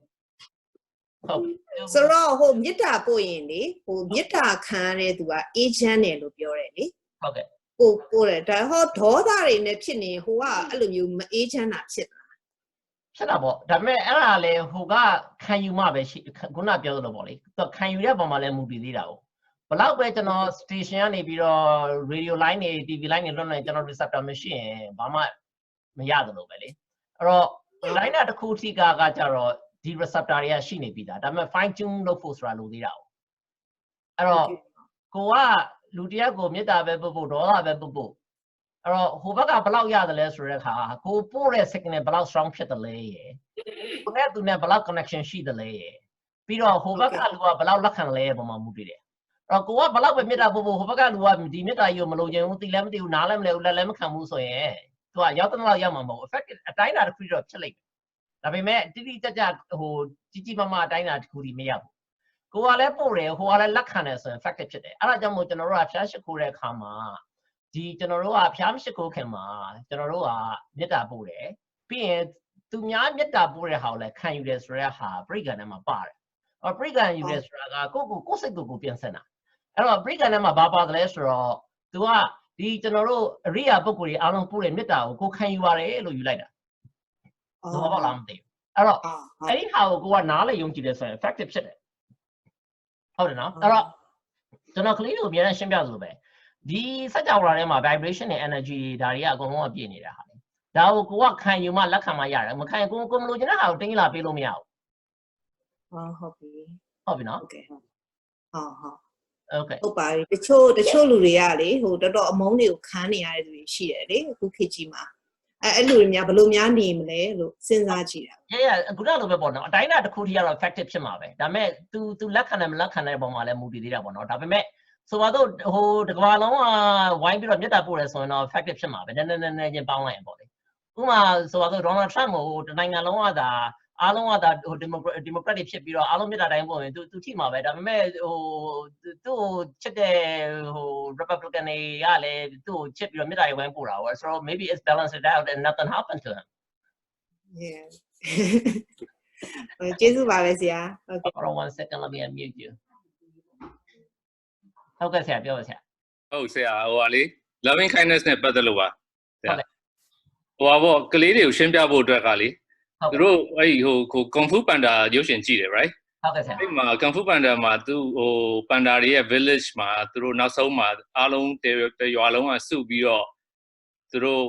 ဆိုတော့ဟိုမေတ္တာပို့ရင်လေဟိုမေတ္တာခံရတဲ့သူကအေးချမ်းတယ်လို့ပြောတယ်လေဟုတ်ကဲ့ပို့တယ်ဒါဟောဒေါသတွေနဲ့ဖြစ်နေဟိုကအဲ့လိုမျိုးမအေးချမ်းတာဖြစ်တာပေါ့ဒါပေမဲ့အဲ့ဒါလေဟိုကခံယူမှပဲရှိခုနပြောသလိုပေါ့လေသူခံယူတဲ့ပုံမှာလည်းမူတည်သေးတာ哦ဘလောက်ပဲကျွန်တော် station ကနေပြီးတော့ radio line တွေ TV line တွေလွှင့်နေကျွန်တော် receptor မရှိရင်ဘာမှမရသလိုပဲလေအဲ့တော့ line တစ်ခုထိကကြတော့ဒီ receptor တွေကရှိနေပြီဒါပေမဲ့ fine tune လုပ်ဖို့ဆိုတာလိုသေးတာ哦အဲ့တော့ကိုကလူတယောက်ကိုမေတ္တာပဲပို့ဒေါသပဲပို့အဲ့တော့ဟိုဘက်ကဘလောက်ရတယ်လဲဆိုတဲ့အခါကိုပို့တဲ့ signal ဘလောက် strong ဖြစ်တယ်လဲရယ်ကိုနဲ့သူနဲ့ဘလောက် connection ရှိတယ်လဲရယ်ပြီးတော့ဟိုဘက်ကလူကဘလောက်လက်ခံလဲပုံမှာမူတည်တယ်အဲ့တော့ကိုကဘလောက်ပဲမေတ္တာပို့ဟိုဘက်ကလူကဒီမေတ္တာကြီးကိုမလိုချင်ဘူးသိလည်းမသိဘူးနားလည်းမလဲဘူးလက်လည်းမခံဘူးဆိုရင်သူကရောက်တဲ့လောက်ရောက်မှာမဟုတ် effect အတိုင်းတာတစ်ခုတော့ဖြစ်လိမ့်မယ်ဒါပေမဲ့တိတိကျကျဟိုကြီးမားမားအတိုင်းတာတစ်ခုဒီမရဘူးကိုကလည်းပို့တယ်ဟိုကလည်းလက်ခံတယ်ဆိုရင် effect ဖြစ်တယ်အဲ့ဒါကြောင့်မို့ကျွန်တော်တို့ကဖျားရှိခိုးတဲ့အခါမှာဒီကျွန်တော်တို့ကဖျားမရှိခိုးခင်မှာကျွန်တော်တို့ကမေတ္တာပို့တယ်ပြီးရင်သူများမေတ္တာပို့တဲ့ဟာကိုလည်းခံယူတယ်ဆိုတဲ့ဟာပြိက္ခာထဲမှာပါတယ်အော်ပြိက္ခာယူတယ်ဆိုတာကကိုစိတ်ကိုပြင်ဆင်တာအဲ့တော့ပြိက္ခာထဲမှာဘာပါတယ်လဲဆိုတော့သူကဒီကျွန်တော်တို့အရိယာပုဂ္ဂိုလ်တွေအားလုံးပို့တဲ့မေတ္တာကိုခံယူပါတယ်လို့ယူလိုက်တာတော့ဘာလားမသိဘူးအဲ့တော့အဲ့ဒီဟာကိုကနားလေယုံကြည်တယ်ဆိုရင် effective ဖြစ်တယ်ဟုတ်တယ်နော်အဲ့တော့ကျွန်တော်ကလေးတို့အများနဲ့ရှင်းပြသလိုပဲဒီစัจ java ထဲမှာ vibration နဲ့ energy ဒါတွေကအကုန်လုံးအပြည့်နေတာဟာဒါကိုကခံယူမှလက်ခံမှရတယ်မခံရင်ကိုမလို့ချင်တဲ့ဟာကိုတင်းလာပေးလို့မရဘူးဟုတ်ပြီနော်ဟုတ်ပါပြီတချို့လူတွေကလေဟိုတော်တော်အမုန်းတွေကိုခံနေရတဲ့သူတွေရှိတယ်လေအခုခေတ်ကြီးမှာအဲ့လူတွေများဘယ်လိုများနေမလဲလို့စဉ်းစားကြည့်တာခုနလိုပဲပေါ့နော်အတိုင်းအတာတစ်ခုထိကတော့ effective ဖြစ်မှာပဲဒါပေမဲ့ तू လက်ခံတယ်မလက်ခံတဲ့ပုံမှာလည်းမူတည်သေးတာပေါ့နော်ဒါပေမဲ့ဆိုတော့ဟိုတကဘာလုံးကဝိုင်းပြီးတော့မြတ်တာပို့တယ်ဆိုရင်တော့ effective ဖြစ်မှာပဲနည်းချင်းပေါင်းလိုက်ရင်ပေါ့လေဥပမာဆိုတော့ဒေါ်နယ်ထရမ့်ကိုတနိုင်ငံလုံးကဒါအားလုံးကဒါဟိုဒီမိုကရက်တွေဖြစ်ပြီးတော့အားလုံးမြတ်တာတိုင်းပို့ရင် तू ထိမှာပဲဒါပေမဲ့ဟိုသူ့ချစ်တဲ့ဟို Republican တွေကလည်းသူ့ကိုချစ်ပြီးတော့မြတ်တာတွေဝိုင်းပို့တာပေါ့ဆိုတော့ maybe it's balanced it out and nothing happened to him yeah ကျေးဇူးပါပဲဆရာ okay for 1 second let me unmute you ဟုတ်ကဲ့ဆရာပြောပါဆရာဟုတ်ဆရာဟိုလေ loving kindness နဲ့ပတ်သက်လို့ပါဆရာဟိုပါပေါ့ကလေးတွေကိုရှင်းပြဖို့အတွက်ကလေသူတို့အဲ့ဒီဟို Kung Fu Panda ရုပ်ရှင်ကြည့်တယ် right ဟုတ်ကဲ့ဆရာအဲ့မှာ Kung Fu Panda မှာသူဟို Panda တွေရဲ့ village မှာသူတို့နောက်ဆုံးမှာအားလုံးတရွာလုံးကစုပြီးတော့သူတို့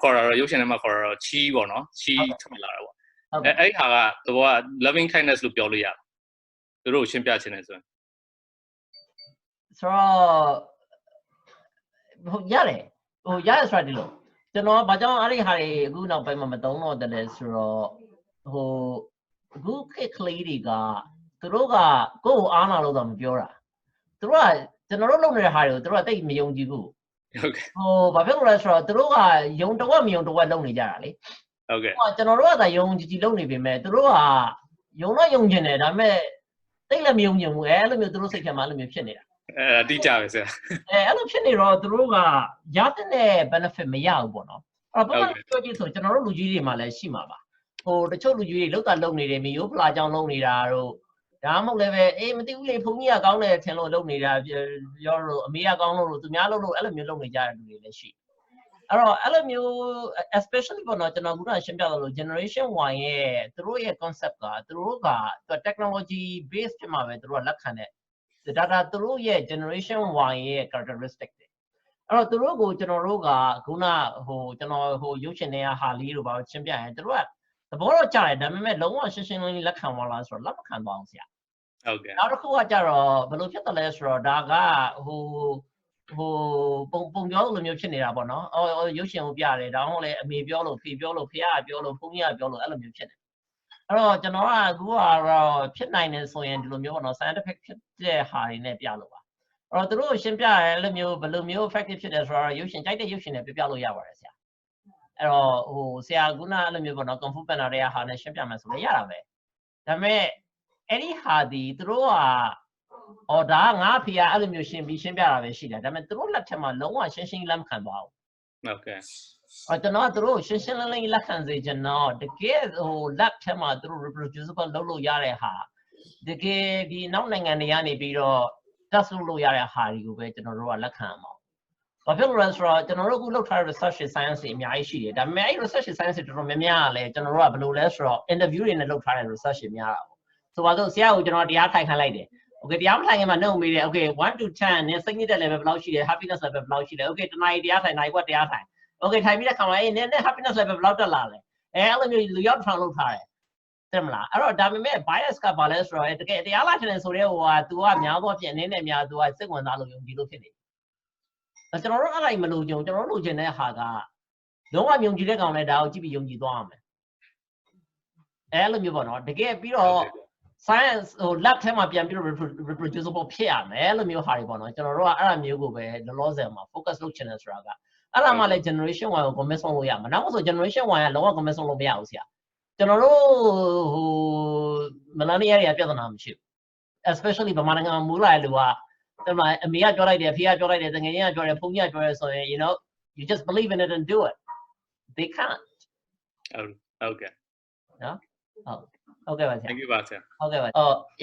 ခေါ်တာတော့ရုပ်ရှင်ထဲမှာခေါ်တာတော့ချီးပေါ့နော်ချီးထွက်လာတာပေါ့အဲ့ဟာကသူက loving kindness လို့ပြောလို့ရတယ်သူတို့ရှင်းပြချင်တယ်ဆိုရင်ဆိုတော့ရတယ်ဆိုတာဒီလိုကျွန်တော်ဘာကြောင့်အဲ့ဒီဟာတွေအခုနောက်ပိုင်းမှာမသုံးတော့တယ်လဲဆိုတော့ဟိုအခုခေတ်ကလေးတွေကသူတို့ကကိုယ့်ကိုအားနာလို့တော့မပြောတာသူတို့ကကျွန်တော်တို့လုပ်နေတဲ့ဟာတွေကိုသူတို့ကတိတ်မယုံကြည်ဘူးဟုတ်ကဲ့ဟိုဘာဖြစ်လို့လဲဆိုတော့သူတို့ကယုံတော့မယုံတော့လုပ်နေကြတာလေဟုတ်ကဲ့ကျွန်တော်တို့ကသာယုံကြည်လုပ်နေပေမဲ့သူတို့ကယုံတော့ယုံကျင်တယ်ဒါပေမဲ့တိတ်လည်းမယုံကျင်ဘူးအဲ့လိုမျိုးသူတို့စိတ်ထဲမှာအဲ့လိုမျိုးဖြစ်နေတာအတိအကျပဲဆရာအဲ့လိုဖြစ်နေတော့သူတို့ကရတဲ့ benefit မရဘူးပေါ့နော်အဲ့တော့ဘယ်လိုပြောကြည့်ဆိုကျွန်တော်တို့လူကြီးတွေမှာလည်းရှိမှာပါဟိုတချို့လူကြီးတွေလောက်တာလုံနေတယ်မျိုးဖလာကြောင်လုံနေတာတို့ဒါမှမဟုတ်လည်းပဲအေးမသိဘူးလေဘုန်းကြီးကကောင်းတယ်ထင်လို့လုံနေတာပြောလို့အမေကကောင်းလို့သူများလို့အဲ့လိုမျိုးလုံနေကြတဲ့လူတွေလည်းရှိအဲ့တော့အဲ့လိုမျိုး especially ပေါ့နော်ကျွန်တော်ကရှင်းပြသလို generation Y ရဲ့သူတို့ရဲ့ concept ကသူတို့က technology based ဖြစ်မှာပဲသူတို့ကလက်ခံတဲ့ဒါသူတို့ရဲ့ generation Y ရဲ့ characteristic တွေအဲ့တော့သူတို့ကိုကျွန်တော်တို့ကခုနဟိုကျွန်တော်ဟိုရုပ်ရှင်တွေကဟာလေးတို့ဘာလို့ရှင်းပြရင်သူတို့ကသဘောတော့ကြားတယ်ဒါပေမဲ့လုံးဝရှင်းရှင်းလင်းလင်းလက်ခံသွားလားဆိုတော့လက်မခံပါအောင်ဆရာဟုတ်ကဲ့နောက်တစ်ခုကကြတော့ဘယ်လိုဖြစ်တယ်လဲဆိုတော့ဒါကဟိုပုံပြောလိုမျိုးဖြစ်နေတာပေါ့နော်ရုပ်ရှင်ကိုပြတယ်ဒါမှမဟုတ်လေအမေပြောလို့ဖေပြောလို့ဖေကပြောလို့ဘုန်းကြီးကပြောလို့အဲ့လိုမျိုးဖြစ်တယ်အဲ့တော့ကျွန်တော်ကအခုကတော့ဖြစ်နိုင်တယ်ဆိုရင်ဒီလိုမျိုးပေါ့နော် scientific ဖြစ်တဲ့ဟာတွေနဲ့ပြလို့ပါအဲ့တော့သူတို့ရှင်းပြရဲလိုမျိုးဘယ်လိုမျိုး effective ဖြစ်တယ်ဆိုတော့ရုပ်ရှင်ကြိုက်တဲ့ရုပ်ရှင်တွေပြလို့ရပါတယ်ဆရာအဲ့တော့ဟိုဆရာကအဲ့လိုမျိုးပေါ့နော် Kung Fu Panda တွေကဟာနဲ့ရှင်းပြမယ်ဆိုလည်းရတာပဲဒါပေမဲ့အဲ့ဒီဟာဒီသူတို့ကဒါငါဖေကအဲ့လိုမျိုးရှင်းပြတာပဲရှိတယ်ဒါပေမဲ့သူတို့လက်ထက်မှာလုံးဝရှင်းလက်မခံသွားဘူးဟုတ်ကဲ့ ကျွန်တော်တို့ရှင်းရှင်းလင်းလင်းလက်ခံစေချင်တော့တကယ်ဟို lab ထဲမှာသူတို့ reproducible လုပ်လို့ရတဲ့ဟာတကယ်ဒီနောက်နိုင်ငံတွေကနေပြီးတော့ test လုပ်လို့ရတဲ့ဟာတွေကိုပဲကျွန်တော်တို့ကလက်ခံမှာဘာဖြစ်လို့လဲဆိုတော့ကျွန်တော်တို့အခုလုပ်ထားတဲ့ research science တွေအများကြီးရှိတယ်ဒါပေမဲ့အဲ့ research science တွေတော်တော်များများကလည်းကျွန်တော်တို့ကဘယ်လိုလဲဆိုတော့ interview တွေနဲ့လုပ်ထားတဲ့ research တွေများတာပေါ့ဆိုပါတော့ဆရာကိုကျွန်တော်တရားထိုင်ခိုင်းလိုက်တယ် okay တရားမထိုင်ခင်မှာနှုတ်မိတယ် okay 1 to 10နဲ့စိတ်ညစ်တဲ့ level ဘယ်လောက်ရှိတယ် happiness level ဘယ်လောက်ရှိလဲ okay တနားရီတရားထိုင်နိုင်ကွက်တရားထိုင် okay ထိုင်ပြီးတဲ့ခါမှာအေးနည်း happiness level ဘယ်လောက်တက်လာလဲအဲ့လိုမျိုးလူရောက်ထောင်လုပ်ထားတယ်သိမလားအဲ့တော့ဒါပေမဲ့ bias ကဘာလဲဆိုတော့တကယ်တရားလာတယ်ဆိုတဲ့ဟိုက तू ကများသောဖြင့်နည်းနည်းများ तू ကစိတ်ဝင်စားလို့ယုံကြည်လို့ဖြစ်နေကျွန်တော်တို့အဲ့ဒါကြီးမလို့ကြုံကျွန်တော်တို့လိုချင်တဲ့ဟာကလုံးဝယုံကြည်တဲ့ကောင်လည်းဒါကိုကြည့်ပြီးယုံကြည်သွားရမယ်အဲ့လိုမျိုးပေါ့နော်တကယ်ပြီးတော့ science ဟို lab ထဲမှာပြန်ပြီးတော့ reproducible ဖြစ်ရမယ်အဲ့လိုမျိုးဟာတွေပေါ့နော်ကျွန်တော်တို့ကအဲ့ဒါမျိုးကိုပဲလောလောဆယ်မှာ focus လုပ်ချင်တယ်ဆိုတာကအဲ့ဒါမှလည်း generation 1ကို commit လုပ်လို့ရမှာနောက်မှဆို generation 1ကလုံးဝ commit လုပ်လို့မရဘူးဆရာကျွန်တော်တို့ဟို millennial တွေကပြဿနာမရှိဘူး especially ဗမာနိုင်ငံမှာမူလာတဲ့လူကတမအမေကပြောလိုက်တယ်အဖေကပြောလိုက်တယ်တကယ်ကြီးကပြောတယ်ဖုန်းကြီးကပြောတယ်ဆိုရင် you know you just believe in it and do it they can't okay နော်ဟုတ်ကဲ့ပါဆရာ thank you ပါဆရာ ဟုတ်ကဲ့ပါ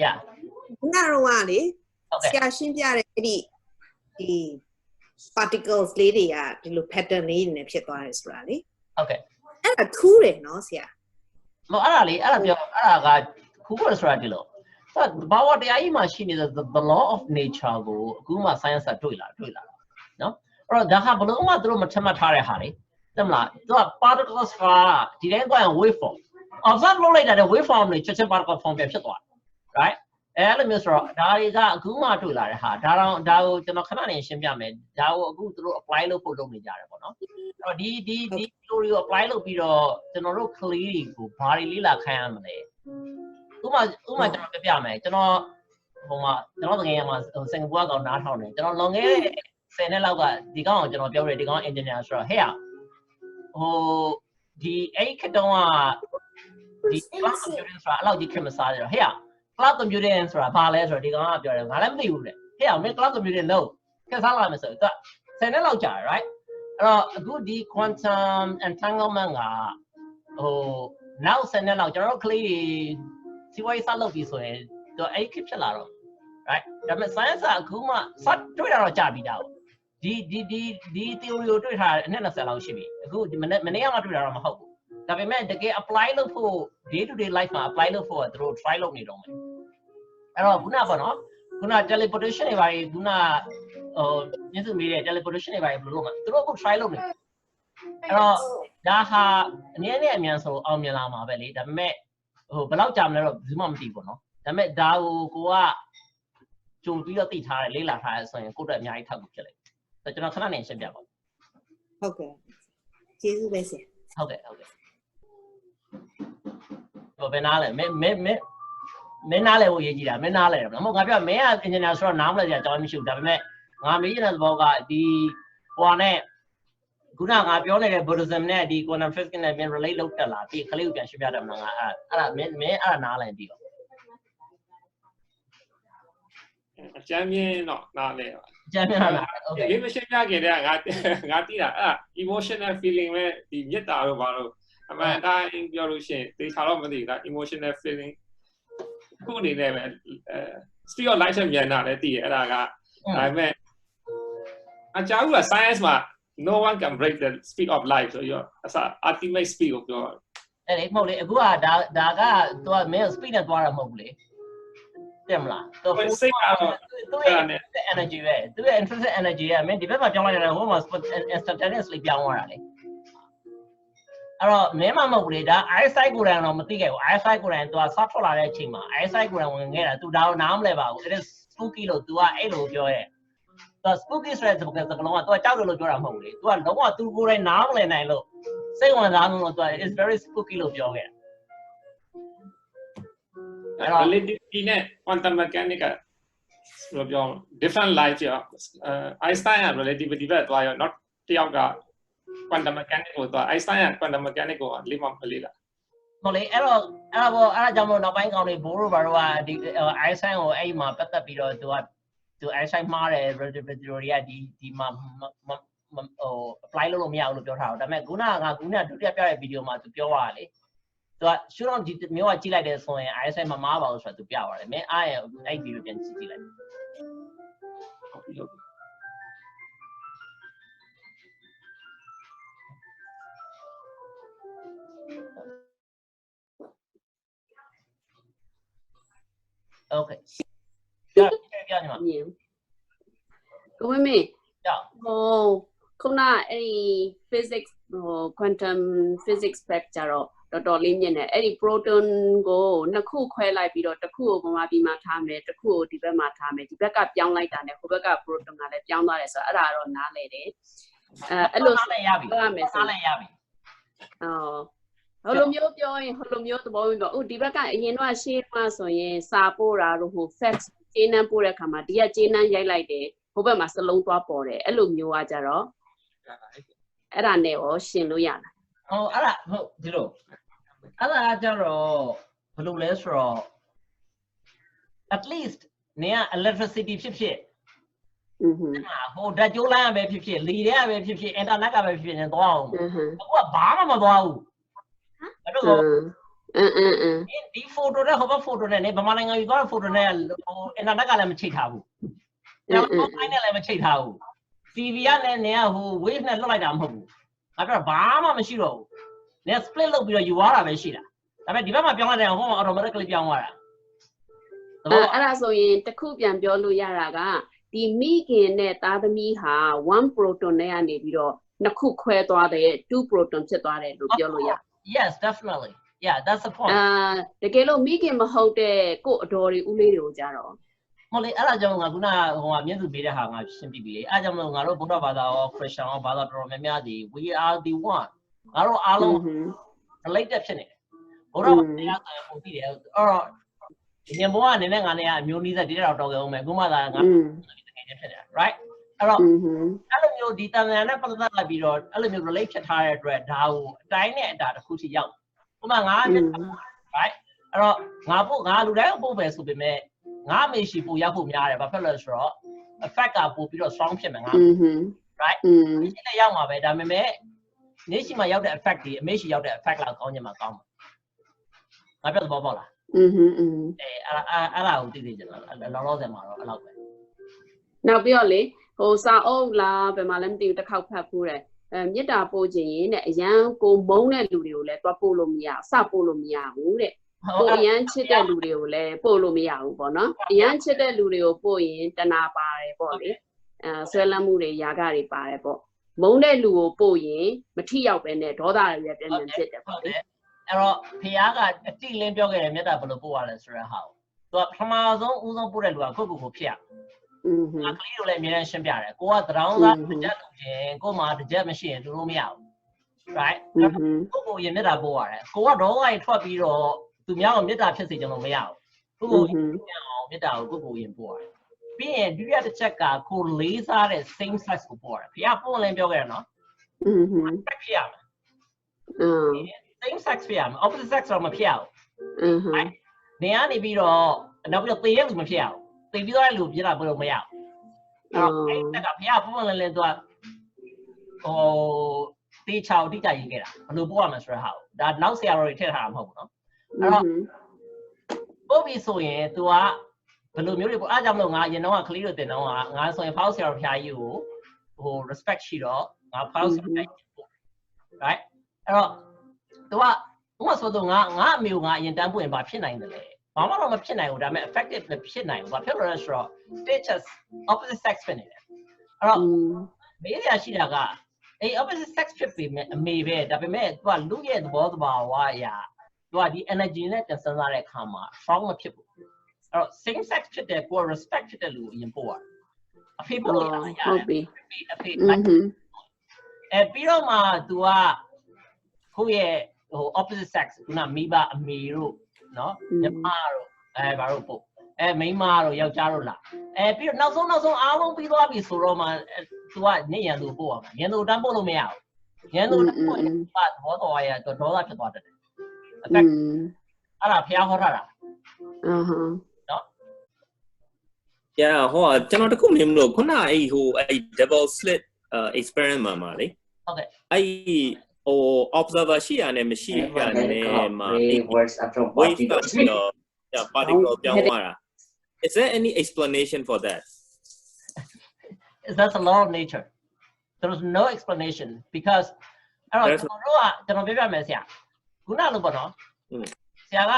yeah ခုနကတော့လေဆရာရှင်းပြတဲ့အဲ့ဒီ particles လေးတွေကဒီလို pattern လေးနဲ့ဖြစ်သွားတယ်ဆိုတာလေဟုတ်ကဲ့အဲ့ဒါထူးတယ်နော်ဆရာမအဲ့ဒါလေအဲ့ဒါပြောအဲ့ဒါကခူးဖို့ဆိုတာဒီလိုဘာဝတရားကြီးမှာရှိနေတဲ့ the law of nature ကိုအခုမှ science ကတွေ့လာနော်အဲ့တော့ဒါဟာဘလို့မှသူတို့မထမှတ်ထားတဲ့ဟာလေသိမလားသူက particles ကဒီတိုင်းသွားရင် wave form observe လုပ်လိုက်တဲ့ wave form တွေချက်ချင်း particle form ပဲဖြစ်သွားတယ် right အဲ့လိုမျိုးဆိုတော့ဒါတွေကအခုမှတွေ့လာတဲ့ဟာဒါကိုကျွန်တော်ခဏနေရှင်းပြမယ်ဒါကိုအခုသူတို့ apply လုပ်ဖို့လုပ်နေကြတယ်ပေါ့နော်အဲ့တော့ဒီ theory ကို apply လုပ်ပြီးတော့ကျွန်တော်တို့ clear ကိုဘာတွေလေ့လာခိုင်းရမလဲဥပမာကျွန်တော်ပြပြမယ်ကျွန်တော်ဟိုမှာကျွန်တော်ငယ်ရမှာစင်ကာပူကောင်နားထောင်တယ်ကျွန်တော်လွန်ခဲ့တဲ့10နှစ်လောက်ကဒီကောင်ကိုကျွန်တော်ပြောတယ်ဒီကောင် engineer ဆိုတော့ဟဲ့ဟိုဒီအဲ့ခတုံးကဒီ cloud computing ဆိုတာအဲ့လောက်ကြီးခင်မစားကြတော့ဟဲ့cloud computing ဆိုတာဘာလဲဆိုတော့ဒီကောင်ကပြောတယ်ငါလည်းမသိဘူးလေဟဲ့မင်း cloud computing လုပ်ခင်စားလာမယ်ဆိုတော့10နှစ်လောက်ကြာတယ် right အဲ့တော့အခုဒီ quantum entanglement ကဟိုနောက်10နှစ်လောက်ကျွန်တော်တို့ကလေးတွေစီဝိုင်းစလုပ်ပြီးဆိုရင်တော့အဲ့ခစ်ဖြစ်လာတော့ right ဒါပေမဲ့ science ကအခုမှစတွေ့တာတော့ကြာပြီဒါဒီ theory ကိုတွေ့ထားတဲ့အနှစ်20လောက်ရှိပြီအခုမနေ့ကမှတွေ့တာတော့မဟုတ်ဘူးဒါပေမဲ့တကယ် apply လုပ်ဖို့ day to day life မှာ apply လုပ်ဖို့သူတို့ try လုပ်နေတော့မယ်အဲ့တော့ခုနပေါ့နော်ခုန teleportation တွေပါခုနညစုမေးတဲ့ teleportation တွေပါဘယ်လိုလုပ်မလဲသူတို့အခု try လုပ်နေအဲ့တော့ဒါဟာအနည်းနဲ့အများဆိုအောင်မြင်လာမှာပဲလေဒါပေမဲ့ဟိုဘယ်လောက်ကြာမလဲတော့ဘူးမှမသိဘူးနော်ဒါပေမဲ့ဒါကိုကကြုံပြီးတော့သိထားတယ်လေ့လာထားတယ်ဆိုရင်ကိုယ့်အတွက်အများကြီးထောက်ကူဖြစ်လိမ့်မယ်ဆိုတော့ကျွန်တော်ခဏနေရှင်းပြပါဟုတ်ကဲ့ကျေးဇူးပဲဆရာဟုတ်ကဲ့ဘာပဲနားလဲမင်းနားလဲကိုရေးကြည့်တာမင်းနားလဲတယ်မဟုတ်ငါပြောမင်းက engineer ဆိုတော့နားမလဲကြအကြောင်းမရှိဘူးဒါပေမဲ့ငါမေးချင်တဲ့သဘောကဒီဟိုနဲ့ခုနငါပြောနေတဲ့ Buddhism နဲ့ဒီ quantum physics နဲ့ main relate လုပ်တက်လာဒီကလေးကိုပြန်ရှင်းပြတယ်မလားငါအဲ့ဒါမင်းအဲ့ဒါနားလဲပြီးတော့အကျမ်းမြင်တော့နားလဲပါအကျမ်းမြင်တော့โอเคဒီမရှင်းပြခင်တည်းကငါသိတာအဲ့ emotional feeling ပဲဒီမေတ္တာတို့ဘာလို့အမှန်တိုင်းပြောလို့ရှိရင်သေချာတော့မသိဘူးဒါ emotional feeling ခုအနေနဲ့ပဲspeed of light မြန်တာလည်းသိရအဲ့ဒါကဒါပေမဲ့အကြောင်းက science မှာ no one can break the speed of light so your ultimate speed ကိုပြောအဲ့လေမဟုတ်လေအခုကဒါကသူကမင်း speed နဲ့သွားတာမဟုတ်ဘူးလေတင်မလားသူစိတ်ကတော့သူရဲ့ energy ပဲသူရဲ့ intrinsic energy ကမင်းဒီဘက်မှာပြောင်းလိုက်တယ်ဟိုမှာ instantaneously ပြောင်းသွားတာလေအဲ့တော့မင်းမမဟုတ်ဘူးလေဒါ eyesight ကိုယ်တိုင်တော့မသိခဲ့ဘူး eyesight ကိုယ်တိုင်သူကစထွက်လာတဲ့အချိန်မှာ eyesight ကိုယ်တိုင်ဝင်ခဲ့တာသူဒါတော့နားမလဲပါဘူး it is spooky လို့သူကအဲ့လိုပြောရဲ့သူ spooky ဆိုတဲ့စကားလုံးကသူကကြောက်တယ်လို့ပြောတာမဟုတ်ဘူးလေသူကလုံးဝသူကိုယ်တိုင်နားမလည်နိုင်လို့စိတ်ဝင်စားလို့သူက is very spooky လို့ပြောခဲ့တာrelativity နဲ့ quantum mechanics ကပြော different life ရ Einstein က relativity ပဲသွားရော not တယောက်က quantum mechanics ကိုသွား Einstein က quantum mechanics ကိုလေးမလေးလားမလေးအဲ့ဒါကြောင့်မို့နောက်ပိုင်းကောင်တွေဘိုးတို့ဘာတို့ကဒီ Einstein ကိုအဲ့မှာပတ်သက်ပြီးတော့သူ Einstein မှားတယ် relativity theory ကဒီမှာ apply လုပ်လို့မရဘူးလို့ပြောထားတော့ဒါပေမဲ့ခုနကဒုတိယပြတဲ့ဗီဒီယိုမှာသူပြောသွားတယ်လေသူကရှုတော့ဒီမျိုးကကြည့်လိုက်တယ်ဆိုရင် ISI မမားပါဘူးဆိုတော့သူပြပါတယ်မင်းအားရအဲ့ဗီဒီယိုပြန်ကြည့်လိုက် Okay. Yeah, yeah. ကိုမမေခုနအဲ့ဒီ physics quantum physics fact ကြတော့တော်တော်လေးမြင်တယ်အဲ့ဒီ proton ကိုနှစ်ခုခွဲလိုက်ပြီးတော့တစ်ခုကိုဗမာပြည်မှာထားမယ်တစ်ခုကိုဒီဘက်မှာထားမယ်ဒီဘက်ကပြောင်းလိုက်တာနဲ့ဟိုဘက်က proton ကလည်းပြောင်းသွားတယ်ဆိုတော့အဲ့ဒါတော့နားလည်တယ်အဲ့လိုလည်းရပြီစားလည်းရပြီဟိုလိုမျိုးပြောရင်ဟိုလိုမျိုးသဘောမျိုးပေါ့ဒီဘက်ကအရင်တော့ရှေ့မှာဆိုရင်စာပို့တာတို့ဟို fax ကျေးနှမ်းပို့တဲ့ခါမှာဒီကကျေးနှမ်းရိုက်လိုက်တယ်ဟိုဘက်မှာစလုံးသွားပေါ်တယ်အဲ့လိုမျိုးကကြတော့အဲ့ဒါနဲ့ရောရှင်းလို့ရလားအဲ့ဒါဟုတ်ဒီလိုအဲ့ဒါကြတော့ဘယ်လိုလဲဆိုတော့ at least နေက electricity ဖြစ်ဖြစ်ဟိုဓာတ်ကြိုးလိုင်းရပဲဖြစ်ဖြစ်လီတဲ့ရပဲဖြစ်ဖြစ် internet ကပဲဖြစ်ဖြစ်နေသွားအောင်အခုကဘာမှမသွားဘူးအဲ့တော့ဒီ photo နဲ့ဟိုဘက် photo နဲ့နေဗမာနိုင်ငံယူသွားတဲ့ photo နဲ့ဟို internet ကလည်းမချိတ်ထားဘူးonline နဲ့လည်းမချိတ်ထားဘူး TV ကလည်းနေကဟို wave နဲ့လွတ်လိုက်တာမဟုတ်ဘူးအဲ့တော့ဘာမှမရှိတော့ဘူးနေ split လုပ်ပြီးတော့ယူသွားတာပဲရှိတာဒါပေမဲ့ဒီဘက်မှာပြောင်းလိုက်တယ်ဟိုမှာ automatically ပြောင်းသွားတာအဲ့ဒါဆိုရင်တစ်ခုပြန်ပြောလို့ရတာကဒီမိခင်နဲ့သားသမီးဟာ1 proton နဲ့ကနေပြီးတော့နှစ်ခုခွဲသွားတယ်2 proton ဖြစ်သွားတယ်လို့ပြောလို့ရ Yes definitely yeah that's the point တကယ်လို့မိခင်မဟုတ်တဲ့ကို့အတော်တွေဦးလေးတွေကိုကြတော့မဟုတ်လေအဲ့ဒါကြောင့်ငါခုနဟိုကမျက်စုပေးတဲ့ဟာငါရှင်းပြပြီလေအဲ့ဒါကြောင့်မလို့ငါတို့ဗုဒ္ဓဘာသာရော Christian ရောဘာသာတော်တော်များများဒီ we are the one ငါတို့အားလုံး related ဖြစ်နေတယ်ဗုဒ္ဓဘာသာတရားဆိုရင်ပုံကြည့်တယ်အဲ့တော့ဒီညဘောကနေနဲ့ငါနဲ့အမျိုးနည်းဆက်ဒီတော့တော်ကြအောင်မယ်အခုမှသာငါတကယ်ချင်းဖြစ်တယ် right အဲ့တော့အဲ့လိုမျိုးဒီတန်မြန်နဲ့ပတ်သက်လာပြီးတော့အဲ့လိုမျိုး relate ဖြစ်ထားတဲ့အတွက်ဒါကိုအတိုင်းနဲ့အတာတစ်ခုစီရောက်ဥပမာငါ right အဲ့တော့ငါလူတိုင်းပို့ပဲဆိုပေမဲ့ငါမေရှိပို့ရောက်ဖို့များတယ်ဘာဖြစ်လဲဆိုတော့ effect ကပို့ပြီးတော့ strong ဖြစ်မယ်ငါ right ဒီလည်းရောက်မှာပဲဒါပေမဲ့နေရှိမှာရောက်တဲ့ effect ဒီအမေရှိရောက်တဲ့ effect လောက်ကောင်းချင်မှာကောင်းမှာငါပြောသဘောပေါက်လားအဲ့ဒါကိုသိကြတယ်လောလောဆယ်မှာတော့အဲ့လောက်ပဲနောက်ပြီးတော့လေဟိုစာအုပ်လားဘယ်မှာလဲမသိဘူးတစ်ခေါက်ဖတ်ဖို့တဲ့မြစ်တာပို့ခြင်းရင်တဲ့အရန်ကိုမုန်းတဲ့လူတွေကိုလည်းတွားပို့လို့မရစပို့လို့မရဘူးတဲ့ကိုအရန်ချစ်တဲ့လူတွေကိုလည်းပို့လို့မရဘူးပေါ့နော်အရန်ချစ်တဲ့လူတွေကိုပို့ရင်တဏှာပါတယ်ပေါ့လေဆွဲလန်းမှုတွေຢာကတွေပါတယ်ပေါ့မုန်းတဲ့လူကိုပို့ရင်မထိရောက်ပဲနဲ့ဒေါသတွေပြန်ပြန်ဖြစ်တယ်ပေါ့လေအဲ့တော့ဖះကအတိလင်းပြောခဲ့တယ်မြတ်တာဘယ်လိုပို့ရလဲဆိုတဲ့ဟာကိုသူကပထမဆုံးဦးဆုံးပို့တဲ့လူကကိုဖြစ်ရငါကလေးတို့လည်းအများကြီးရှင်းပြတယ်ကိုကသတောင်းစားတစ်ချက်လုပ်ခြင်းကိုမှတစ်ချက်မရှိရင်လို့မရဘူး right ကိုရင်မြတ်တာပို့ရတယ်ကိုကတော့အိုင်ထွက်ပြီးတော့သူများကိုမြတ်တာဖြစ်စေချင်လို့မရဘူးကိုအောင်မြတ်တာကိုရင်ပို့ရတယ်ပြီးရင်ဒုတိယတစ်ချက်ကကိုလေးစားတဲ့ same sex ကိုပို့ရတယ်ဖះပို့လည်းပြောခဲ့တယ်နော်ဖြစ်ရမယ်same sex ဖြစ်ရမယ် opposite sex တော့မဖြစ်အောင်နေရနေပြီးတော့နောက်ပြီးတော့သေရလူမဖြစ်အောင်သေပြီးတော့လူပြတာဘယ်လိုမရအောင်အဲ့တော့အဲ့တက်ကဖះပုံမှန်လဲသူကဟိုတေချာကိုတိကျရေးခဲ့တာဘယ်လိုပို့ရမလဲဆိုတဲ့ဟာကိုဒါနောက်ဆရာတော်တွေထည့်ထားတာမဟုတ်ဘူးနော်အဲ့တော့ပို့ပြီးဆိုရင် तू ကဘယ်လိုမျိုးတွေပို့အားကြောင့်မလို့ငါအရင်တော့ကကလေးတို့တင်တော့ငါဆိုရင်ဖောက်ဆရာတော်ဖះကြီးကိုဟို respect ရှိတော့ငါဖောက်ဆရာတော်ကြီးပို့ right အဲ့တော့သူကဥပမာဆိုတော့ငါအမေကိုငါအရင်တန်းပွင့်ပါဖြစ်နိုင်တယ်လေဘာမှတော့မဖြစ်နိုင်ဘူးဒါပေမဲ့ effective မဖြစ်နိုင်ဘူးဘာဖြစ်လို့လဲဆိုတော့ status opposite sex ဖြစ်နေတယ်အဲ့တော့မေးရရှိတာကအဲ့ opposite sex ဖြစ်ပေမဲ့အမေပဲဒါပေမဲ့သူကလူရဲ့သဘောတဘာဝအရာသူကဒီ energy နဲ့တန်ဆန်းစားတဲ့အခါမှာ strong မဖြစ်ဘူးအဲ့တော့ same sex ဖြစ်တဲ့ကို respect ဖြစ်တဲ့လူကိုအရင်ပို့ရတယ်အဖေပို့ရတယ်ဟုတ်ပြီအဖေအဲ့ပြီးတော့မှ तू ကကိုယ့်ရဲ့ဟို opposite sex ခုနမိဘအမေတို့နော်ညီမတို့ဘာလို့ပို့မိန်းမတို့ယောက်ျားတို့လားပြီးတော့နောက်ဆုံးအားလုံးပြီးသွားပြီဆိုတော့မှ तू ကနေရန်သူပို့ရမှာရန်သူတန်းပို့လို့မရဘူးရန်သူတန်းပို့ရင်ဘာသဘောရဒေါသဖြစ်သွားတယ်အဲ့ဒါဖះဟောထားတာနော် yeah ဟောကျွန်တော်တခုမြင်လို့ခုနအဲ့ဟိုအဲ့ double slit experiment မှာလေ Okay. အဲ့ဟို observer ရှိရနဲ့မရှိရနဲ့မှာ wave ကတော့ particle ပြောင်းသွားတာ Is there any explanation for that? That's a law of nature. There's no explanation because အဲ့တော့ကျွန်တော်ပြောပြမယ်ဆရာခုနလိုပေါ့နော်ဆရာက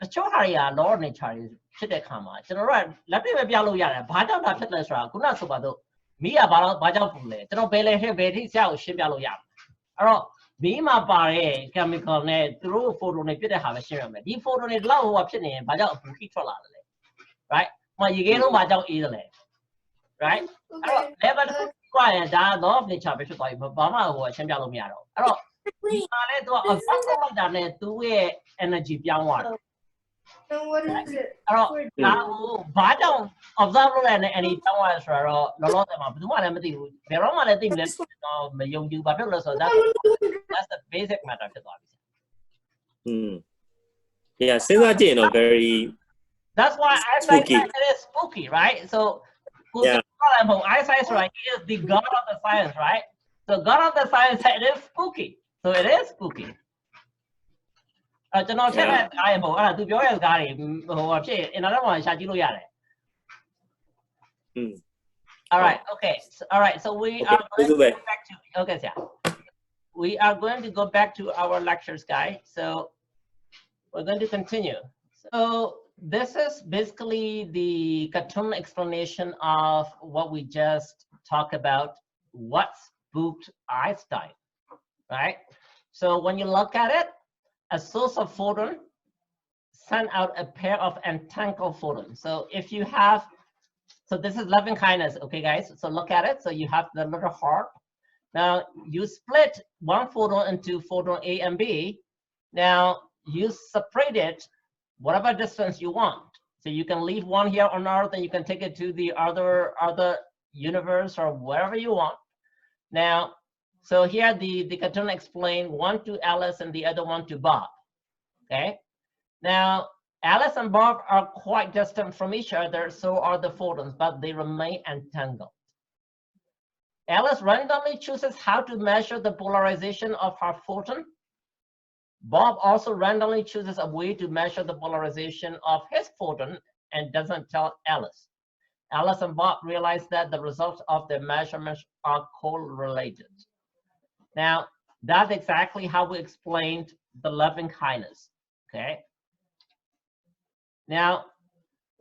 တချို့ဟာတွေက law of nature ဖြစ်တဲ့ခါမှာကျွန်တော်တို့ကလက်တွေ့ပဲပြလို့ရတယ်ဘာကြောင့်ဒါဖြစ်လဲဆိုတာခုနဆိုပါတော့မီးကဘာကြောင့်ပူလဲကျွန်တော်ဘယ်လေဟဲ့ဘယ်ထိဆရာကိုရှင်းပြလို့ရမှာအဲ့တော့မီးမှာပါတဲ့ chemical နဲ့သူတို့ photon တွေဖြစ်တဲ့ဟာပဲရှင်းရမယ်ဒီ photon တွေလောက်ဟိုကဖြစ်နေရင်ဘာကြောင့်အပူခိထွက်လာတယ်လဲ right မရေခဲလုံးဘာကြောင့်အေးတယ်လဲ right အဲ့တော့ level ကွာရင်ဒါ law of nature ပဲဖြစ်သွားပြီဘာမှဟိုရှင်းပြလို့မရတော့အဲ့တော့ဒီမှာလဲသူက absorb လုပ်လိုက်တာနဲ့သူ့ရဲ့ energy ပြောင်းသွားတယ်အဲ့တော့ဒါကိုဘာကြောင့် observe လုပ်လိုက်တဲ့ energy ပြောင်းသွားတယ်ဆိုတော့လောလောဆယ်မှာဘယ်သူမှလည်းမသိဘူးဘယ်တော့မှလည်းသိမလဲတော့မယုံကြည်ဘာဖြစ်လို့လဲဆိုတော့ that's the basic matter ဖြစ်သွားပြီ Yeah စဉ်းစားကြည့်ရင်တော့ very That's why eyesight it is spooky, right? So eyesight right is the god of the science, right? So god of the science it is spooky. So it is spooky. ကျွန်တော်ချက်တဲ့အားရမဟုတ်အဲ့ဒါသူပြောရဲ့စကားတွေဟိုဖြစ် internet မှာရှာကြည့်လို့ရတယ် All right, okay. All right, so we are going to go back to okay, yeah. We are going to go back to our lectures, guys. So we're going to continue. So this is basically the cartoon explanation of what we just talked about, what spooked Einstein, right? So when you look at it, a source of photon send out a pair of entangled photons. So if you have, so this is loving kindness, okay guys? So look at it, so you have the little heart. Now you split one photon into photon A and B. Now you separate it whatever distance you want. So you can leave one here on Earth and you can take it to the other universe or wherever you want. Now, so here the cartoon explained one to Alice and the other one to Bob. Okay. Now, Alice and Bob are quite distant from each other, so are the photons, but they remain entangled. Alice randomly chooses how to measure the polarization of her photon. Bob also randomly chooses a way to measure the polarization of his photon and doesn't tell Alice. Alice and Bob realize that the results of their measurements are correlated. Now, that's exactly how we explained the loving kindness, okay? Now,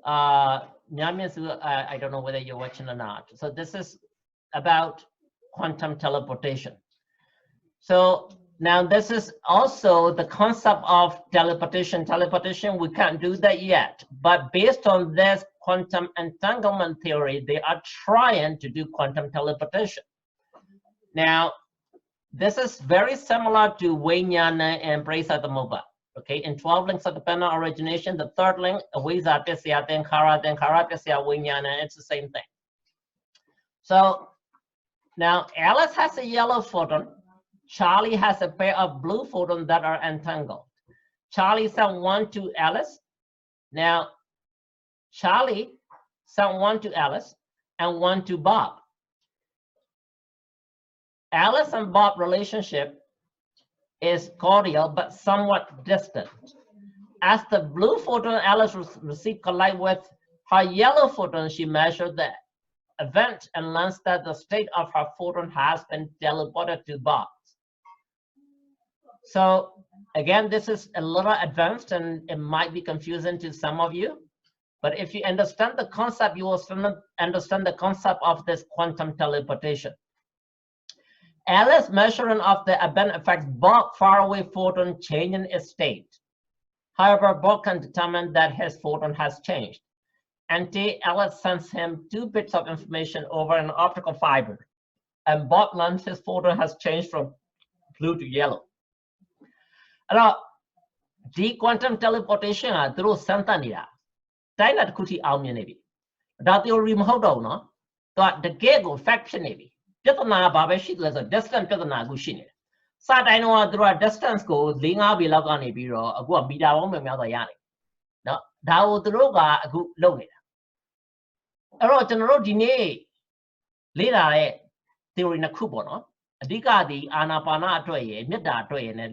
I don't know whether you're watching or not. So this is about quantum teleportation. So now this is also the concept of teleportation. Teleportation, we can't do that yet. But based on this quantum entanglement theory, they are trying to do quantum teleportation. Now, this is very similar to Waynyana and Bresa-Moba. Okay, in 12 links of dependent origination, the third link, Aweza Pisya, then Kara Pisya, Waynyana, it's the same thing. So now Alice has a yellow photon. Charlie has a pair of blue photons that are entangled. Charlie sent one to Alice. Now, Charlie sent one to Alice and one to Bob. Alice and Bob relationship is cordial but somewhat distant. As the blue photon Alice received collide with her yellow photon, she measured the event and learns that the state of her photon has been teleported to Bob. So again, this is a little advanced and it might be confusing to some of you, but if you understand the concept, you will understand the concept of this quantum teleportation. Alice measuring of the event affects Bob faraway photon changing its state. However, Bob can determine that his photon has changed. Alice sends him 2 bits of information over an optical fiber, and Bob learns his photon has changed from blue to yellow. Alors, the quantum teleportation is through Santa Nida. That kuti almyenebi. That theory mahdo no. That the gego faction nebi. Pitana babashi as a distant pitana gushine. Sat I know through a distance go, linga be logani biro, a go bida on the yani. No, thou the roga a good logit. A road and road dine. Lida theory နှစ်ခုပေါ့နော်အဓိကဒီအာနာပါနအတွက်ရယ်မေတ္တာအတွက်ရယ်နဲ့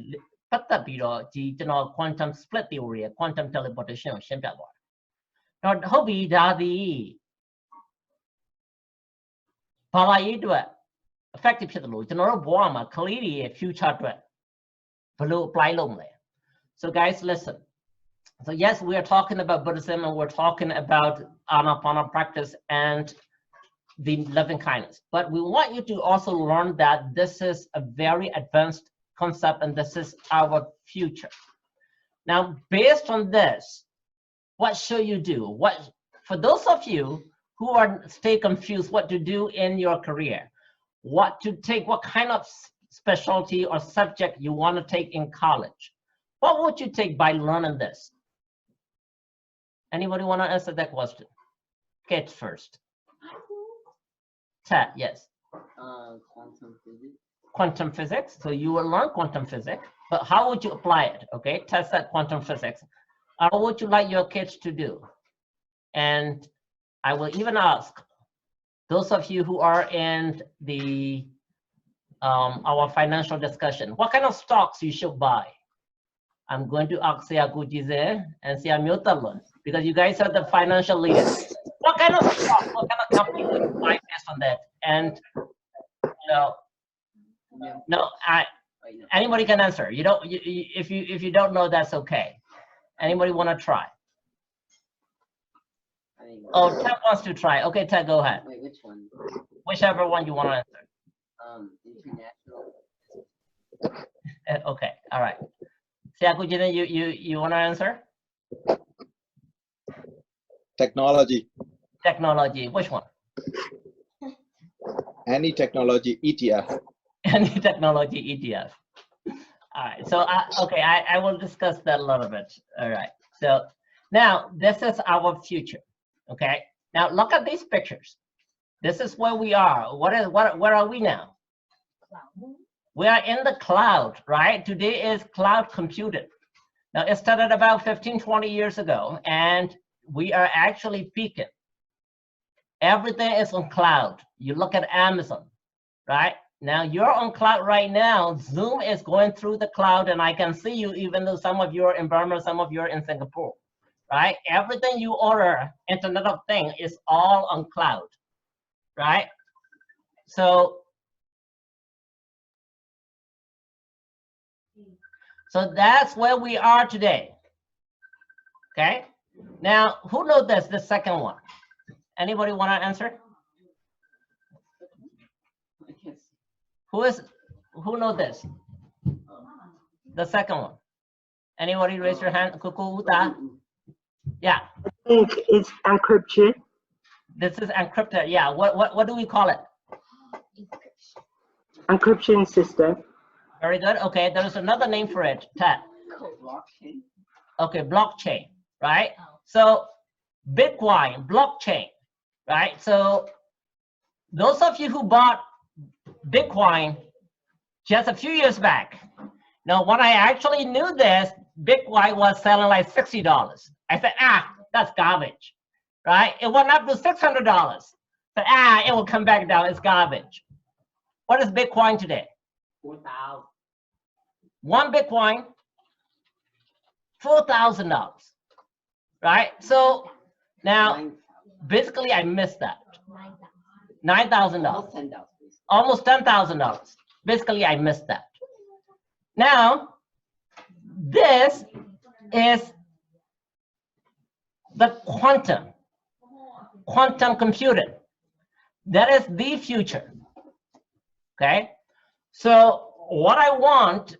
ပတ်သက်ပြီးတော့ဒီကျွန်တော် quantum split theory ရယ် quantum teleportation ကိုရှင်းပြသွားတယ်တော့ဟုတ်ပြီဒါဒီဘာသာရေးအတွက် effective ဖြစ်တယ်လို့ကျွန်တော်တို့ဘဝမှာကလေးတွေရဲ့ future အတွက်ဘယ်လို apply လုပ်မလဲ so guys listen so yes we are talking about Buddhism and we're talking about Anapana practice and the loving kindness but we want you to also learn that this is a very advanced concept and this is our future now based on this what should you do what for those of you who are stay confused what to do in your career what to take what kind of specialty or subject you want to take in college what would you take by learning this anybody want to answer that question Kate first Ted yes quantum physics so you will learn quantum physics but how would you apply it okay Ted said quantum physics how would you like your kids to do and I will even ask those of you who are in the our financial discussion what kind of stocks you should buy I'm going to ask Sia Kujize and Sia Myotalon because you guys are the financial leaders what kind of stock what kind of company would you buy based on that and you know no anybody can answer you don't if you don't know that's okay anybody want to try oh Ted wants to try okay Ted go ahead wait which one whichever one you want to answer international okay all right Siakujina, you want to answer Technology. Technology. Which one? Any technology ETF. Any technology ETF. All right. So okay, I will discuss that a little bit. All right. So now this is our future. Okay. Now look at these pictures. This is where we are. Where are we now? We are in the cloud, right? Today is cloud computing. Now it started about 15-20 years ago, and we are actually peaking. Everything is on cloud. You look at Amazon, right? Now you're on cloud right now. Zoom is going through the cloud, and I can see you even though some of you are in Burma, some of you are in Singapore, right? Everything you order, Internet of Things, is all on cloud, right? So that's where we are today. Okay. Now, who knows this? The second one. Anybody want to answer? Who knows this? The second one. Anybody raise your hand? Kukuuta. Yeah. I think it's encryption. This is encrypted. Yeah. What do we call it? Encryption system. Very good. Okay, there is another name for it, Ted. Blockchain. Okay, blockchain, right? So Bitcoin, blockchain, right? So those of you who bought Bitcoin just a few years back, now when I actually knew this, Bitcoin was selling like $60. I said, that's garbage, right? It went up to $600. But it will come back down, it's garbage. What is Bitcoin today? 4,000. One Bitcoin, $4,000, right? So now, basically, I missed that. $9,000. Almost $10,000. Basically, I missed that. Now, this is the quantum computing. That is the future. Okay? So what I want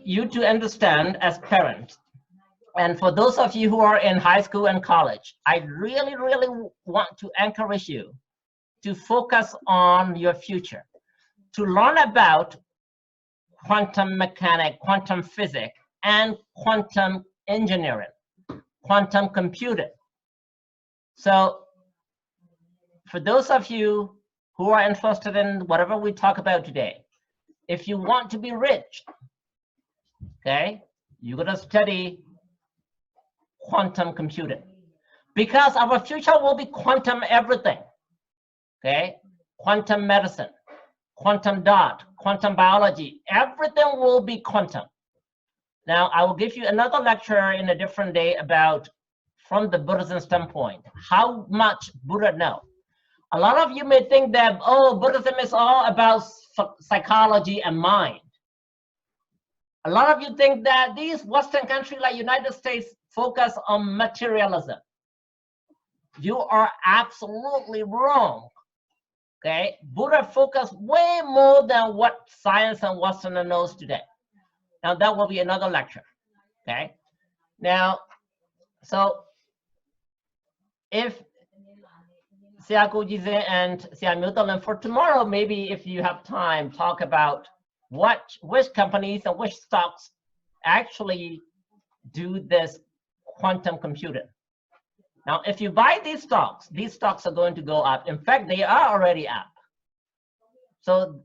you to understand as parents, and for those of you who are in high school and college, I really, really want to encourage you to focus on your future, to learn about quantum mechanics, quantum physics, and quantum engineering, quantum computing. So for those of you who are interested in whatever we talk about today, if you want to be rich, okay, you're gonna study quantum computing because our future will be quantum everything, okay? Quantum medicine, quantum dot, quantum biology, everything will be quantum. Now, I will give you another lecture in a different day about, from the Buddhism standpoint, how much Buddha know. A lot of you may think that, oh, Buddhism is all about psychology and mind. A lot of you think that these Western countries like United States focus on materialism. You are absolutely wrong. Okay, Buddha focused way more than what science and Westerner knows today. Now that will be another lecture. Okay, now, so if Siaku Jize and Sia Milton, for tomorrow, maybe if you have time, talk about which companies and which stocks actually do this quantum computing. Now, if you buy these stocks are going to go up. In fact, they are already up. So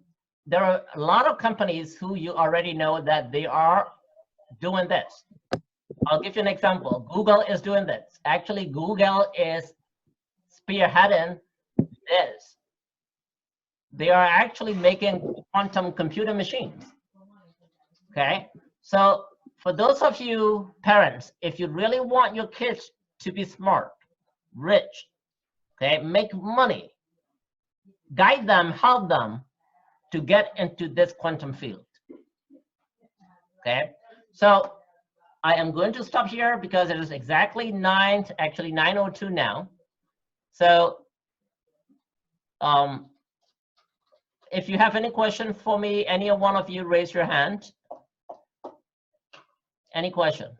there are a lot of companies who you already know that they are doing this. I'll give you an example. Google is doing this. Actually, Google is spearheading this. They are actually making quantum computer machines. Okay, so for those of you parents, if you really want your kids to be smart, rich, okay, make money, guide them, help them to get into this quantum field. Okay, so I am going to stop here because it is exactly 9:02 now. So if you have any question for me, any one of you raise your hand. Any question?